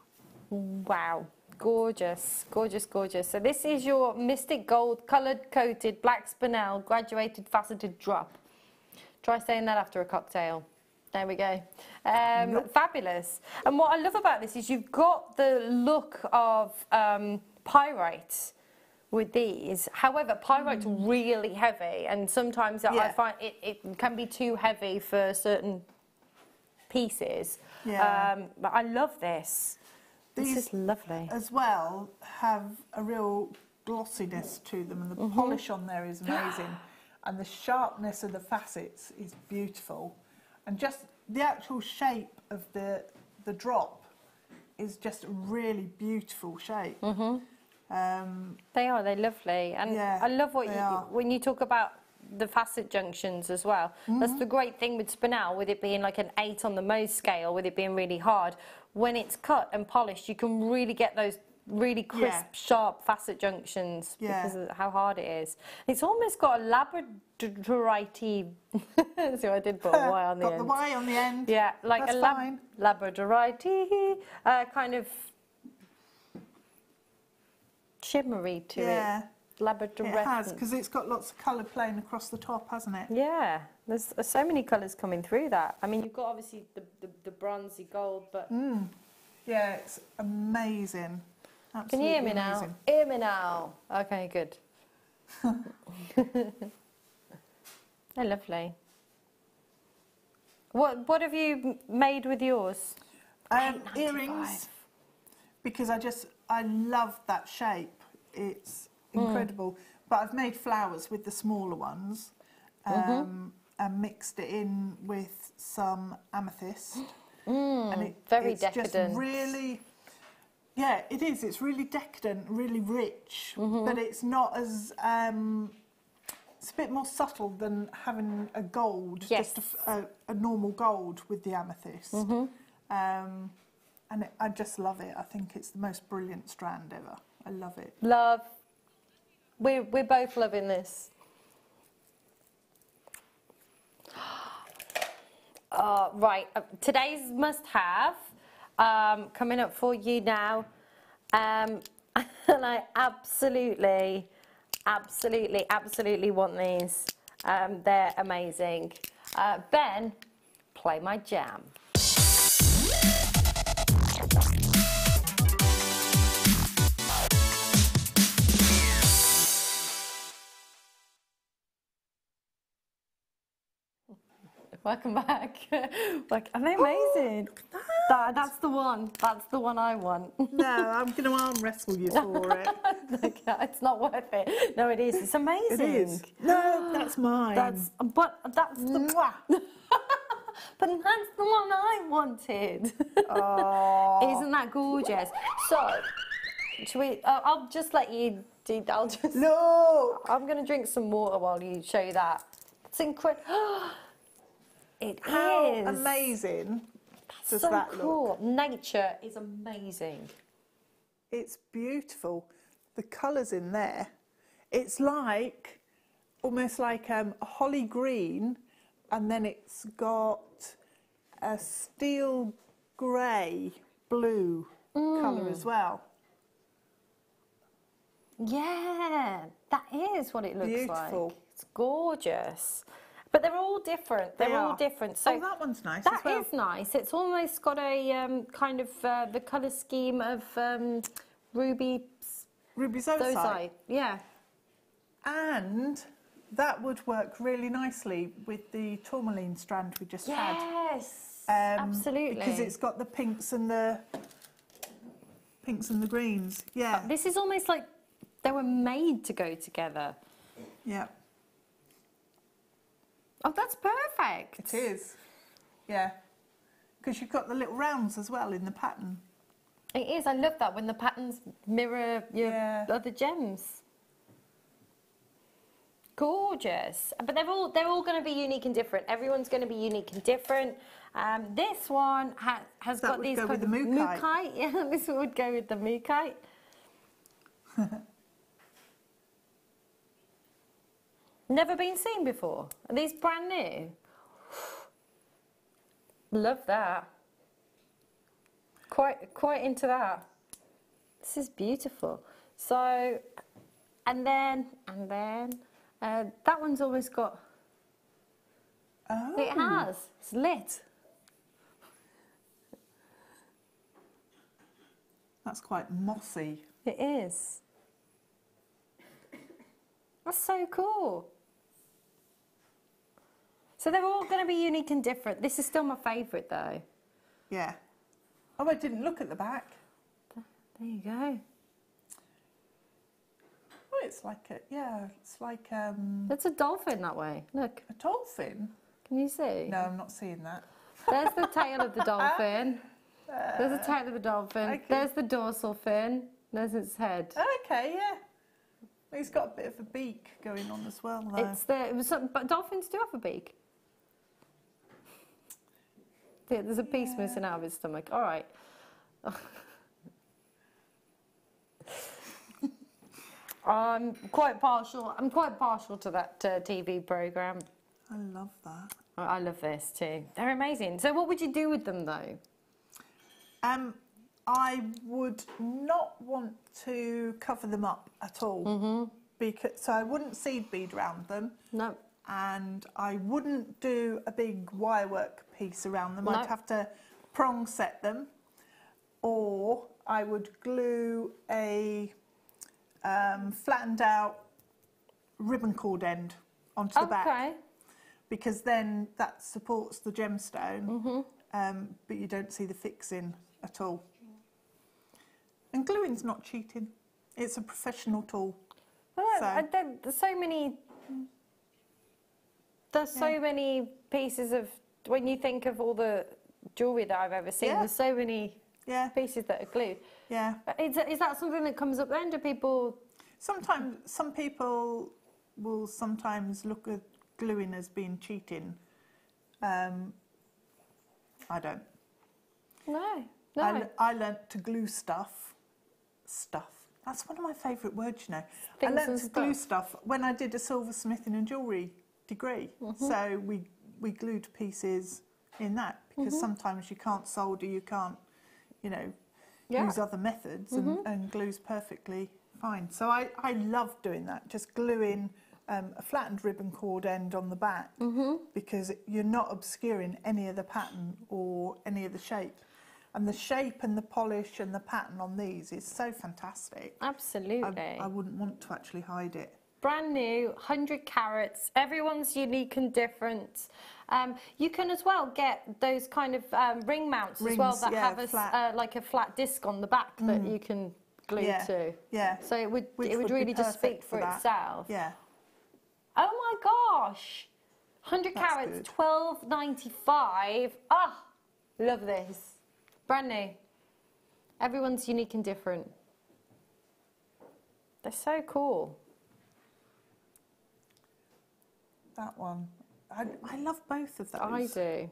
Wow. Gorgeous, gorgeous, gorgeous. So this is your Mystic Gold coloured coated black spinel graduated faceted drop. Try saying that after a cocktail. There we go. Fabulous. And what I love about this is you've got the look of pyrite with these. However, pyrite's really heavy, and sometimes I find it can be too heavy for certain pieces. But I love this. This is lovely. As well have a real glossiness to them, and the polish on there is amazing, and the sharpness of the facets is beautiful, and just the actual shape of the drop is just a really beautiful shape. They're lovely, and I love what when you talk about the facet junctions as well. That's the great thing with spinel, with it being like an 8 on the Mohs scale, with it being really hard. When it's cut and polished, you can really get really crisp, sharp facet junctions because of how hard it is. It's almost got a Labradorite. So I did put a Y on the end. Got the Y on the end. Yeah, like That's a fine. Labradorite kind of shimmery to it. Labradorite. It has, because it's got lots of colour playing across the top, hasn't it? Yeah, there's so many colours coming through that. I mean, you've got obviously the bronzy gold, but... Yeah, it's amazing. Absolutely Can you hear me amazing. now? Hear me now. Okay, good. They're lovely. What have you made with yours? Earrings, because I love that shape. It's incredible. But I've made flowers with the smaller ones and mixed it in with some amethyst. And very it's decadent. Just really, yeah, it is. It's really decadent, really rich, but it's not as. It's a bit more subtle than having a gold, just a normal gold with the amethyst. And I just love it. I think it's the most brilliant strand ever. I love it. Love. We're both loving this. Right, today's must-have coming up for you now, and I absolutely want these. They're amazing. Ben, play my jam. Welcome back. Like, are they amazing? That's the one. That's the one I want. No, I'm going to arm wrestle you for it. It's not worth it. No, it is. It's amazing. It is. No, that's mine. That's the but that's the one I wanted. Oh. Isn't that gorgeous? So, should we? I'll just let you do. Look. I'm going to drink some water while you show you that. It's incredible. It is amazing. Does so that cool. look? Nature is amazing. It's beautiful. The colours in there. It's like almost like a holly green, and then it's got a steel grey blue colour as well. Yeah, that is what it looks Beautiful. like. It's gorgeous. But they're all different. They're all different. So that one's nice That as well. is nice. It's almost got a kind of the colour scheme of ruby Rubizosite. Yeah. And that would work really nicely with the Tourmaline strand we just had. Yes, absolutely. Because it's got the pinks and the greens. Yeah. This is almost like they were made to go together. Yeah. Oh, that's perfect. It is. Yeah. Because you've got the little rounds as well in the pattern. It is. I love that when the patterns mirror your other gems. Gorgeous. But they're all going to be unique and different. Everyone's going to be unique and different. This one has got these kind of Mookaite. Yeah, this one would go with the Mookaite. Never been seen before. Are these brand new? Love that. Quite into that. This is beautiful. So, and then that one's always got. Oh. It has. It's lit. That's quite mossy. It is. That's so cool. So they're all going to be unique and different. This is still my favourite though. Yeah. Oh, I didn't look at the back. There you go. Oh, it's like it's like That's a dolphin that way. Look. a dolphin. Can you see? No, I'm not seeing that. There's the tail of the dolphin. There's the tail of the dolphin. Okay. There's the dorsal fin. There's its head. Okay, yeah. It's got a bit of a beak going on as well, though. But dolphins do have a beak. Yeah, there's a piece missing out of his stomach. All right. I'm quite partial to that TV program. I love that. I love this too. They're amazing. So what would you do with them though? I would not want to cover them up at all, because so I wouldn't seed bead around them. No. And I wouldn't do a big wirework piece around them. No. I'd have to prong set them, or I would glue a flattened out ribbon cord end onto the back, because then that supports the gemstone, but you don't see the fixing at all. And gluing's not cheating. It's a professional tool. Well, there's so many pieces of, when you think of all the jewellery that I've ever seen, there's so many pieces that are glued. Yeah. Is that something that comes up then? Do people... Sometimes, some people will sometimes look at gluing as being cheating. I don't. No. I learnt to glue stuff. That's one of my favourite words, you know. Things I learnt to glue stuff when I did a silversmithing and jewellery degree. So we glued pieces in that, because sometimes you can't solder, you can't, you know, use other methods, and glue's perfectly fine. So I love doing that, just gluing a flattened ribbon cord end on the back, because you're not obscuring any of the pattern or any of the shape. And the shape and the polish and the pattern on these is so fantastic. Absolutely. I wouldn't want to actually hide it. Brand new, 100 carats. Everyone's unique and different. You can as well get those kind of ring mounts as well that have a like a flat disc on the back that you can glue to. Yeah. So it would really just speak for itself. Yeah. Oh my gosh, 100 carats, £12.95. Ah, love this. Brand new. Everyone's unique and different. They're so cool. That one. I love both of those. I do.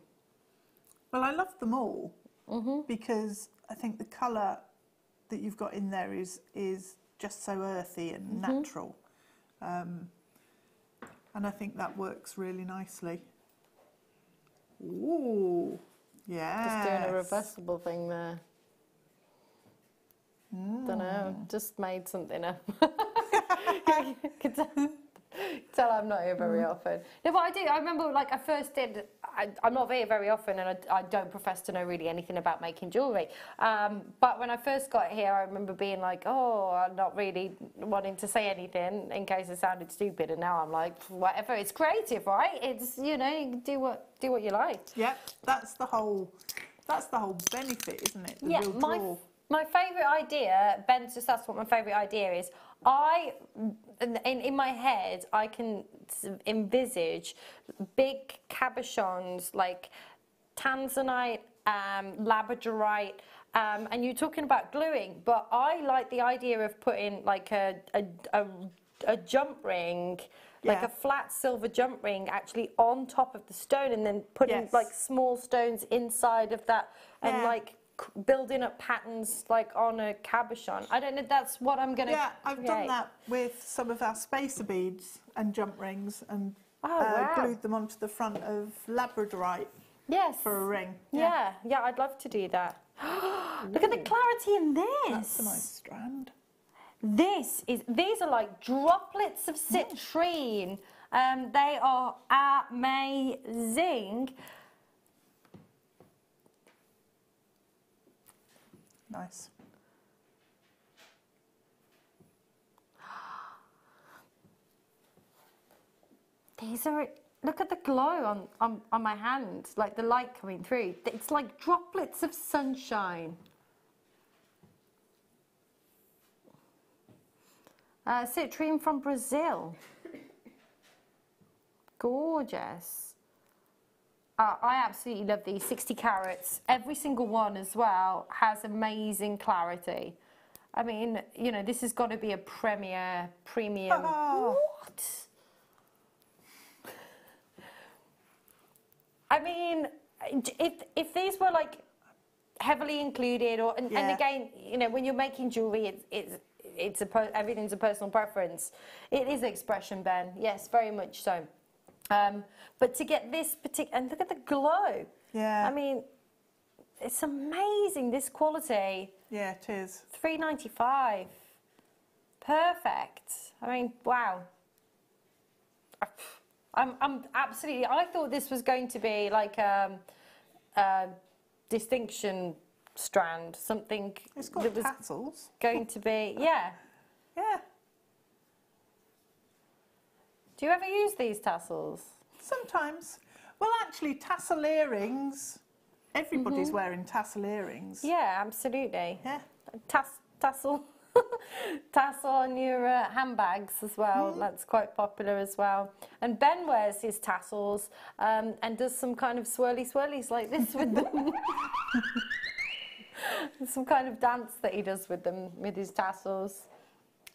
Well, I love them all, because I think the colour that you've got in there is just so earthy and natural. And I think that works really nicely. Ooh, yeah. Just doing a reversible thing there. Don't know, just made something up. Tell I'm not here very often. No, but I do. I remember, like, I first did. I'm not here very often, and I don't profess to know really anything about making jewellery. But when I first got here, I remember being like, oh, I'm not really wanting to say anything in case it sounded stupid. And now I'm like, whatever. It's creative, right? It's, you know, you can do what you like. Yeah, that's the whole benefit, isn't it? The real draw. My favourite idea, Ben just asked what my favourite idea is. In my head, I can envisage big cabochons like tanzanite, labradorite, and you're talking about gluing, but I like the idea of putting like a jump ring, like a flat silver jump ring actually on top of the stone, and then putting like small stones inside of that, and like building up patterns like on a cabochon. I don't know, that's what I'm going to Yeah, I've done that with some of our spacer beads and jump rings, and glued them onto the front of Labradorite for a ring. Yeah, I'd love to do that. Look at the clarity in this. That's a nice strand. These are like droplets of citrine. They are amazing. Nice. These are, look at the glow on my hand, like the light coming through. It's like droplets of sunshine. Citrine from Brazil. Gorgeous. I absolutely love these 60 carats. Every single one as well has amazing clarity. I mean, you know, this has got to be a premium. What? I mean, if these were like heavily included, and again, you know, when you're making jewellery, it's everything's a personal preference. It is expression, Ben. Yes, very much so. But to get this particular, and look at the glow. Yeah. I mean, it's amazing, this quality. Yeah, it is. $3.95. Perfect. I mean, wow. I'm absolutely. I thought this was going to be like a distinction strand, something. It's got that was tassels. going to be, yeah. Yeah. Do you ever use these tassels? Sometimes. Well, actually, tassel earrings. Everybody's wearing tassel earrings. Yeah, absolutely. Yeah. Tassel. Tassel on your handbags as well. That's quite popular as well. And Ben wears his tassels and does some kind of swirlies like this with them. Some kind of dance that he does with them, with his tassels.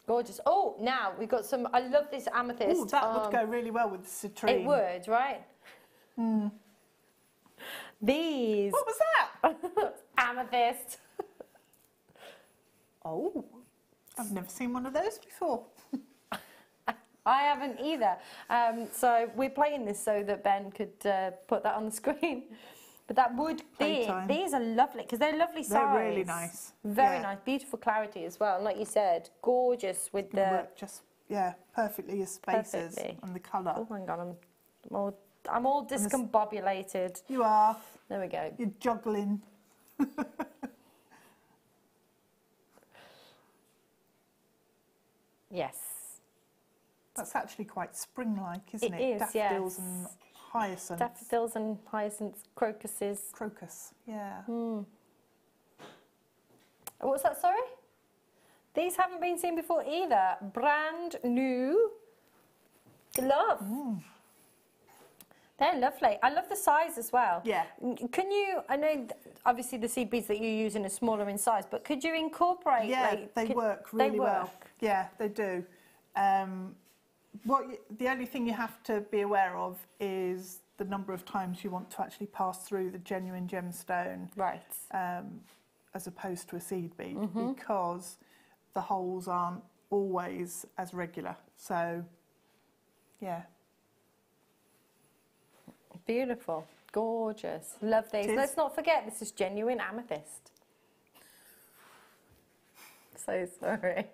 Gorgeous. Oh, now we've got some. I love this amethyst. Ooh, that would go really well with the citrine. It would, right? These. What was that? Amethyst. Oh, I've never seen one of those before. I haven't either. So we're playing this so that Ben could put that on the screen. But that would be, Playtime. these are lovely, because they're lovely size. They're really nice. Very Yeah. nice, beautiful clarity as well. And like you said, gorgeous with They the... work just, yeah, perfectly as spaces Perfectly. and the colour. Oh my God, I'm all discombobulated. You are. There we go. You're juggling. Yes. That's actually quite spring-like, isn't It it? is, Daffodils yes. and hyacinths. Daffodils and hyacinths, crocuses. Crocus, yeah. What's that, sorry? These haven't been seen before either. Brand new. Love. They're lovely. I love the size as well. Yeah. Can you, I know obviously the seed beads that you're using are smaller in size, but could you incorporate? Yeah, like, they work really well. work? Yeah, they do. The only thing you have to be aware of is the number of times you want to actually pass through the genuine gemstone, Right. as opposed to a seed bead, because the holes aren't always as regular. So, yeah. Beautiful. Gorgeous. Love these. It is. Let's not forget, this is genuine amethyst. So sorry.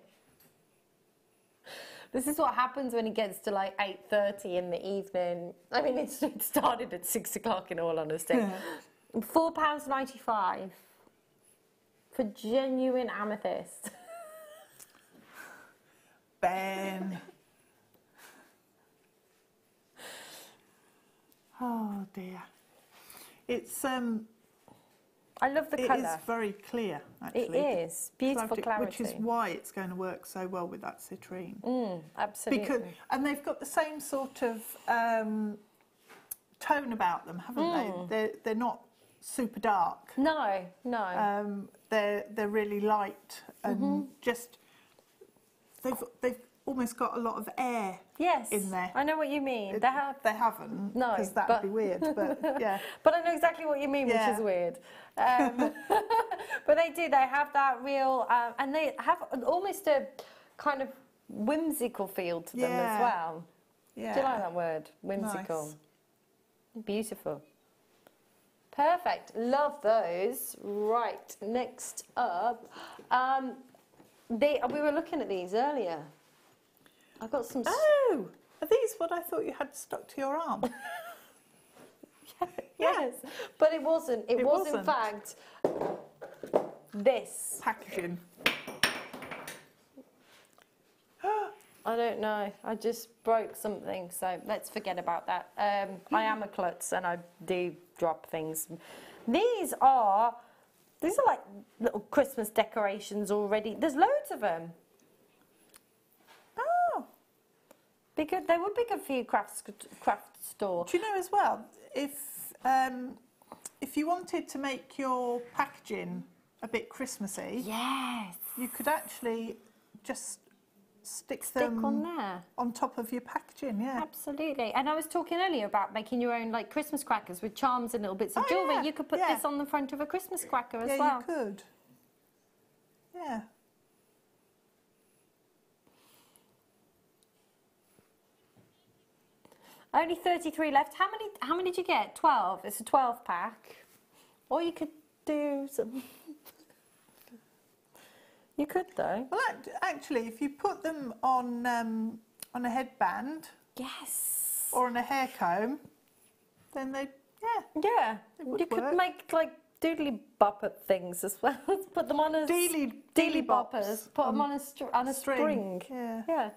This is what happens when it gets to like 8:30 in the evening. I mean, it started at 6 o'clock in all honesty. £4.95 for genuine amethyst. Ben. Oh dear. It's I love the it colour. is very clear, actually. It is. Beautiful clarity. Which is why it's going to work so well with that citrine. Absolutely. And they've got the same sort of tone about them, haven't they? They're not super dark. No, no. They're really light and just they've almost got a lot of air Yes. in there. I know what you mean. They haven't, No, because that would be weird. But yeah, But I know exactly what you mean, Yeah. which is weird. But they do. They have that real, and they have almost a kind of whimsical feel to them as Yeah. well. yeah. Do you like that word? Whimsical. Nice. Beautiful. Perfect. Love those. Right. Next up, we were looking at these earlier. I've got some. Oh, are these what I thought you had stuck to your arm? Yes, but it wasn't. It was in wasn't. fact this. Packaging. I don't know. I just broke something, so let's forget about that. I am a klutz and I do drop things. These are like little Christmas decorations already. There's loads of them. Oh, Because they would be good for your craft store. do you know as well, if you wanted to make your packaging a bit Christmassy, Yes. you could actually just stick Stick them on there. on top of your packaging. Yeah. Absolutely. And I was talking earlier about making your own like Christmas crackers with charms and little bits of Oh, jewellery. yeah, You could put yeah. this on the front of a Christmas cracker as Yeah, well. you could. Yeah. Only 33 left. How many did you get? 12. It's a 12 pack. Or you could do some... You could though. Well, actually, if you put them on a headband, Yes. or on a hair comb, then they, Yeah. would You could work. make like doodly bopper things as well. Put them on as Dealy boppers. bops Put them on a string. Yeah. Yeah.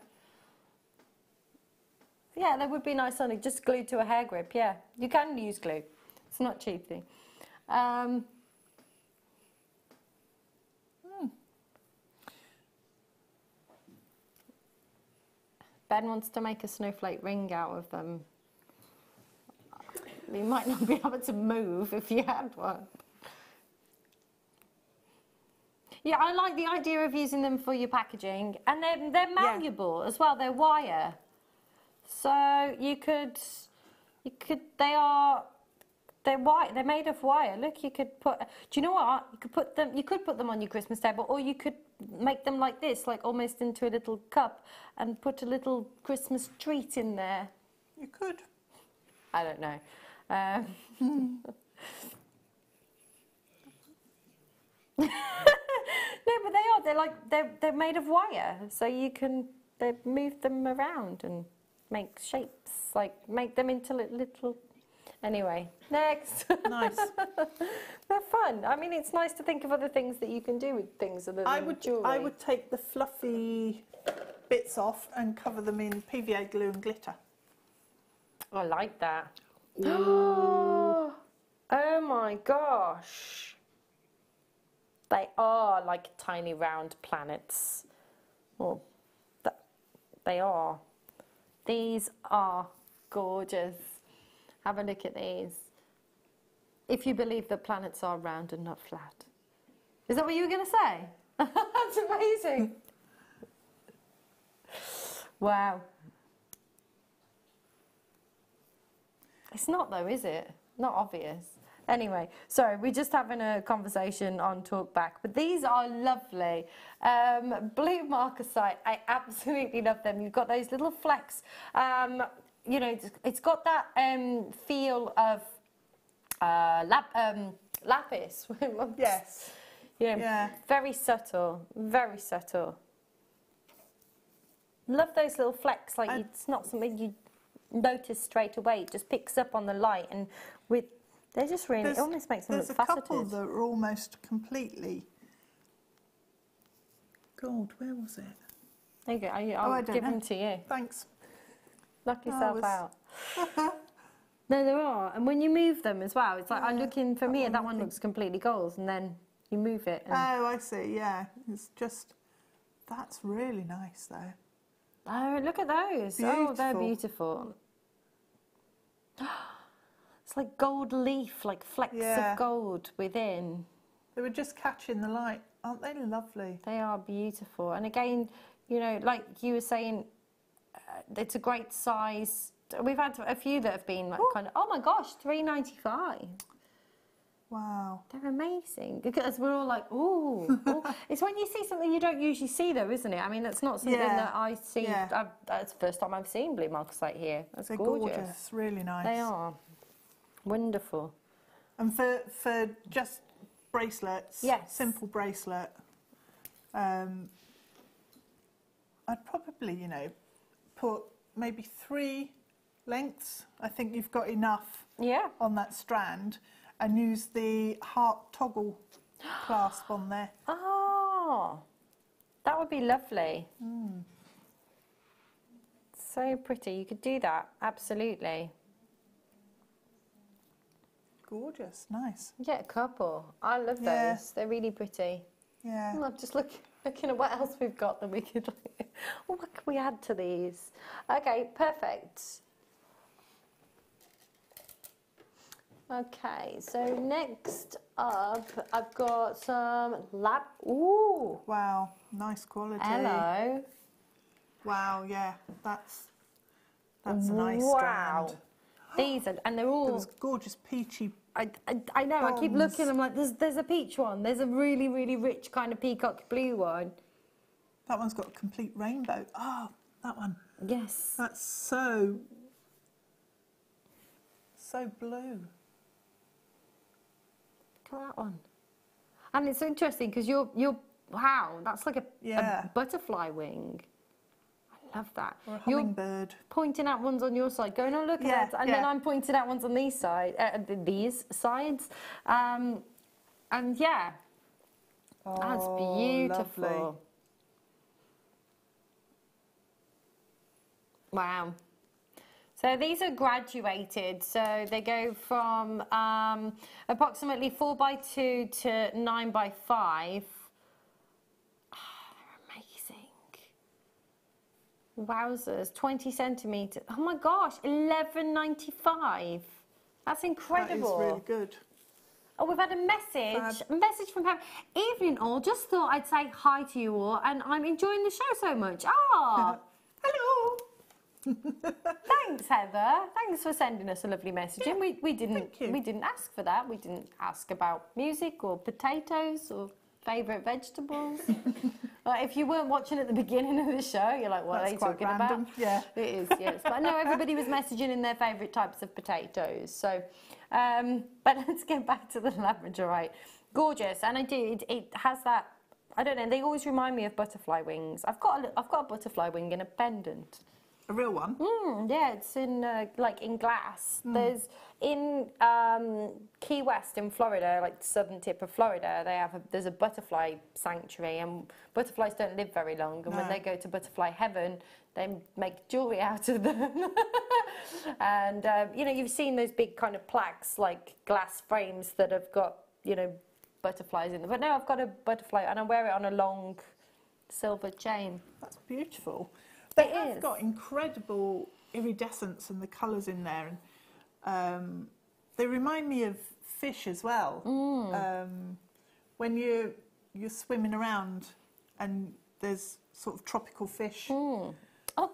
Yeah, that would be nice on it. Just glued to a hair grip. Yeah, you can use glue. It's not cheapy. Ben wants to make a snowflake ring out of them. You might not be able to move if you had one. Yeah, I like the idea of using them for your packaging, and they're malleable as well. They're wire, so you could they're white. They're made of wire. Look, you could put. Do you know what? You could put them on your Christmas table, or you could make them like this, like almost into a little cup, and put a little Christmas treat in there. You could. I don't know. No, but they are. They're like they're made of wire, so you can move them around and make shapes, like make them into little. Anyway, next. Nice. They're fun. I mean, it's nice to think of other things that you can do with things other than jewellery. I would take the fluffy bits off and cover them in PVA glue and glitter. I like that. Oh my gosh. They are like tiny round planets. Well, they are. These are gorgeous. Have a look at these. If you believe that planets are round and not flat. Is that what you were going to say? That's amazing. Wow. It's not though, is it? Not obvious. Anyway, sorry, we're just having a conversation on Talkback, but these are lovely. Blue Marcasite, I absolutely love them. You've got those little flecks. You know, it's got that feel of lapis. Yes. Yeah. Very subtle, very subtle. Love those little flecks. Like it's not something you notice straight away. It just picks up on the light, and they're just really. It almost makes them look faceted. There's a couple that are almost completely gold. Where was it? There you go. I'll give them to you. Thanks. Knock yourself out. No, there are. And when you move them as well, it's like I'm looking from here. That one looks completely gold, and then you move it. And oh, I see. Yeah, it's just that's really nice though. Oh, look at those. Beautiful. Oh, they're beautiful. It's like gold leaf, like flecks of gold within. They were just catching the light. Aren't they lovely? They are beautiful. And again, you know, like you were saying, it's a great size. We've had a few that have been like kind of, oh my gosh, $3.95. Wow. They're amazing. Because we're all like, ooh. It's when you see something you don't usually see though, isn't it? I mean, that's not something that I see. Yeah. That's the first time I've seen blue Marcasite here. That's They're gorgeous. Really nice. They are. Wonderful. And for just bracelets, simple bracelet, I'd probably, you know, put maybe 3 lengths. I think you've got enough on that strand, and use the heart toggle clasp on there. Oh, that would be lovely. So pretty. You could do that, absolutely. Gorgeous, nice. Get a couple. I love those. They're really pretty. Yeah. I'm just looking at what else we've got that we could. What can we add to these? Okay, perfect. Okay, so next up, I've got some Ooh. Wow, nice quality. Hello. Wow, yeah, that's a nice strand. These are, and they're all. Those gorgeous peachy. I know. I keep looking. I'm like, there's a peach one. There's a really, really rich kind of peacock blue one. That one's got a complete rainbow. Oh, that one. Yes. That's so so blue. Look at that one. And it's interesting because you're wow, that's like a butterfly wing. I love that. Or a hummingbird. You're pointing out ones on your side, going, oh, look at that. And then I'm pointing out ones on these sides. And yeah, that's beautiful. Lovely. Wow. So these are graduated, so they go from approximately 4x2 to 9x5. Oh, they're amazing. Wowzers, 20 centimetres. Oh my gosh, $11.95. That's incredible. That is really good. Oh, we've had a message from Pam. Evening all, just thought I'd say hi to you all, and I'm enjoying the show so much. Oh, hello. Thanks, Heather. Thanks for sending us a lovely message. And we didn't ask for that. We didn't ask about music or potatoes or favourite vegetables. If you weren't watching at the begining of the show, you're like, what are they talking about? Yeah, it is. Yes, but I know everybody was messaging in their favourite types of potatoes. So, but let's get back to the Labradorite. Gorgeous, and it has that. I don't know. They always remind me of butterfly wings. I've got a butterfly wing in a pendant. A real one? Yeah, it's in like in glass. There's in Key West in Florida, like the southern tip of Florida. There's a butterfly sanctuary, and butterflies don't live very long. And when they go to butterfly heaven, they make jewelry out of them. And you know, you've seen those big kind of plaques, like glass frames that have got butterflies in them. But no, I've got a butterfly, and I wear it on a long silver chain. That's beautiful. They have got incredible iridescence and the colours in there, and they remind me of fish as well. When you're swimming around and there's sort of tropical fish. Oh,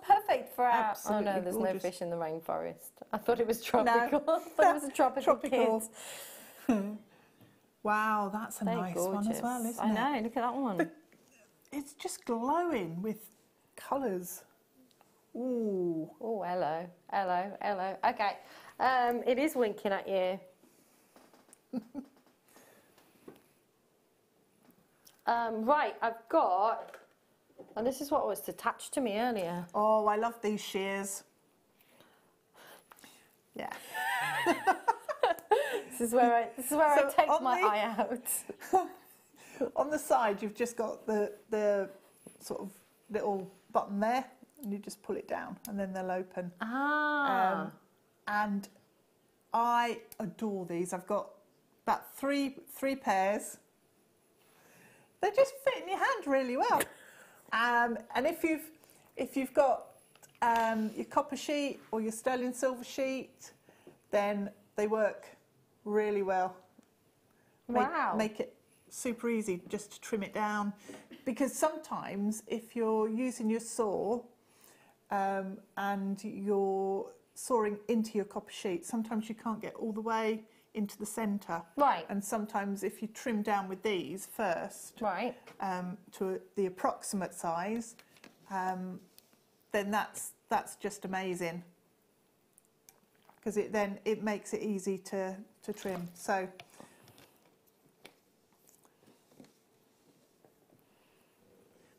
perfect for our... Absolutely there's gorgeous. no fish in the rainforest. I thought it was tropical. No. I thought it was a tropical kids. Wow, that's a nice one as well, isn't it? I know, look at that one. It's just glowing with colours. Ooh. Oh, hello. Okay, it is winking at you. Right, I've got, and this is what was attached to me earlier. Oh, I love these shears. Yeah. This is where I take my eye out. On the side, you've just got the sort of little button there, and you just pull it down, and then they'll open. And I adore these. I've got about three pairs. They just fit in your hand really well. And if you've got your copper sheet or your sterling silver sheet, then they work really well. Wow. Make it super easy just to trim it down, because sometimes if you're using your saw and you're sawing into your copper sheet, sometimes you can't get all the way into the centre. Right. And sometimes if you trim down with these first, right, to the approximate size, then that's just amazing, because it makes it easy to trim. So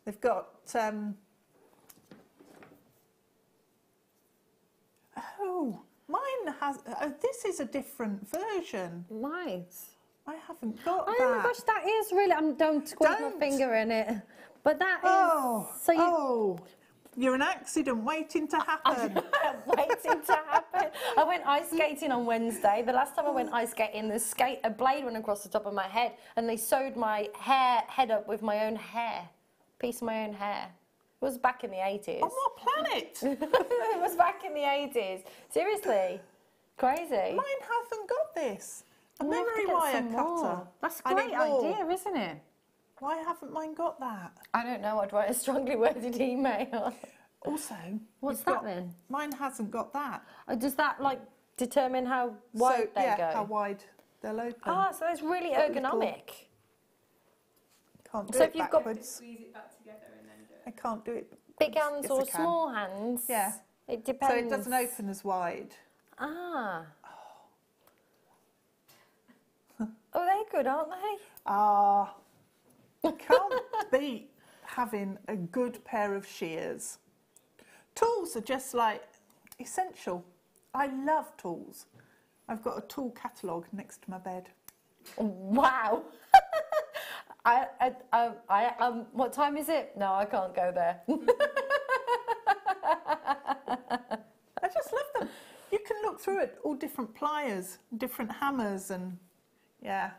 they've got mine has. This is a different version. Nice. I haven't got that. Oh my gosh, that is really. Don't squeeze my finger in it. But that is. So you're an accident waiting to happen. Waiting to happen. I went ice skating on Wednesday. The last time I went ice skating, a blade went across the top of my head, and they sewed my head up with my own hair, piece of my own hair. It was back in the 80s. On what planet? It was back in the 80s. Seriously, crazy. Mine hasn't got this. A memory wire cutter. That's a great idea, isn't it? Why haven't mine got that? I don't know. I'd write a strongly worded email. Also, what's that then? Mine hasn't got that. Does that like determine how wide they go? How wide they'll open. Ah, so it's really ergonomic. Can't do it backwards. Squeeze it back together and then do it. I can't do it. Big hands or small hands? Yeah. It depends. So it doesn't open as wide. Ah. Oh, they're good, aren't they? Can't beat having a good pair of shears. Tools are just like essential. I love tools. I've got a tool catalogue next to my bed. Wow. What time is it? No, I can't go there. I just love them. You can look through it, all different pliers, different hammers, and yeah,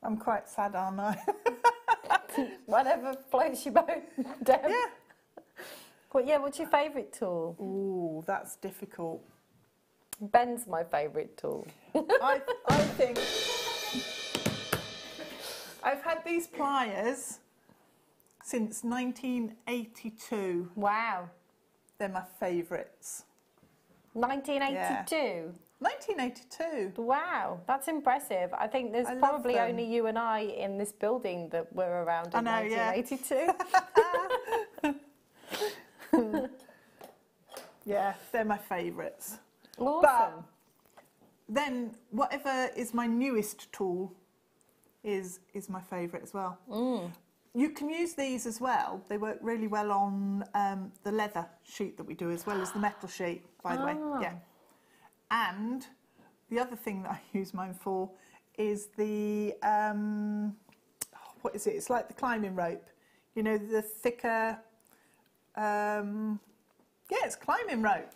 I'm quite sad, aren't I? Whatever floats your boat, Deb. Yeah. Well, yeah, what's your favourite tool? Ooh, that's difficult. Ben's my favourite tool. I think I've had these pliers since 1982. Wow. They're my favourites. 1982? 1982. Wow, that's impressive. I think there's I love probably them. only you and I in this building that were around in I know, yeah. 1982. Yeah, they're my favourites. Awesome. But then whatever is my newest tool is my favourite as well. You can use these as well. They work really well on the leather sheet that we do, as well as the metal sheet, by the way. Yeah. And the other thing that I use mine for is the, what is it? It's like the climbing rope. You know, the thicker, yeah, it's climbing rope.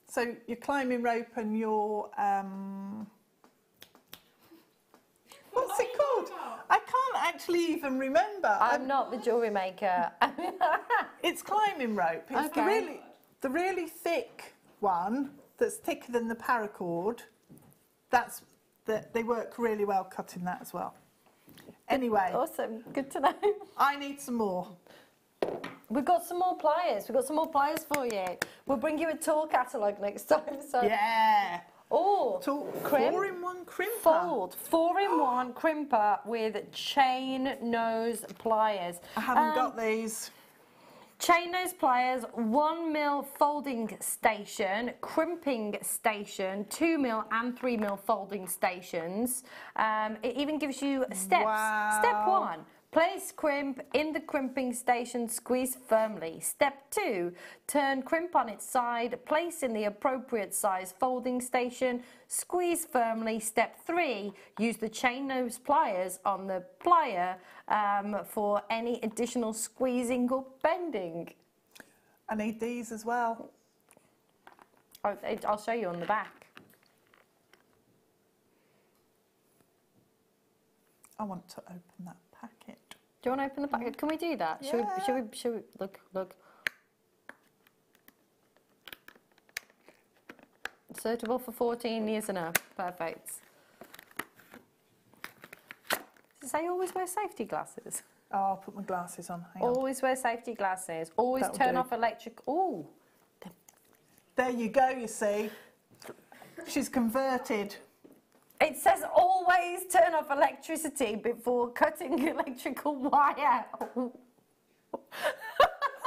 So your climbing rope and your, what's it called? I can't actually even remember. I'm not the jewellery maker. It's climbing rope. It's Okay. the really thick one that's thicker than the paracord. They work really well cutting that as well. Anyway, Awesome, good to know. I need some more. We've got some more pliers. We've got some more pliers for you. We'll bring you a tool catalogue next time. So. Yeah. Oh, crimp, 4-in-1 crimper. fold, 4-in-1 crimper with chain nose pliers. I haven't got these. Chain nose pliers, 1mm folding station, crimping station, 2mm and 3mm folding stations. It even gives you steps. Wow. Step 1. Place crimp in the crimping station, squeeze firmly. Step 2, turn crimp on its side, place in the appropriate size folding station, squeeze firmly. Step 3, use the chain nose pliers on the plier for any additional squeezing or bending. I need these as well. I'll show you on the back. I want to open that packet. Do you want to open the packet? Can we do that? Yeah. Should we look. Suitable for 14 years and up. Perfect. Does it say always wear safety glasses? Oh, I'll put my glasses on. Hang on. Always wear safety glasses. Always That'll turn do. off electric. Ooh. There you go, you see. She's converted. It says always turn off electricity before cutting electrical wire.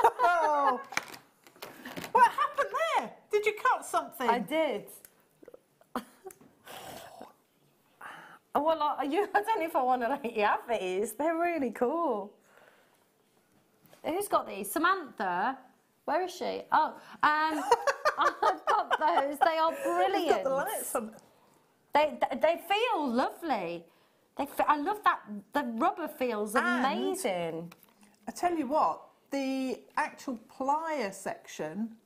Oh. What happened there? Did you cut something? I did. Well, I don't know if I want to let you have these. They're really cool. Who's got these? Samantha? Where is she? Oh, I've got those. They are brilliant. Got the lights on. They feel lovely. I love that. The rubber feels amazing. I tell you what, the actual plier section,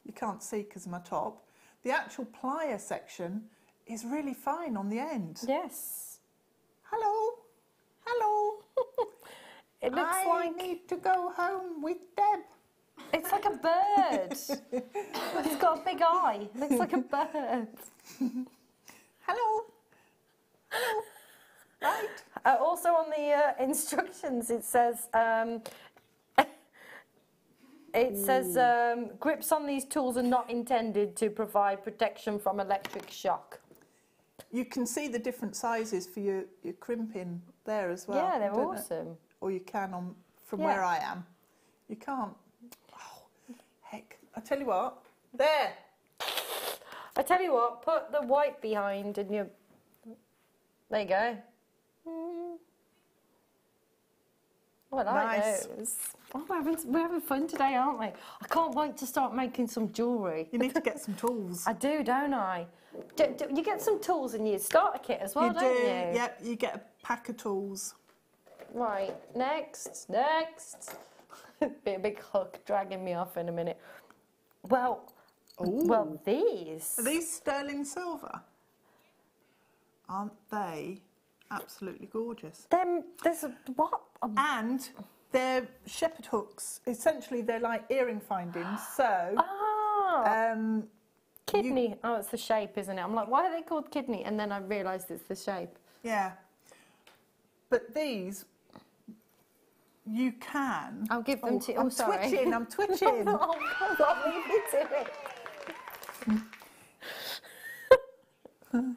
you can't see because of my top, the actual plier section is really fine on the end. Yes. Hello. Hello. It looks I need to go home with Deb. It's like a bird. It's got a big eye. It looks like a bird. Hello. Hello. Right. Also on the instructions, it says grips on these tools are not intended to provide protection from electric shock. You can see the different sizes for your crimping there as well. Yeah, they're don't you? awesome. Or you can from Yeah. where I am. You can't. Oh, heck. I tell you what. There. I tell you what, put the white behind and you... There you go. Oh, I like Nice. those. Oh, we're having fun today, aren't we? I can't wait to start making some jewellery. You need to get some tools. I do, don't I? You get some tools in your starter kit as well, You do, don't you? yep, you get a pack of tools. Right, next. Be a big hook dragging me off in a minute. Well, these. Are these sterling silver? Aren't they absolutely gorgeous? There's what? And they're shepherd hooks. Essentially, they're like earring findings. So, Kidney. Oh, it's the shape, isn't it? I'm like, why are they called kidney? And then I realised it's the shape. yeah. But these, you can. I'll give them to you. I'm Oh, sorry. twitching. I'm twitching. Oh, God, leave me to it.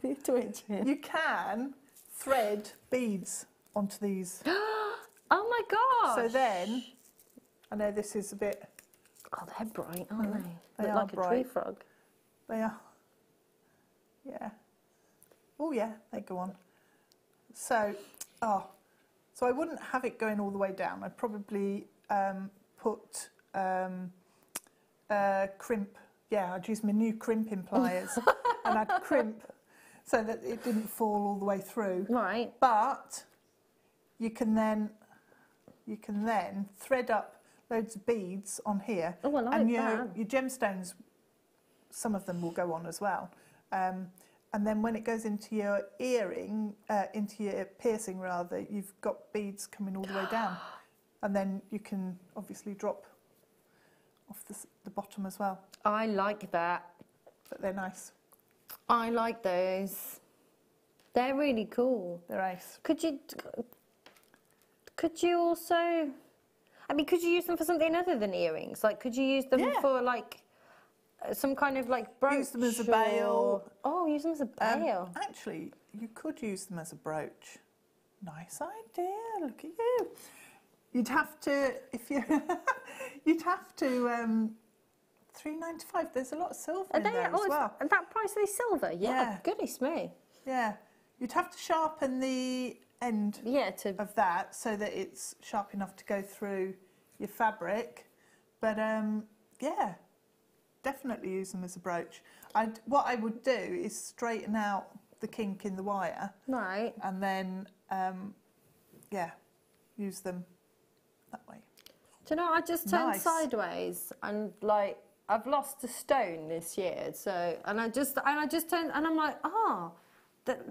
You're twitching. You can thread beads onto these. Oh my gosh! So then, I know this is a bit. Oh, they're bright, aren't they? They Look are like a bright. tree frog. They are. Yeah. Oh yeah, they go on. So, so I wouldn't have it going all the way down. I'd probably put crimp. Yeah, I'd use my new crimping pliers and I'd crimp so that it didn't fall all the way through. Right. But you can then thread up loads of beads on here. Oh, I like and that. your gemstones, some of them will go on as well. And then when it goes into your earring, into your piercing rather, you've got beads coming all the way down. And then you can obviously drop off the bottom as well. I like that. But they're nice. I like those. They're really cool. They're nice. Could you also, I mean, could you use them for something other than earrings? Like, could you use them for like some kind of like brooch? Use them as a bail. Oh, use them as a bail. Actually, you could use them as a brooch. Nice idea. Look at you. You'd have to, if you, you'd have to. $3.95. There's a lot of silver in there as well. And that price is silver. Yeah. Goodness me. Yeah. You'd have to sharpen the end of that so that it's sharp enough to go through your fabric. But yeah, definitely use them as a brooch. What I would do is straighten out the kink in the wire. Right. And then, yeah, use them that way. Do you know, I just turned Nice. sideways and like, I've lost a stone this year, so and I just turned and I'm like,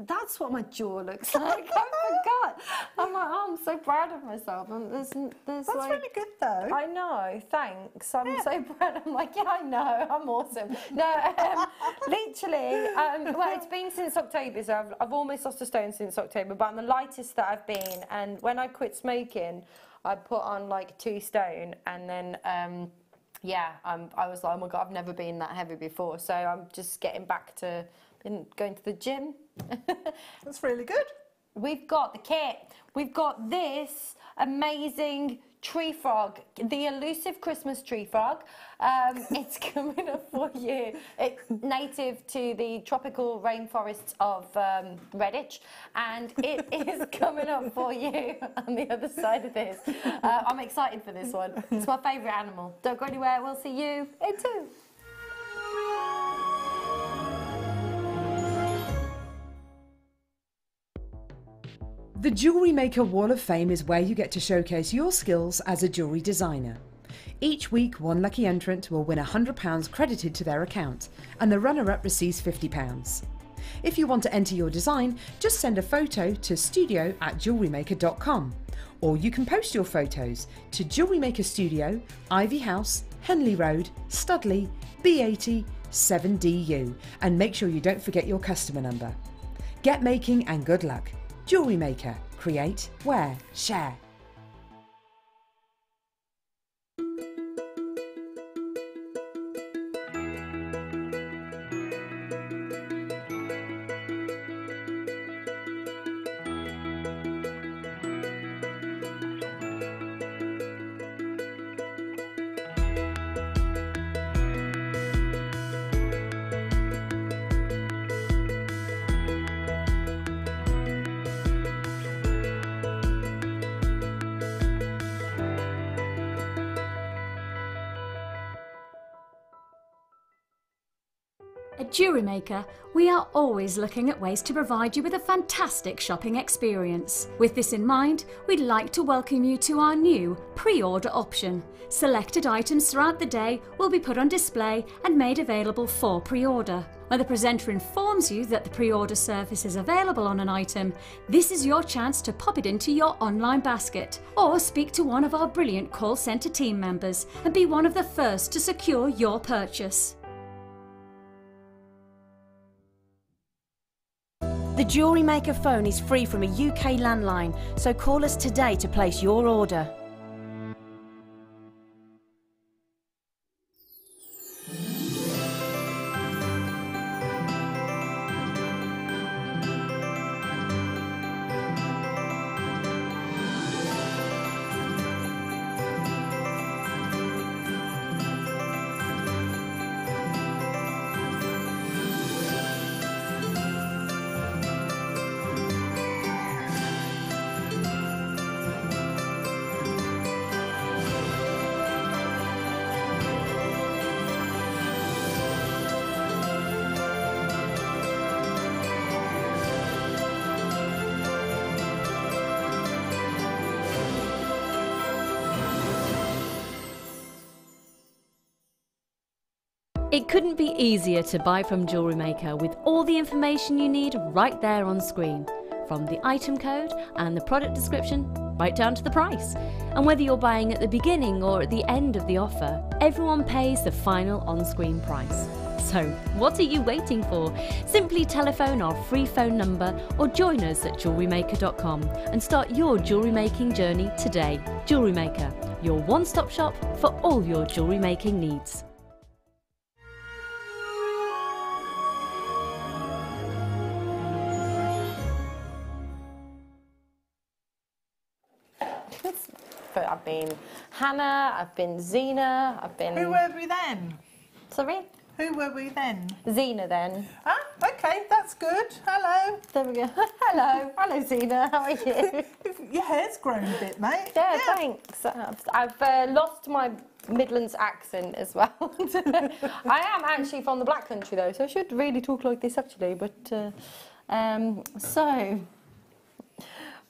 that's what my jaw looks like. I forgot. I'm like, I'm so proud of myself. And there's That's like, really good though. I know, thanks. I'm so proud. I'm like, yeah, I know, I'm awesome. No, literally, well, it's been since October, so I've almost lost a stone since October, but I'm the lightest that I've been. And when I quit smoking, I put on like 2 stone, and then I was like, oh my God, I've never been that heavy before. So I'm just getting back to going to the gym. That's really good. We've got the kit. We've got this amazing tree frog, the elusive Christmas tree frog. It's coming up for you. It's native to the tropical rainforests of Redditch, and it is coming up for you on the other side of this. I'm excited for this one. It's my favourite animal. Don't go anywhere. We'll see you in 2. The Jewellery Maker Wall of Fame is where you get to showcase your skills as a jewellery designer. Each week, one lucky entrant will win £100 credited to their account, and the runner-up receives £50. If you want to enter your design, just send a photo to studio@jewellerymaker.com, or you can post your photos to Jewellery Maker Studio, Ivy House, Henley Road, Studley, B80 7DU, and make sure you don't forget your customer number. Get making and good luck. Jewellery Maker. Create, wear, share. At Jewellery Maker, we are always looking at ways to provide you with a fantastic shopping experience. With this in mind, we'd like to welcome you to our new pre-order option. Selected items throughout the day will be put on display and made available for pre-order. When the presenter informs you that the pre-order service is available on an item, this is your chance to pop it into your online basket or speak to one of our brilliant call centre team members and be one of the first to secure your purchase. The Jewellery Maker phone is free from a UK landline, so call us today to place your order. It couldn't be easier to buy from Jewellery Maker with all the information you need right there on screen, from the item code and the product description right down to the price. And whether you're buying at the beginning or at the end of the offer, everyone pays the final on-screen price. So what are you waiting for? Simply telephone our free phone number or join us at JewelleryMaker.com and start your jewellery making journey today. Jewellery Maker, your one-stop shop for all your jewellery making needs. I've been Hannah, I've been Zena, I've been... Who were we then? Sorry? Who were we then? Zena then. Ah, okay, that's good. Hello. There we go. Hello. Hello, Zena. How are you? Your hair's grown a bit, mate. Yeah, thanks. I've lost my Midlands accent as well. I am actually from the Black Country though, so I should really talk like this actually. But so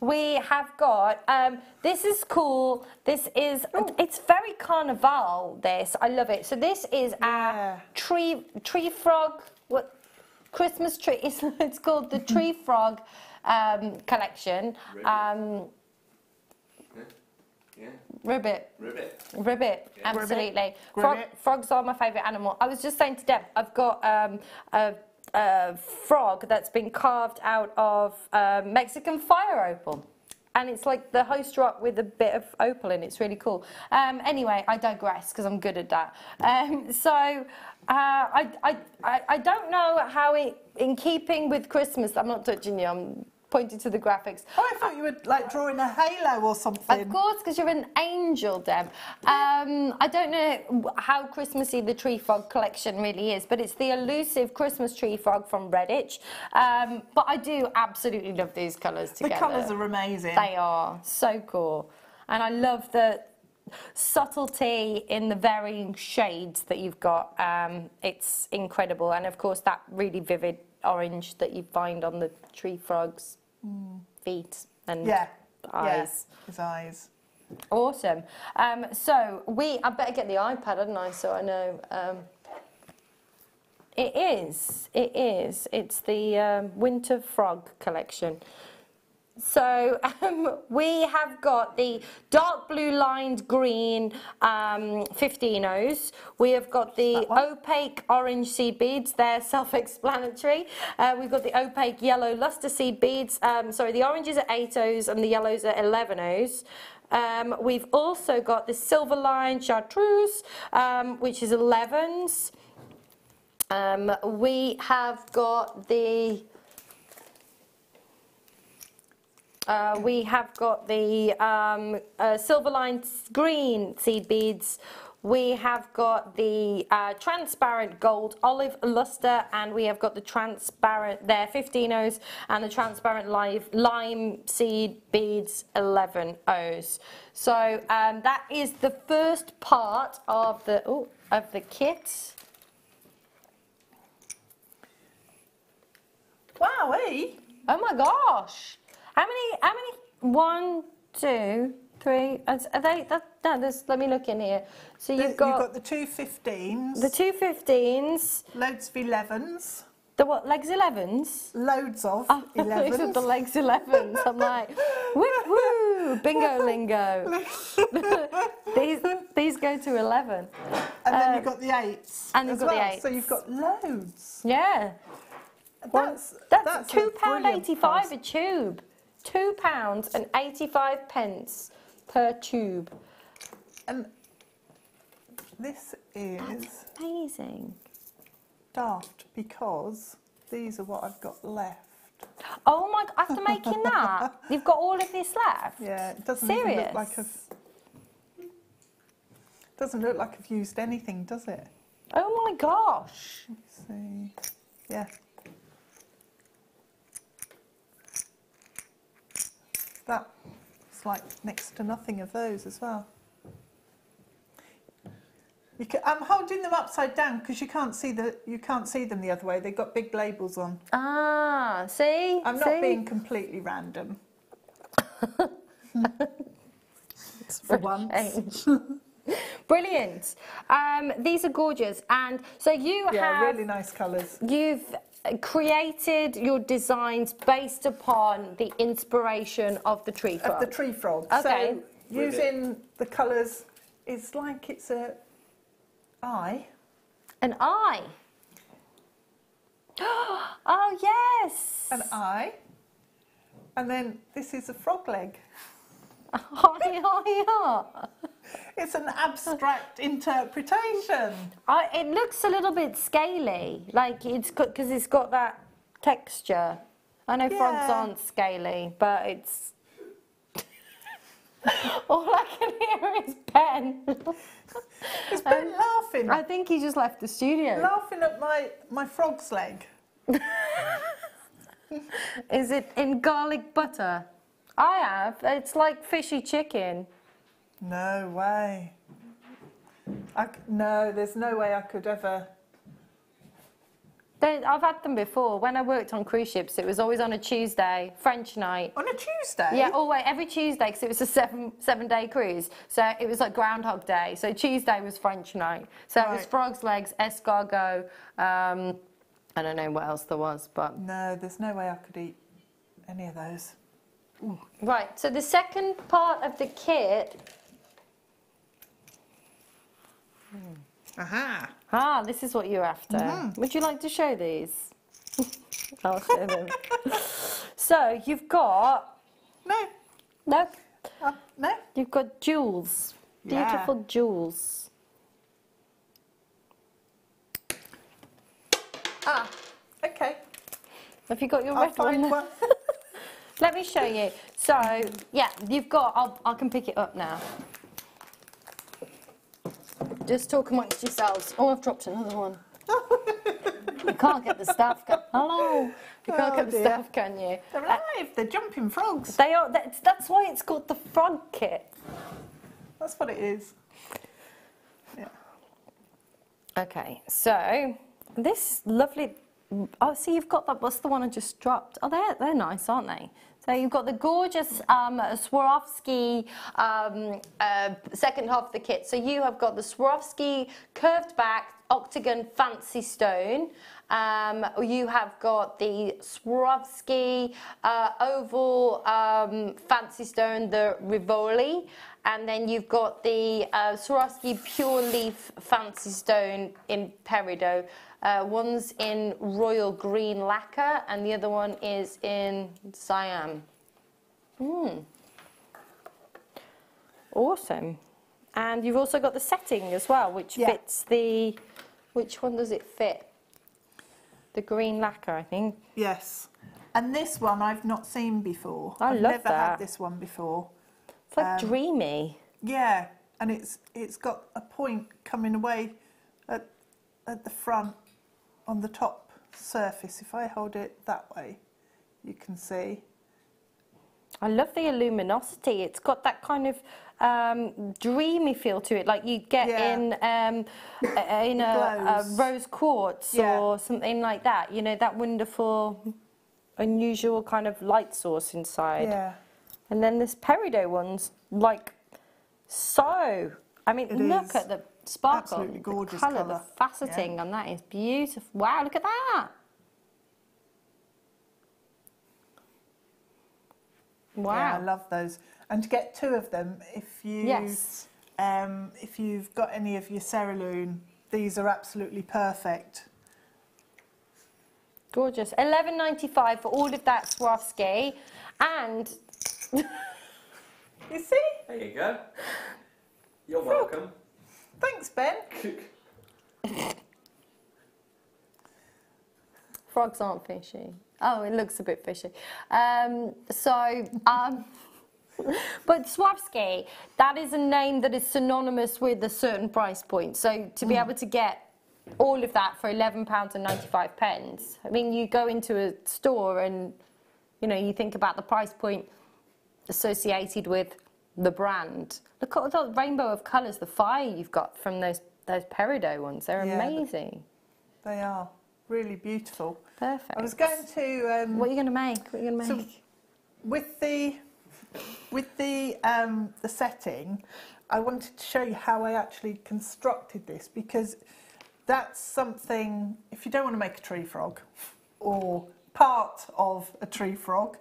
we have got this is cool. This is it's very carnival. This I love it. So this is a tree frog. What Christmas tree? It's called the Tree Frog collection. Ribbit, absolutely. Frogs are my favourite animal. I was just saying to Deb, I've got a frog that's been carved out of Mexican fire opal. And it's like the host rock with a bit of opal in it. It's really cool. Anyway, I digress because I'm good at that. I don't know how it, in keeping with Christmas, I'm not touching you, I'm pointing to the graphics. Oh, I thought you were like drawing a halo or something. Of course, because you're an angel, Deb. I don't know how Christmassy the tree frog collection really is, but it's the elusive Christmas tree frog from Redditch. But I do absolutely love these colours together. The colours are amazing. They are so cool. And I love the subtlety in the varying shades that you've got. It's incredible. And of course, that really vivid orange that you find on the tree frog's feet and eyes. Yeah, his eyes. Awesome. So I better get the iPad, hadn't I? So I know. It's the Winter Frog collection. So we have got the dark blue lined green 15-Os. We have got the opaque orange seed beads. They're self-explanatory. We've got the opaque yellow luster seed beads. Sorry, the oranges are 8-Os and the yellows are 11-Os. We've also got the silver line chartreuse, which is 11s. We have got the silver line green seed beads. We have got the transparent gold olive luster, and we have got the transparent, they're 15-Os, and the transparent lime seed beads 11-Os. So that is the first part of the kit. Wowee! Oh my gosh! How many? 1, 2, 3. Are they? No, let me look in here. So you've got the two 15s. the two 15s. Loads of 11s. The what? Legs 11s. Loads of Oh, 11s. the legs 11s. I'm like, woo woo, bingo lingo. these go to 11. And then you've got the 8s. And you've got the 8s. So you've got loads. Yeah. That's £2.85 a tube. £2.85 per tube. And this is Amazing. daft because these are what I've got left. Oh my! After making that, you've got all of this left. Yeah, it doesn't Serious? even look like doesn't look like I've used anything, does it? Oh my gosh! Let's see. Yeah. That's like next to nothing of those as well. I'm holding them upside down because you can't see them the other way. They've got big labels on. Ah, see? I'm not being completely random. For once. Brilliant. These are gorgeous, and so you have really nice colours. You've created your designs based upon the inspiration of the tree frog. Of the tree frog. Okay. So using the colours, it's like it's a eye. An eye. Oh yes. An eye. And then this is a frog leg. It's an abstract interpretation. It looks a little bit scaly, like it's because it's got that texture. I know frogs aren't scaly, but it's. All I can hear is Ben. Is Ben laughing? I think he just left the studio. Laughing at my frog's leg. Is it in garlic butter? I have. It's like fishy chicken. No way. No, there's no way I could ever. I've had them before. When I worked on cruise ships, it was always on a Tuesday, French night. On a Tuesday? Yeah, always, every Tuesday, because it was a seven-day cruise. So it was like Groundhog Day. So Tuesday was French night. So it was frog's legs, escargot. I don't know what else there was, but... No, there's no way I could eat any of those. Ooh. Right, so the second part of the kit... Aha! Ah, this is what you're after. Would you like to show these? I'll show them. So you've got... No. No? No. You've got jewels. Yeah. Beautiful jewels. Ah, okay. Have you got your I'll red find one. Let me show you. So, yeah, you've got... I can pick it up now. Just talk amongst yourselves. Oh, I've dropped another one. You can't get the staff. Hello. You can't get the staff, can you? They're alive. They're jumping frogs. They are. That's why it's called the frog kit. That's what it is. Yeah. Okay, so this lovely. Oh, see, you've got that. What's the one I just dropped? Oh, they're nice, aren't they? So you've got the gorgeous Swarovski second half of the kit. So you have got the Swarovski curved back octagon fancy stone. You have got the Swarovski oval fancy stone, the Rivoli. And then you've got the Swarovski pure leaf fancy stone in peridot. One's in royal green lacquer and the other one is in cyan. Awesome. And you've also got the setting as well, which fits the... Which one does it fit? The green lacquer, I think. Yes. And this one I've not seen before. I've never that. had this one before. It's like dreamy. Yeah, and it's got a point coming away at the front on the top surface. If I hold it that way, you can see. I love the luminosity. It's got that kind of dreamy feel to it, like you get in a rose quartz or something like that. You know, that wonderful. unusual kind of light source inside. Yeah. And then this peridot one's like so. I mean, look at the sparkle, Absolutely gorgeous the colour, colour. the faceting on that is beautiful. Wow, look at that. Wow. Yeah, I love those. And to get 2 of them, if you've got any of your cerulean, these are absolutely perfect. Gorgeous. $11.95 for all of that Swarovski. And You see? There you go. You're welcome. Thanks, Ben. frogs aren't fishy. Oh, it looks a bit fishy. But Swarovski, that is a name that is synonymous with a certain price point. So to be able to get all of that for £11.95, I mean, you go into a store and, you know, you think about the price point associated with the brand. Look at the rainbow of colours, the fire you've got from those peridot ones. They're amazing. They are really beautiful. Perfect. I was going to... what are you going to make? What are you going to make? So with the setting, I wanted to show you how I actually constructed this, because that's something, if you don't want to make a tree frog or part of a tree frog,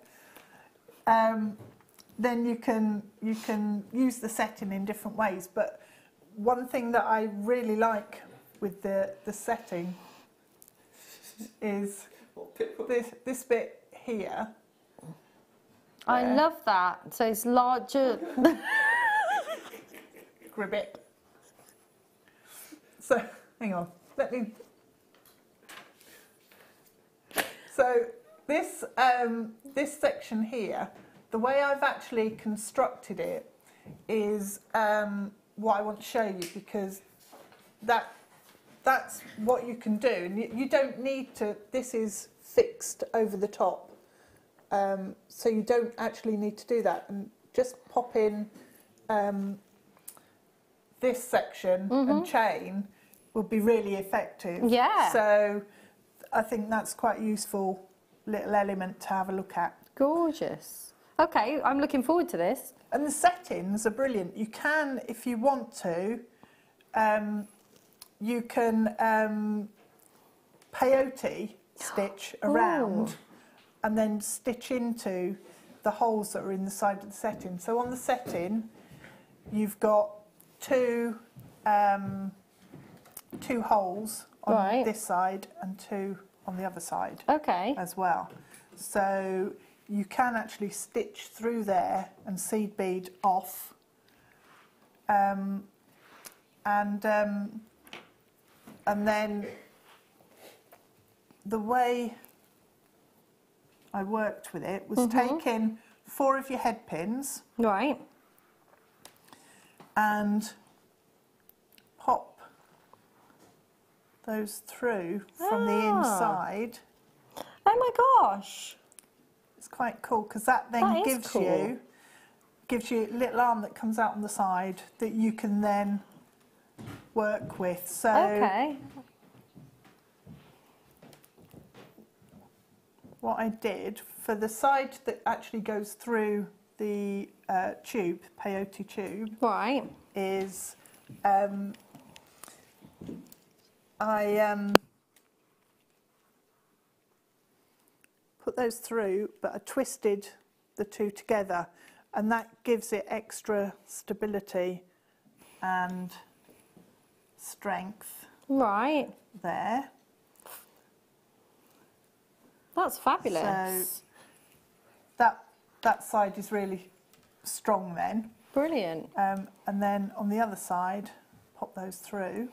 then you can use the setting in different ways. But one thing that I really like with the setting is this bit here. I love that. So it's larger. Gribbit. So, hang on. Let me. So this this section here, the way I've actually constructed it is what I want to show you, because that's what you can do, and you don't need to. This is fixed over the top. So you don't actually need to do that, and just pop in this section and chain will be really effective. Yeah. So I think that's quite a useful little element to have a look at. Gorgeous. Okay, I'm looking forward to this. And the settings are brilliant. You can, if you want to, you can peyote stitch around and then stitch into the holes that are in the side of the setting. So on the setting, you've got two holes on this side and two on the other side as well. So you can actually stitch through there and seed bead off. And then the way I worked with it was taking 4 of your head pins and pop those through from the inside. Oh my gosh. It's quite cool, because that then gives you a little arm that comes out on the side that you can then work with. So what I did for the side that actually goes through the tube, peyote tube, is I put those through, but I twisted the two together, and that gives it extra stability and strength. There. That's fabulous. So that side is really strong then. Brilliant. And then on the other side, pop those through.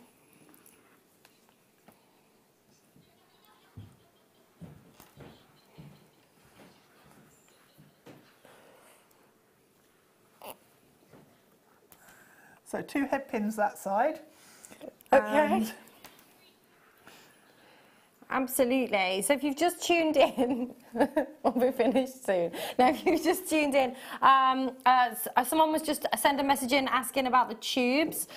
So 2 head pins that side. And absolutely. So if you've just tuned in, we'll be finished soon. Now, if you've just tuned in, someone was just sent a message in asking about the tubes.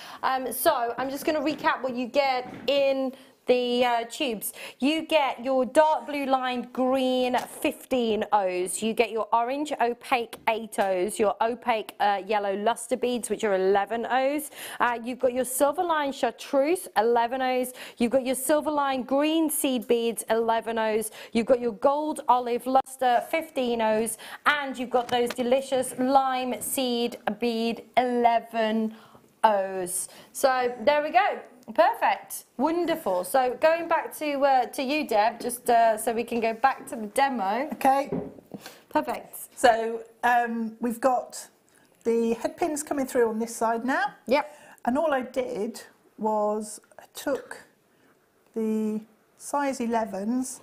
So I'm just going to recap what you get in the tubes, you get your dark blue lined green 15 O's, you get your orange opaque 8 O's, your opaque yellow luster beads, which are 11 O's, you've got your silver line chartreuse, 11 O's, you've got your silver line green seed beads, 11 O's, you've got your gold olive luster, 15 O's, and you've got those delicious lime seed bead, 11 O's. So there we go. Perfect, wonderful. So going back to you, Deb, just so we can go back to the demo. Okay. Perfect. So we've got the head pins coming through on this side now. Yep. And all I did was I took the size 11s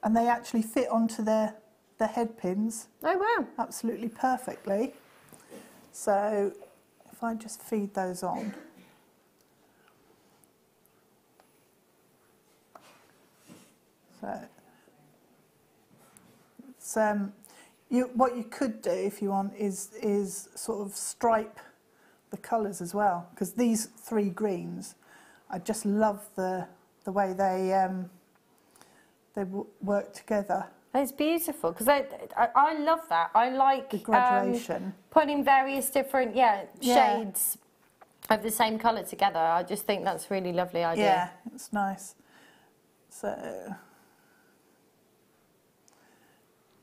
and they actually fit onto the head pins. Oh wow. Absolutely perfectly. So if I just feed those on. So what you could do if you want is sort of stripe the colours as well, because these 3 greens, I just love the way they work together. It's beautiful because I love that. I like the graduation, putting various different shades of the same colour together. I just think that's a really lovely idea. Yeah, it's nice. So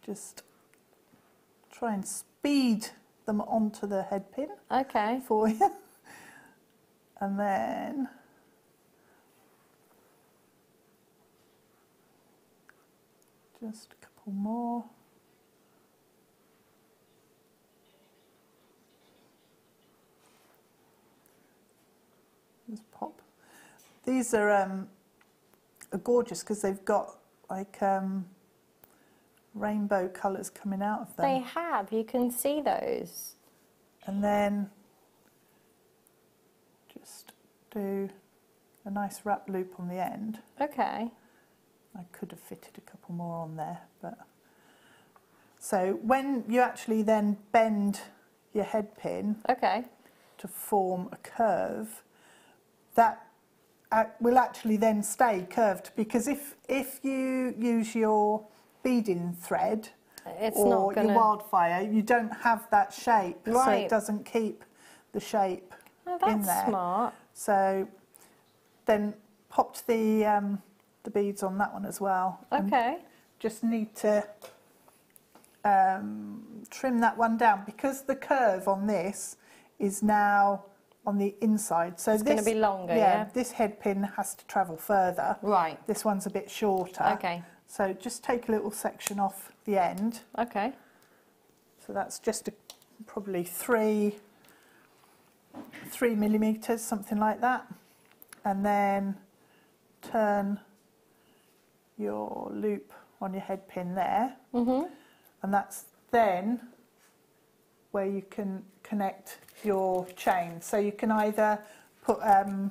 just try and speed them onto the head pin. Okay. For you. And then just a couple more. Just pop. These are gorgeous because they've got like rainbow colours coming out of them. They have, you can see those. And then just do a nice wrap loop on the end. Okay. I could have fitted a couple more on there, but so when you actually then bend your head pin to form a curve, that will actually then stay curved, because if you use your beading thread or your wildfire, you don't have that shape, so it doesn't keep the shape in there. That's smart. So then popped the beads on that one as well. Okay. Just need to trim that one down, because the curve on this is now on the inside. So it's going to be longer, yeah? This head pin has to travel further. Right. This one's a bit shorter. Okay. So just take a little section off the end. Okay. So that's just probably 3 millimeters, something like that. And then turn your loop on your head pin there. Mm-hmm. And that's then where you can connect your chain. So you can either put a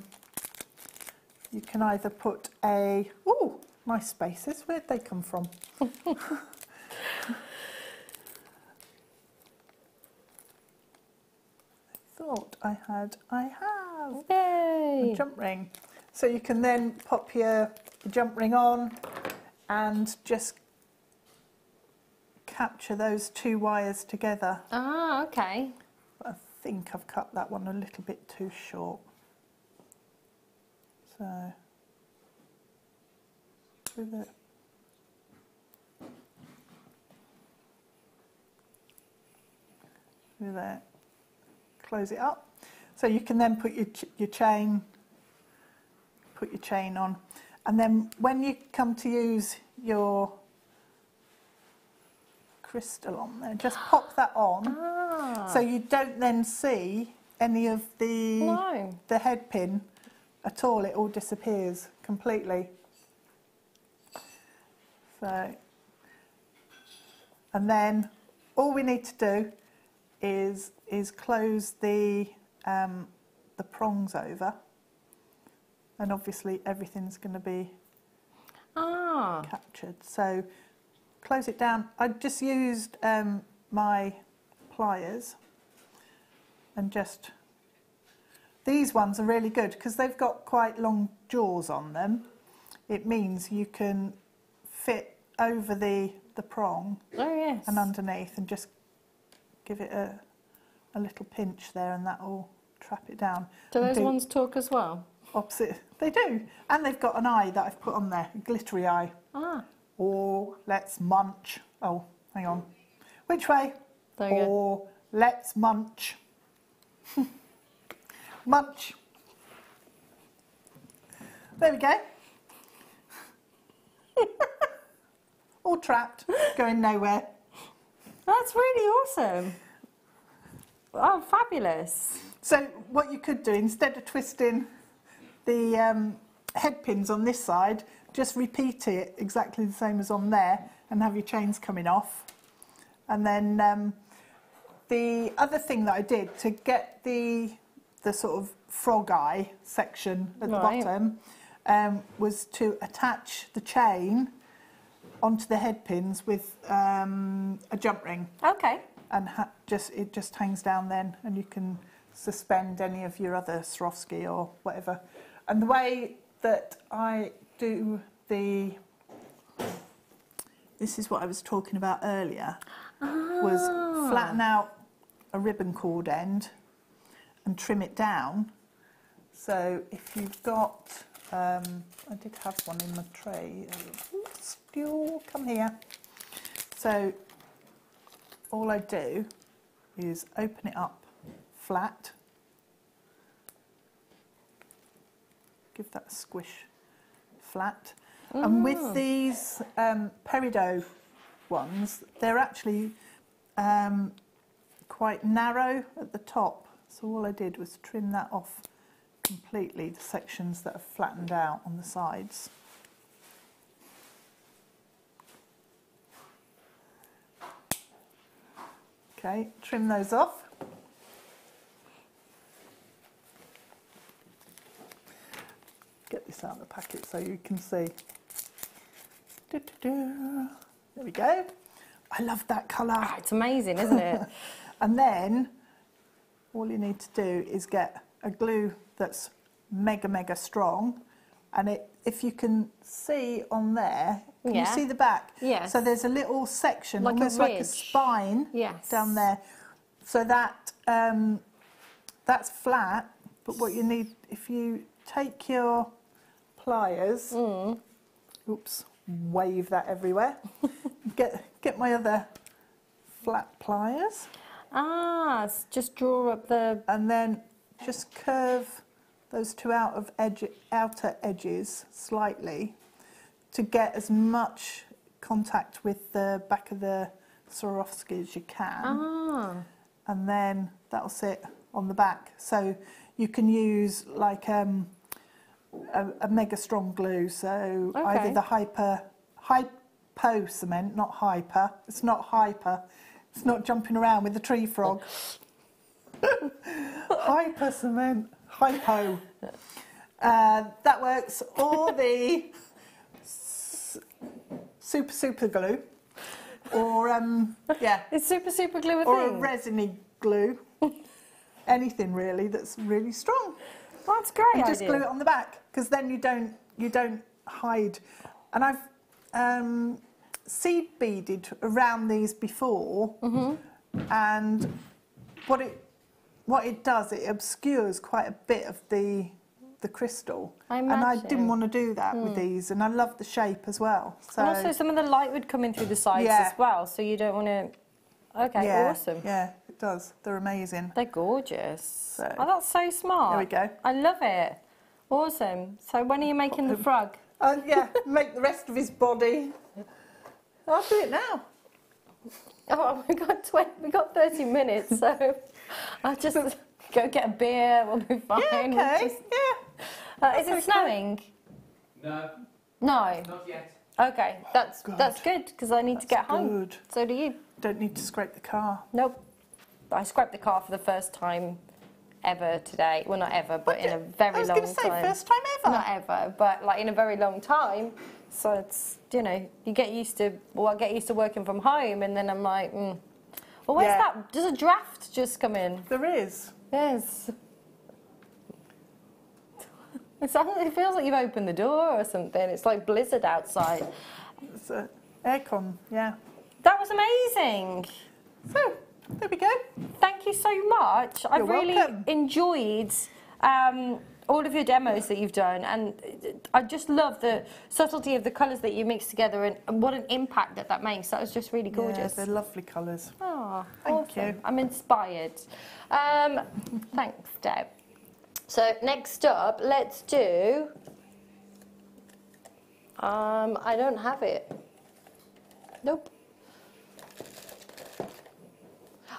nice spaces. Where'd they come from? I thought I have. Yay! A jump ring. So you can then pop your jump ring on and just capture those 2 wires together. Ah, okay. I think I've cut that one a little bit too short. So with it. With that, close it up. So you can then put your chain on, and then when you come to use your crystal on there, just pop that on, so you don't then see any of the head pin at all. It all disappears completely. So, and then all we need to do is close the prongs over, and obviously everything's going to be captured. So close it down. I just used my pliers, and just, these ones are really good because they've got quite long jaws on them, it means you can fit over the prong and underneath, and just give it a little pinch there, and that will trap it down. Do those ones talk as well? Opposite, they do. And they've got an eye that I've put on there, a glittery eye. Ah. Or let's munch. Oh, hang on. Which way? There you or let's munch. Munch. There we go. All trapped, going nowhere. That's really awesome. Oh, fabulous. So what you could do, instead of twisting the head pins on this side, just repeat it exactly the same as on there and have your chains coming off. And then the other thing that I did to get the sort of frog eye section at the bottom was to attach the chain onto the head pins with a jump ring. Okay. And it just hangs down then, and you can suspend any of your other Swarovski or whatever. And the way that I do this is what I was talking about earlier, was flatten out a ribbon cord end and trim it down. So if you've got, I did have one in my tray. Still, come here. So all I do is open it up flat, give that a squish flat. And with these peridot ones, they're actually quite narrow at the top. So all I did was trim that off completely, the sections that are flattened out on the sides. Okay, trim those off. Get this out of the packet so you can see. There we go. I love that colour. Oh, it's amazing, isn't it? And then all you need to do is get a glue that's mega strong, and if you can see on there, can you see the back? Yes. So there's a little section, like almost like a spine down there. So that that's flat, but what you need, if you take your pliers, oops, wave that everywhere. get my other flat pliers. Ah, just draw up the... And then just curve those two outer edges slightly to get as much contact with the back of the Swarovski as you can. Ah. And then that'll sit on the back. So you can use like a mega strong glue. So either the hypo cement, not hyper. It's not hyper. It's not jumping around with the tree frog. Hyper cement, hypo. That works. Or the super glue. Or Is super glue a or thing? a resiny glue. Anything really that's really strong. Well, that's great. And just glue it on the back, because then you don't hide. And I've seed beaded around these before, and what it does, it obscures quite a bit of the crystal. And I didn't want to do that with these, and I love the shape as well. So and also some of the light would come in through the sides as well, so you don't want to... Okay, awesome. Yeah, it does. They're amazing. They're gorgeous. So, oh, that's so smart. there we go. I love it. Awesome. So when are you making the frog? Make the rest of his body. I'll do it now. Oh, we got 30 minutes, so I'll just go get a beer. We'll be fine. Yeah, okay. Is it snowing? No. No. Not yet. Okay, that's good, because I need to get home. Good. So do you. Don't need to scrape the car. Nope. I scraped the car for the first time ever today. Well, not ever, but in a very long time. I was going to say first time ever. Not ever, but like in a very long time. So it's, you get used to, I get used to working from home, and then I'm like, Well, where's that? Does a draft just come in? There is. Yes. It feels like you've opened the door or something. It's like blizzard outside. It's aircon, yeah. That was amazing. So, there we go. Thank you so much. I've really welcome. enjoyed all of your demos that you've done, and I just love the subtlety of the colours that you mix together and what an impact that makes. That was just really gorgeous. Yeah, they're lovely colours. Oh, Thank awesome. you. I'm inspired. Thanks, Deb. So next up, let's do... I don't have it. Nope.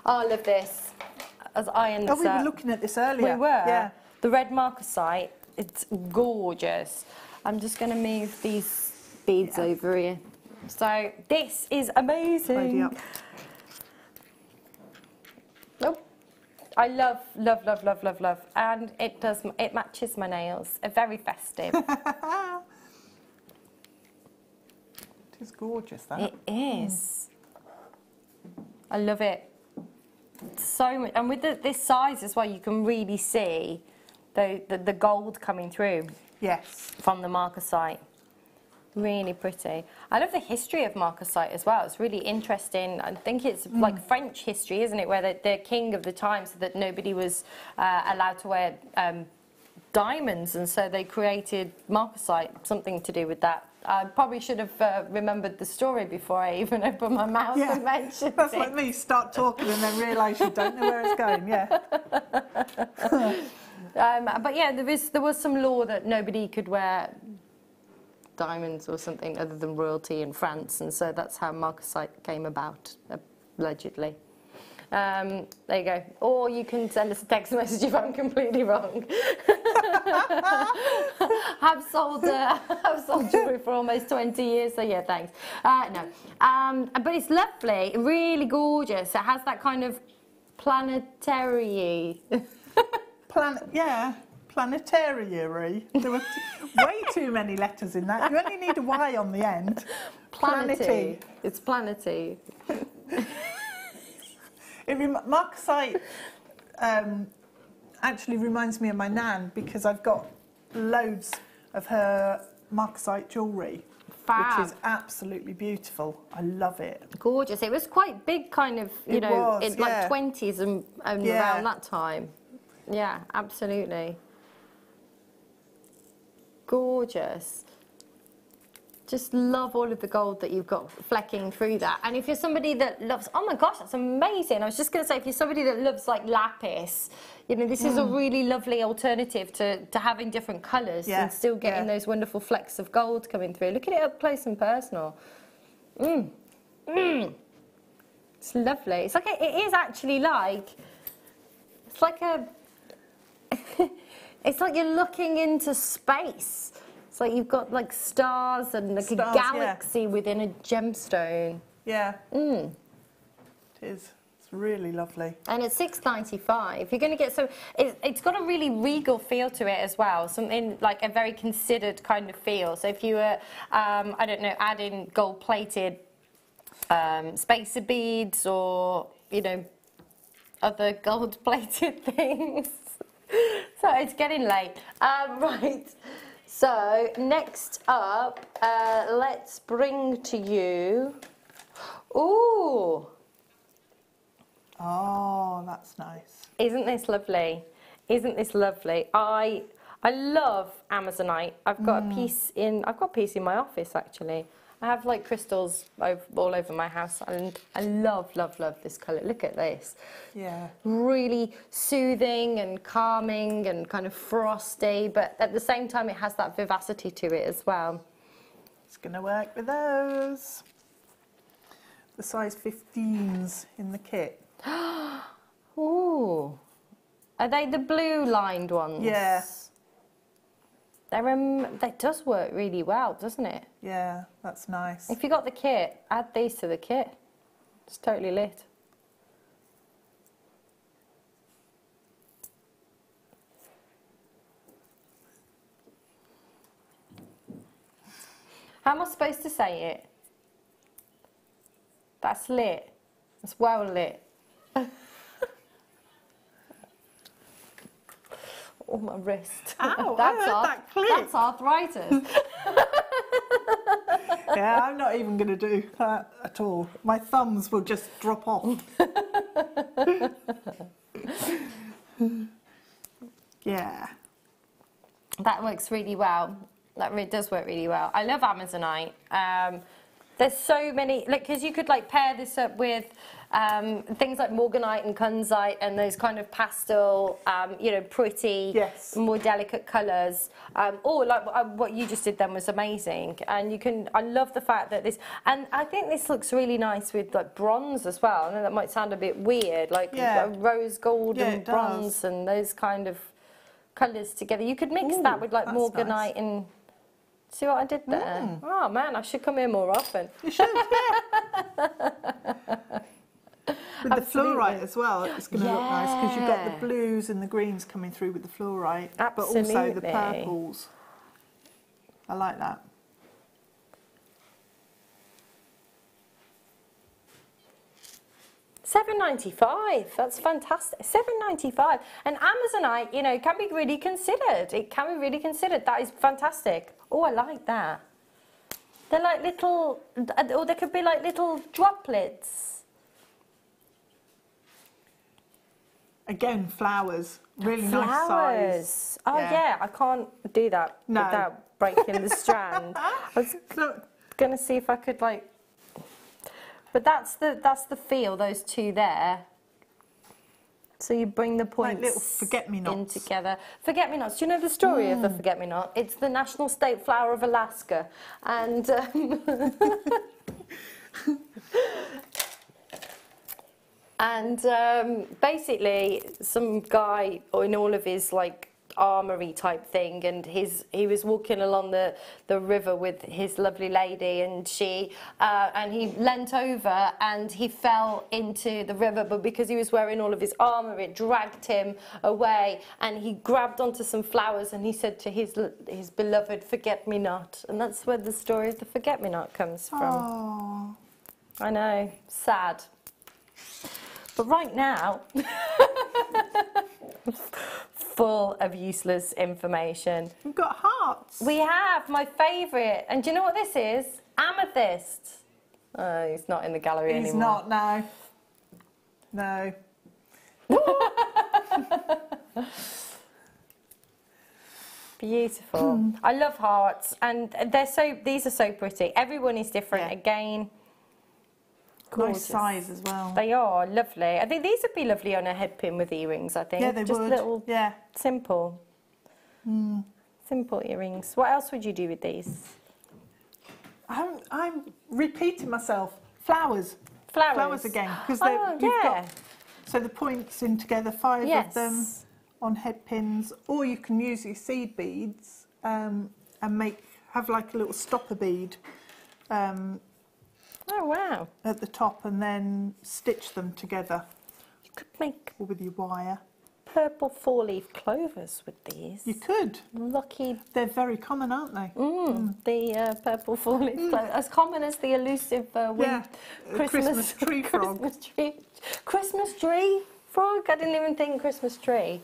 Oh, I love this. As iron. Oh, we were looking at this earlier. We were. Yeah. The red Marcasite. It's gorgeous. I'm just going to move these beads over here. So this is amazing. Tidy up. Nope. I love, love, love, love, love, love. And it matches my nails. Very festive. It is gorgeous, that. It is. I love it. So much. And with this size as well, you can really see the gold coming through. Yes. From the Marcasite. Really pretty. I love the history of Marcasite as well. It's really interesting. I think it's like French history, isn't it? Where the king of the time said that nobody was allowed to wear diamonds, and so they created Marcasite, something to do with that. I probably should have remembered the story before I even opened my mouth and mentioned That's it. like me, start talking and then realise you don't know where it's going, yeah. But yeah, there was some law that nobody could wear diamonds or something other than royalty in France, and so that's how Marcasite came about, allegedly. There you go. Or you can send us a text message if I'm completely wrong. I've sold jewellery for almost 20 years, so yeah, thanks. No, but it's lovely, really gorgeous. It has that kind of planetary. Planetary. There were way too many letters in that. You only need a Y on the end. Planety. It's planety. Marcasite actually reminds me of my nan, because I've got loads of her Marcasite jewellery, which is absolutely beautiful. I love it. Gorgeous. It was quite big, kind of, you know, in like 20s and around that time. Yeah, absolutely. Gorgeous. Just love all of the gold that you've got flecking through that. And if you're somebody that loves, oh my gosh, that's amazing. I was just going to say, if you're somebody that loves like lapis, you know, this is a really lovely alternative to having different colours and still getting those wonderful flecks of gold coming through. Look at it up close and personal. It's lovely. It's like, it is actually like, it's like a, it's like you're looking into space. It's like you've got like stars and like a galaxy within a gemstone. Yeah. It is. It's really lovely. And at $6.95, you're going to get some. It's got a really regal feel to it as well. Something like a very considered kind of feel. So if you were, I don't know, adding gold-plated spacer beads or, you know, other gold-plated things. So it's getting late. Right. So next up, let's bring to you. Ooh. Oh, that's nice. Isn't this lovely? Isn't this lovely? I love Amazonite. I've got a piece in. I've got a piece in my office actually. I have like crystals all over my house, and I love, love, love this colour. Look at this. Yeah. Really soothing and calming and kind of frosty, but at the same time it has that vivacity to it as well. It's going to work with those. The size 15s in the kit. Ooh. Are they the blue lined ones? Yeah. That does work really well, doesn't it? Yeah, that's nice. If you got the kit, add these to the kit. It's totally lit. How am I supposed to say it? That's lit. That's well lit. Oh, my wrist. Ow, I heard that click. That's arthritis. Yeah, I'm not even going to do that at all. My thumbs will just drop off. Yeah. That works really well. That really does work really well. I love Amazonite. There's so many, like, because you could like pair this up with things like morganite and kunzite and those kind of pastel, you know, pretty, yes, more delicate colours. Or like what you just did then was amazing. And you can, I love the fact that this, and I think this looks really nice with like bronze as well. I know that might sound a bit weird, like rose gold and bronze and those kind of colours together. You could mix that with like morganite and... See what I did there? Oh man, I should come here more often. You should, yeah. With the fluorite as well, it's going to look nice because you've got the blues and the greens coming through with the fluorite, but also the purples. I like that. £7.95. That's fantastic. £7.95. And Amazonite, you know, can be really considered. It can be really considered. That is fantastic. Oh, I like that. They're like little, or they could be like little droplets. Again, flowers. Really nice size. Oh yeah, I can't do that without breaking the strand. I was going to see if I could like. But that's the feel, those two there. So you bring the points like little forget-me-nots in together. Forget-me-nots. Do you know the story of the forget-me-not? It's the national state flower of Alaska. And basically some guy in all of his like armory type thing, and he was walking along the river with his lovely lady, and he leant over and he fell into the river, but because he was wearing all of his armour, it dragged him away, and he grabbed onto some flowers and he said to his beloved forget-me-not, and that's where the story of the forget-me-not comes from. Aww. I know, sad. But right now, full of useless information. We've got hearts. We have, my favourite. And do you know what this is? Amethyst. Oh, he's not in the gallery anymore. He's not, no. No. Beautiful. I love hearts, and these are so pretty. Everyone is different again. Gorgeous. Nice size as well. They are lovely. I think these would be lovely on a head pin with earrings, I think. Yeah, they just would. Little, yeah. Simple. Simple earrings. What else would you do with these? I'm repeating myself. Flowers. Flowers. Flowers again. Because you've got so the points in together, 5 of them on head pins, or you can use your seed beads and have like a little stopper bead. Oh wow! At the top, and then stitch them together. You could make with your wire purple 4-leaf clovers with these. You could. Lucky. They're very common, aren't they? The purple 4-leaf clovers, as common as the elusive Christmas tree frog. Christmas tree frog. I didn't even think Christmas tree.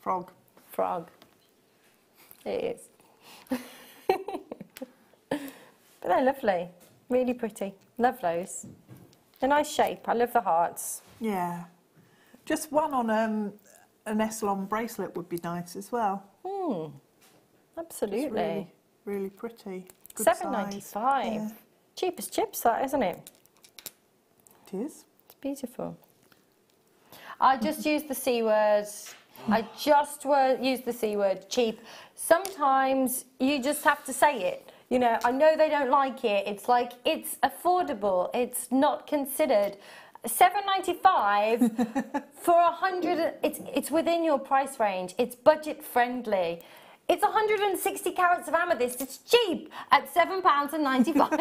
Frog. It is. But they're lovely. Really pretty. Love those. A nice shape. I love the hearts. Yeah. Just one on an S-long bracelet would be nice as well. Absolutely. Really, really pretty. £7.95. Yeah. Cheap as chips, that, isn't it? It is. It's beautiful. I just used the C word. Used the C word, cheap. Sometimes you just have to say it. You know, I know they don't like it. It's like, it's affordable. It's not considered. £7.95 for 100. It's within your price range. It's budget friendly. It's 160 carats of amethyst. It's cheap at £7.95.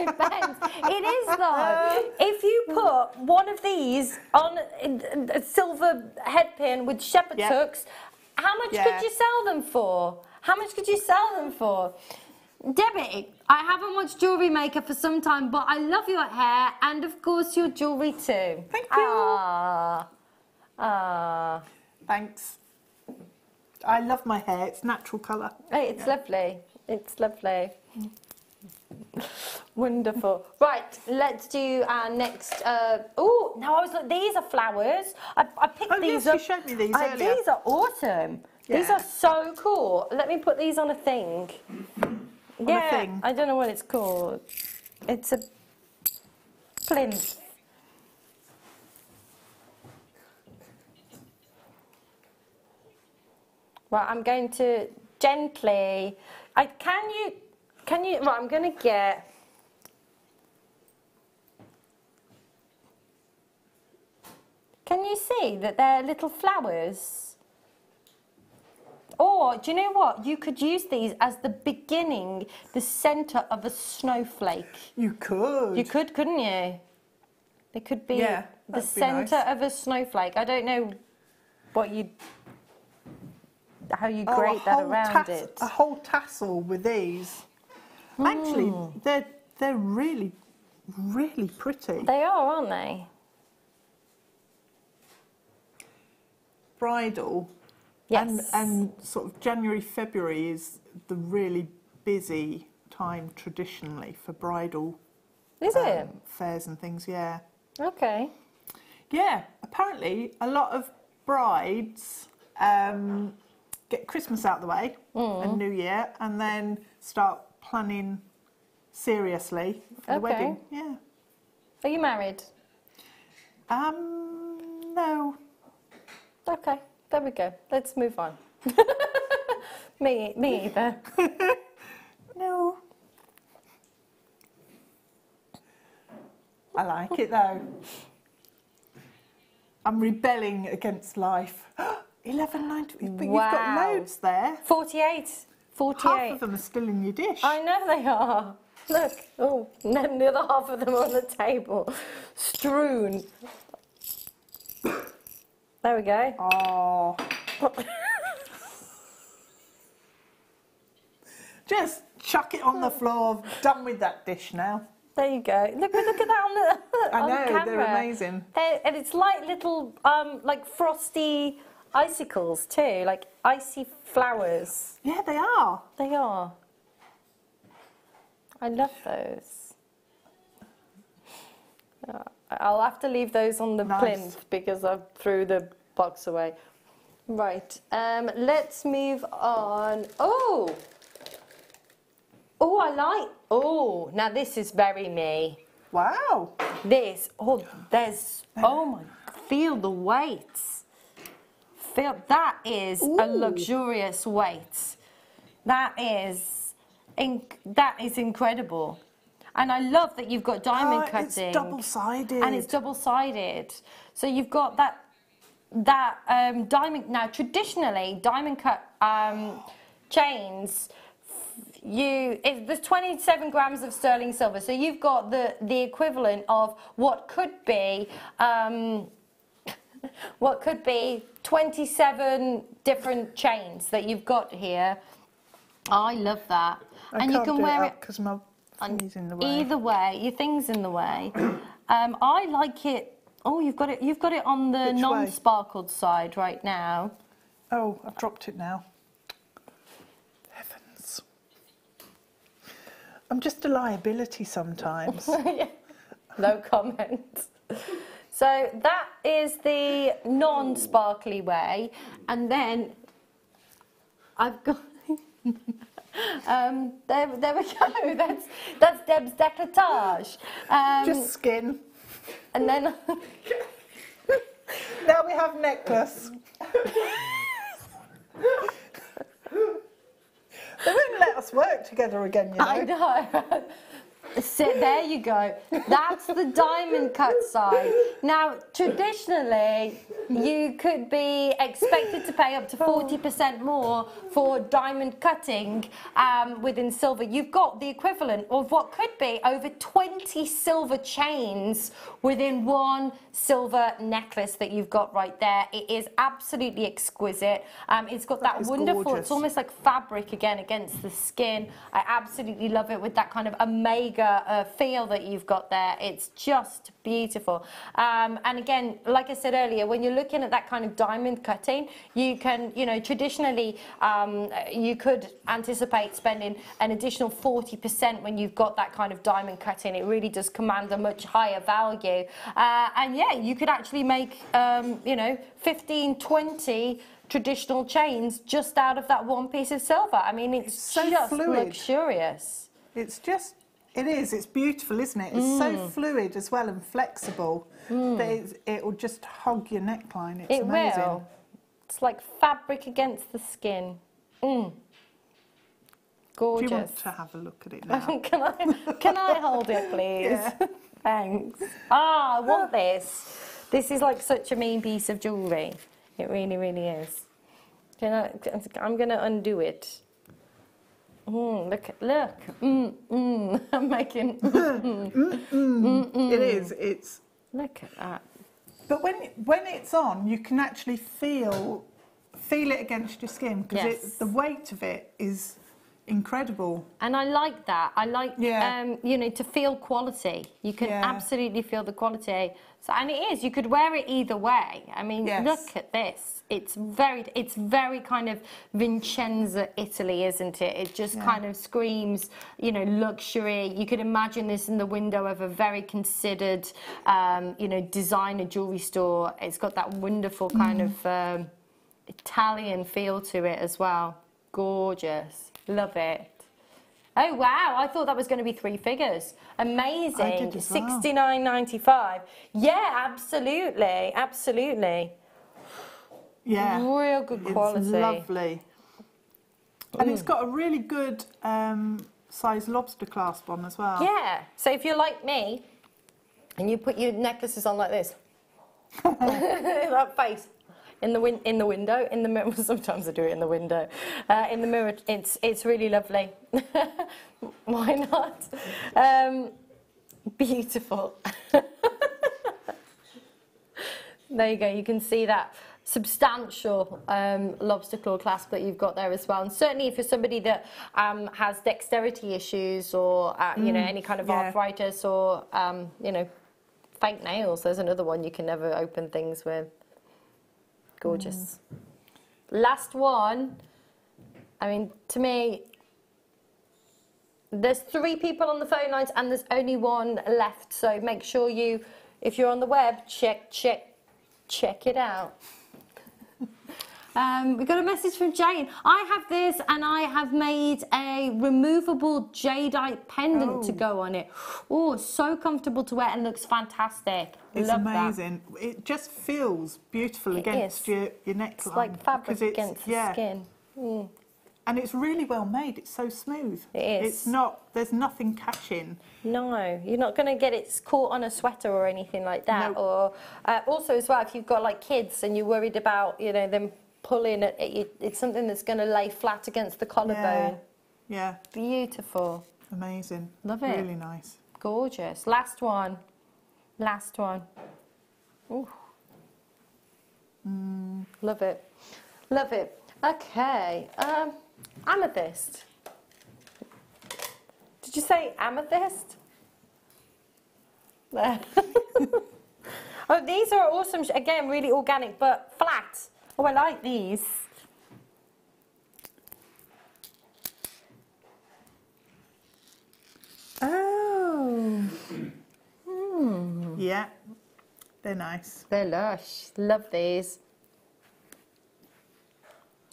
It is though. If you put one of these on a silver head pin with shepherd's hooks, how much could you sell them for? How much could you sell them for? Debbie, I haven't watched Jewellery Maker for some time, but I love your hair and, of course, your jewellery too. Thank you. Thanks. I love my hair. It's natural colour. Hey, it's lovely. It's lovely. Wonderful. Right, let's do our next. Oh, now I was like, these are flowers. I picked these up. You showed me these earlier. These are awesome. Yeah. These are so cool. Let me put these on a thing. A thing. I don't know what it's called. It's a plinth. Right, I'm going to gently. Can you? Right, I'm going to get. Can you see that they're little flowers? Or, do you know what? You could use these as the beginning, the centre of a snowflake. You could. You could, couldn't you? They could be the centre of a snowflake. I don't know what how you grate that around it. A whole tassel with these. Actually, they're really, really pretty. They are, aren't they? Bridal. Yes. And sort of January, February is the really busy time traditionally for bridal. Is it? Fairs and things, yeah. Okay. Yeah, apparently a lot of brides get Christmas out of the way and New Year and then start planning seriously for the wedding. Yeah. Are you married? No. Okay, there we go. Let's move on. me either. No. I like it though. I'm rebelling against life. 11.90, but you've got loads there. 48. 48. Half of them are still in your dish. I know they are. Look. Oh, and then the other half of them on the table. Strewn. There we go. Oh. Just chuck it on the floor. Done with that dish now. There you go. Look at that on the I know, on camera. they're amazing. And it's like little, like frosty icicles too, like icy flowers. Yeah, they are. They are. I love those. I'll have to leave those on the plinth because I threw the box away. Right, let's move on. Oh, I like, now this is very me. Wow. This, oh my, feel the weights. That is a luxurious weight. That is incredible. And I love that you've got diamond cutting. It's double-sided. And it's double-sided. So you've got that diamond. Now, traditionally, diamond cut chains, there's 27 grams of sterling silver. So you've got the equivalent of what could be 27 different chains that you've got here. I love that. And you can wear it because my thing's in the way. Either way, your thing's in the way. I like it. Oh, you've got it on the non-sparkled side right now. Oh, I've dropped it now. Heavens. I'm just a liability sometimes. No comment. So that is the non-sparkly way, and then I've got. There we go. That's Deb's décolletage. Just skin. And then now we have necklace. They wouldn't let us work together again, you know. I know. So there you go. That's the diamond cut side. Now, traditionally, you could be expected to pay up to 40% more for diamond cutting within silver. You've got the equivalent of what could be over 20 silver chains within one silver necklace that you've got right there. It is absolutely exquisite. It's got that wonderful, gorgeous. It's almost like fabric again against the skin. I absolutely love it with that kind of omega feel that you've got there. It's just beautiful. And again, like I said earlier, when you're looking at that kind of diamond cutting, you can, you know, traditionally you could anticipate spending an additional 40% when you've got that kind of diamond cutting. It really does command a much higher value. And yeah, you could actually make, you know, 15, 20 traditional chains just out of that one piece of silver. I mean, it's so just fluid. luxurious. It's just, it is, it's beautiful, isn't it? It's so fluid as well and flexible that it will just hug your neckline. It's amazing. Will. It's like fabric against the skin. Gorgeous. Do you want to have a look at it now? Can I hold it, please? Yeah. Thanks. Ah, I want this. This is like such a mean piece of jewellery. It really, really is. I'm going to undo it. Look. I'm making. It is. It's. Look at that. But when it's on, you can actually feel it against your skin because the weight of it is incredible. And I like that. I like, you know, to feel quality. You can Yeah. absolutely feel the quality. So, and it is. You could wear it either way. I mean, look at this. It's very kind of Vincenza, Italy, isn't it? It just kind of screams, you know, luxury. You could imagine this in the window of a very considered, you know, designer jewelry store. It's got that wonderful kind of Italian feel to it as well. Gorgeous. Love it. Oh wow, I thought that was going to be 3 figures. Amazing. I did as well. $69.95. Yeah, absolutely. Absolutely. Yeah. Real good quality. It's lovely. And it's got a really good size lobster clasp on as well. Yeah. So if you're like me and you put your necklaces on like this, that face, in the window, in the mirror. Sometimes I do it in the window. In the mirror, it's really lovely. Why not? Beautiful. There you go. You can see that substantial lobster claw clasp that you've got there as well. And certainly, if you're somebody that has dexterity issues or you know, any kind of arthritis or you know, fake nails, there's another one you can never open things with. Gorgeous. Last one. I mean, to me, there's 3 people on the phone lines and there's only 1 left. So make sure you, if you're on the web, check it out. We got a message from Jane. I have this and I have made a removable jadeite pendant to go on it. Oh, it's so comfortable to wear and looks fantastic. It's Love amazing. That. It just feels beautiful against your neckline. It's like fabric against the skin. And it's really well made. It's so smooth. It is. It's not, there's nothing catching. No, you're not going to get it caught on a sweater or anything like that. Nope. Or also as well, if you've got like kids and you're worried about, you know, them pulling it, it's something that's going to lay flat against the collarbone. Yeah. Beautiful. Amazing. Love it. Really nice. Gorgeous. Last one. Last one. Ooh. Love it. Love it. Okay. Amethyst. Did you say amethyst? Oh, these are awesome. Again, really organic, but flat. Oh, I like these. Oh. Yeah. They're nice. They're lush. Love these.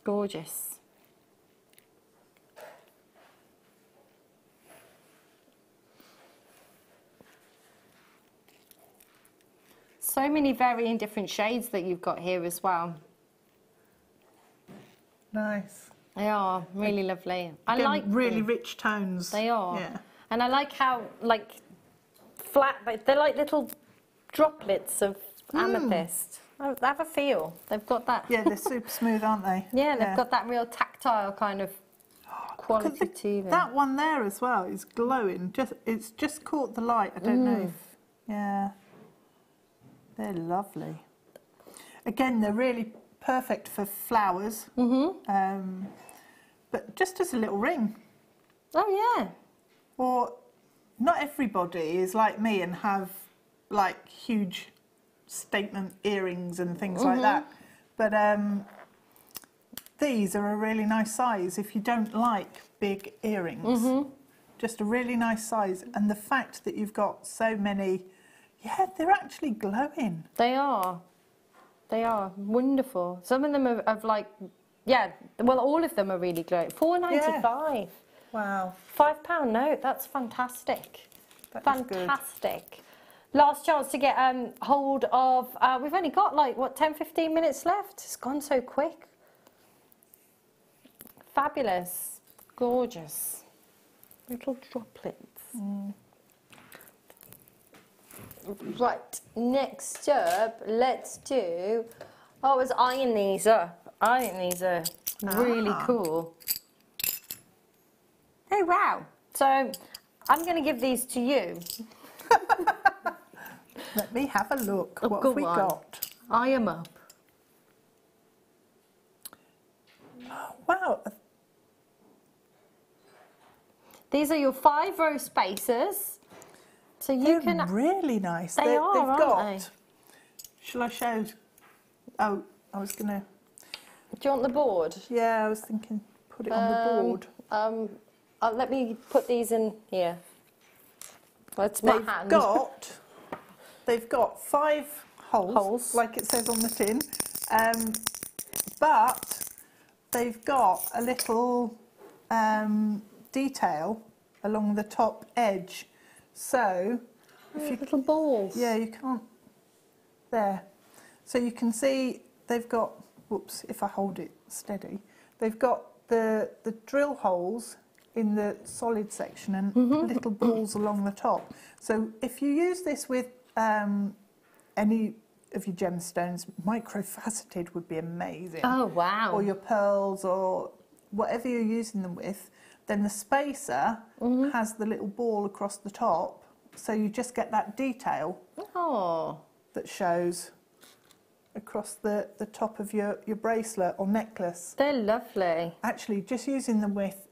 Gorgeous. So many varying different shades that you've got here as well. Nice. They are really lovely. I Again, like really them. rich tones. They are. Yeah. And I like how like flat, they're like little droplets of amethyst. I have a feel. They've got that. Yeah, they're super smooth, aren't they? Yeah, they've got that real tactile kind of quality to them. That one there as well is glowing. It's just caught the light. I don't know if. Yeah. They're lovely. Again, they're really perfect for flowers. But just as a little ring. Oh yeah. Or not everybody is like me and have like huge statement earrings and things like that. But these are a really nice size if you don't like big earrings. Just a really nice size. And the fact that you've got so many, yeah, they're actually glowing. They are. They are wonderful. Some of them are like, yeah, well, all of them are really glowing. £4.95. Yeah. Wow. £5 note. That's fantastic. That is Fantastic. Last chance to get hold of. We've only got like what 10-15 minutes left. It's gone so quick. Fabulous, gorgeous, little droplets. Right, next up, let's do. Oh, I was eyeing these up. I think these are really cool. Oh wow! So I'm going to give these to you. Let me have a look. Oh, what have we got? Eye them up. Oh, wow. These are your 5-row spacers. So you They're can. really nice. They are, they've aren't got. they? Shall I show? Oh, I was going to. Do you want the board? Yeah, I was thinking put it on the board. Let me put these in here. That's my hand. They've got 5 holes, like it says on the tin, but they've got a little detail along the top edge. So, if you little balls. Yeah, you can't. There. So you can see they've got. Whoops! If I hold it steady, they've got the drill holes in the solid section and little balls along the top. So if you use this with any of your gemstones, microfaceted would be amazing. Oh wow! Or your pearls or whatever you're using them with. Then the spacer has the little ball across the top, so you just get that detail that shows across the top of your bracelet or necklace. They're lovely. Actually, just using them with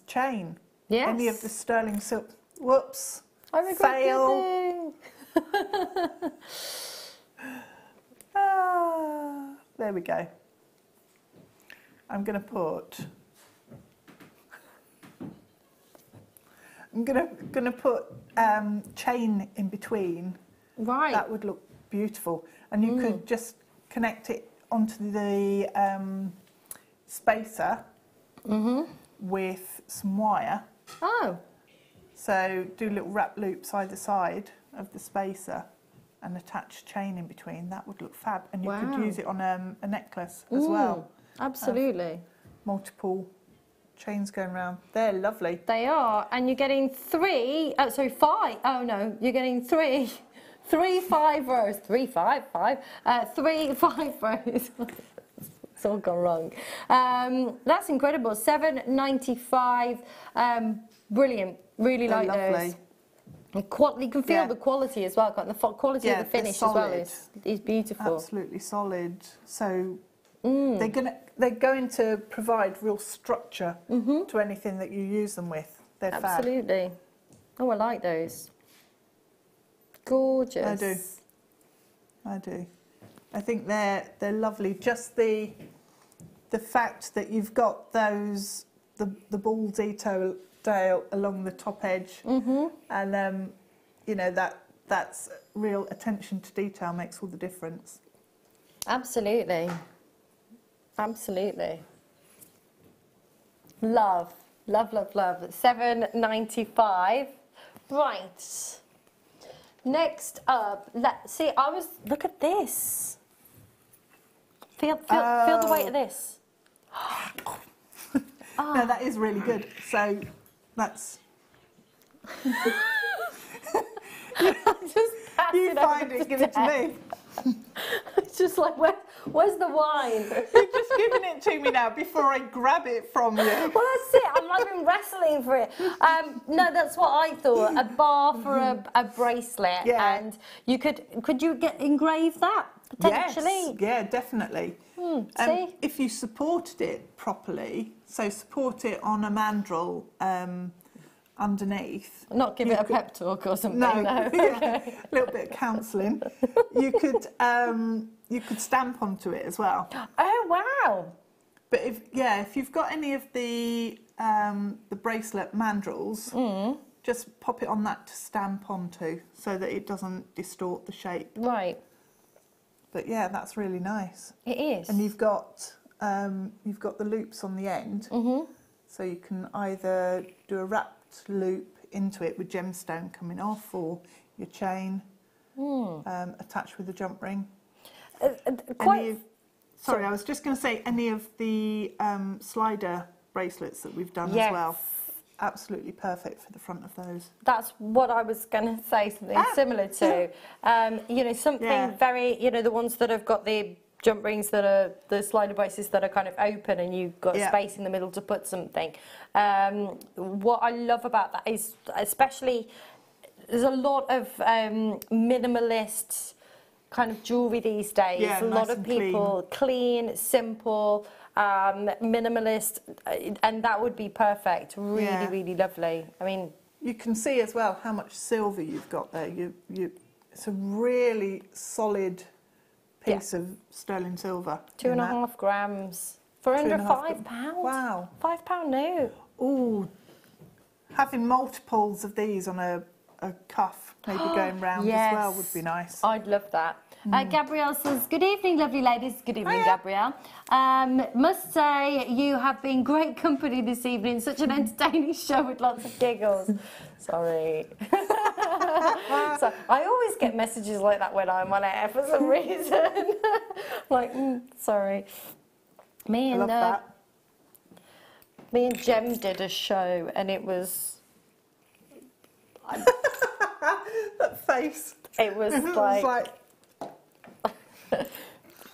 chain. Yes. Any of the sterling silk. Whoops. I regret fail. There we go. I'm going to put. I'm gonna put chain in between. Right. That would look beautiful, and you could just connect it onto the spacer with some wire. Oh. So do little wrap loops either side of the spacer and attach chain in between. That would look fab, and you could use it on a necklace as well. Absolutely. Multiple chains going around. They're lovely. They are, and you're getting 3. Sorry, 5. Oh no, you're getting 3 5 rows. 3 5 5. 3 5 rows. It's all gone wrong. That's incredible. £7.95. Brilliant. Really like those. You can feel the quality as well. The quality of the finish as well is beautiful. Absolutely solid. So they're going to provide real structure to anything that you use them with. They're absolutely. fab. Oh, I like those. Gorgeous. I do. I think they're lovely. Just the fact that you've got those the ball detail along the top edge, and you know that's real attention to detail makes all the difference. Absolutely. Absolutely. Love, love, love, love. £7.95. Right. Next up, let's see. Look at this. Feel the weight of this. No, that is really good. So that's. You find it, give it to me. It's just like, where's the wine? You're just giving it to me now before I grab it from you. Well, that's it. I've been wrestling for it. No, that's what I thought. A bar for a bracelet. Yeah. And you could you engrave that potentially? Yes. Yeah, definitely. See? If you supported it properly, so support it on a mandrel underneath. Not give it a pep talk or something. No, No. yeah, a little bit of counselling. You could stamp onto it as well. Oh wow! But if you've got any of the bracelet mandrels, just pop it on that to stamp onto, so that it doesn't distort the shape. Right. But yeah, that's really nice. It is. And you've got the loops on the end, so you can either do a wrapped loop into it with gemstone coming off, or your chain attached with a jump ring. Sorry, I was just going to say any of the slider bracelets that we've done as well. Absolutely perfect for the front of those. That's what I was going to say, something similar to. You know, something very, you know, the ones that have got the jump rings that are the slider braces that are kind of open and you've got space in the middle to put something. What I love about that is, especially, there's a lot of minimalist kind of jewellery these days. Yeah, a lot of people clean, simple, minimalist, and that would be perfect. Really, really lovely. I mean, you can see as well how much silver you've got there. It's a really solid piece of sterling silver. 2.5 grams for under £5. Wow. £5 note. Ooh, having multiples of these on a cuff, maybe going round as well, would be nice. I'd love that. Gabrielle says, good evening, lovely ladies. Good evening, Gabrielle. Must say you have been great company this evening. Such an entertaining show with lots of giggles. Sorry. So I always get messages like that when I'm on air for some reason. Like, sorry. Me and Jem did a show, and it was... that face. It was like...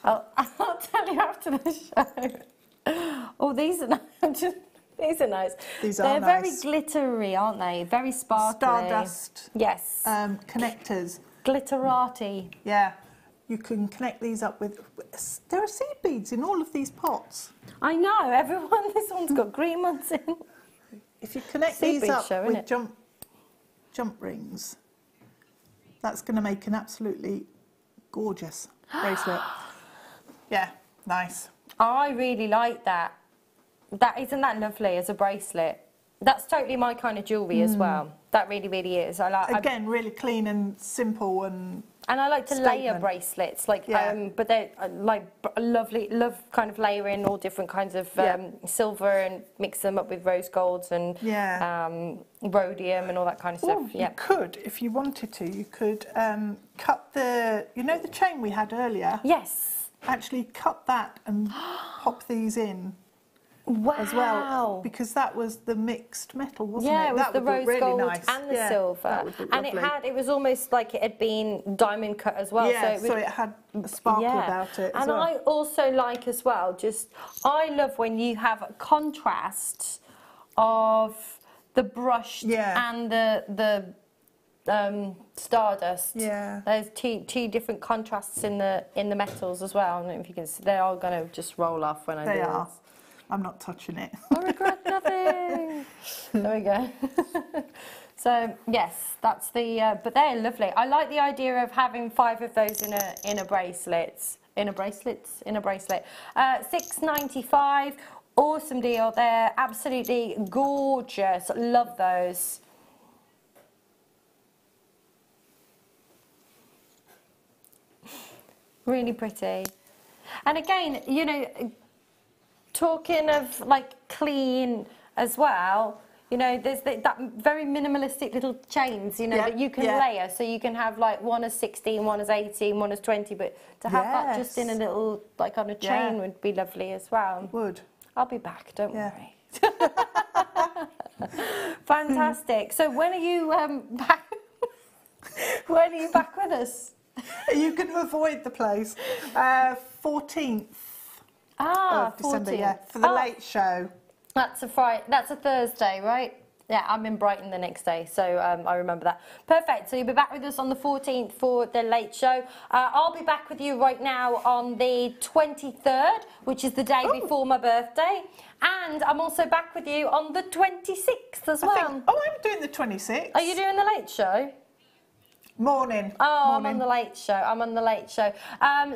I'll tell you after the show. Oh, these are nice. These are nice. They're very glittery, aren't they? Very sparkly. Stardust. Yes. Connectors. Glitterati. Yeah. You can connect these up with... There are seed beads in all of these pots. I know. Everyone, this one's got green ones in. If you connect these up with jump rings, that's going to make an absolutely gorgeous bracelet. Yeah, nice. I really like that. Isn't that lovely as a bracelet? That's totally my kind of jewellery as well. That really, really is. Again, really clean and simple and I like to layer bracelets, like, but they're like lovely. Love kind of layering all different kinds of silver and mix them up with rose golds and rhodium and all that kind of stuff. You could, if you wanted to, you could cut the chain we had earlier. Yes. Actually, cut that and pop these in. Wow. As well, because that was the mixed metal, wasn't it? Yeah, it was the rose gold nice. and the silver. And it was almost like it had been diamond cut as well. Yeah, so it had a sparkle about it as well. I also like as well, I love when you have a contrast of the brushed and the stardust. Yeah. There's two different contrasts in the metals as well. I don't know if you can see, they are going to just roll off when I do this. I'm not touching it. I regret nothing. There we go. So yes, that's the. But they're lovely. I like the idea of having 5 of those in a bracelet. $6.95. Awesome deal. They're absolutely gorgeous. Love those. Really pretty. And again, you know, talking of like clean as well, you know, there's that very minimalistic little chains, you know, that you can layer. So you can have like one as 16, one as 18, one as 20, but to have that just in a little, like on a chain would be lovely as well. It would. I'll be back, don't worry. Fantastic. So when are you back? When are you back with us? You can avoid the place. 14th. Of December, 14th. for the late show. That's a Friday. That's a Thursday, right? Yeah, I'm in Brighton the next day, so I remember that. Perfect. So you'll be back with us on the 14th for the late show. I'll be back with you right now on the 23rd, which is the day before my birthday. And I'm also back with you on the 26th as well. I'm doing the 26th. Are you doing the late show? Morning. Oh, Morning. I'm on the late show. I'm on the late show.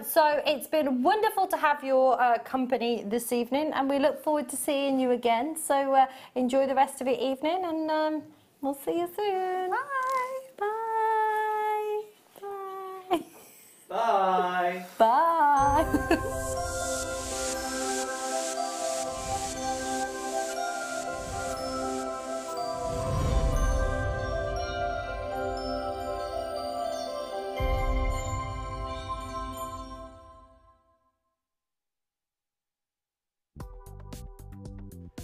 So it's been wonderful to have your company this evening, and we look forward to seeing you again. So enjoy the rest of your evening, and we'll see you soon. Bye. Bye. Bye. Bye. Bye.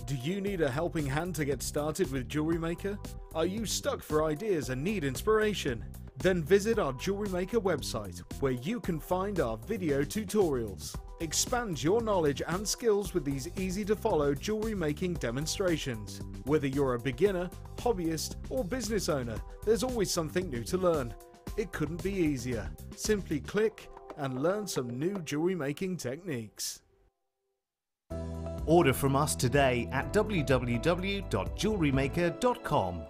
Do you need a helping hand to get started with Jewellery Maker? Are you stuck for ideas and need inspiration? Then visit our Jewellery Maker website, where you can find our video tutorials. Expand your knowledge and skills with these easy-to-follow jewellery making demonstrations. Whether you're a beginner, hobbyist, or business owner, there's always something new to learn. It couldn't be easier. Simply click and learn some new jewellery making techniques. Order from us today at www.jewellerymaker.com.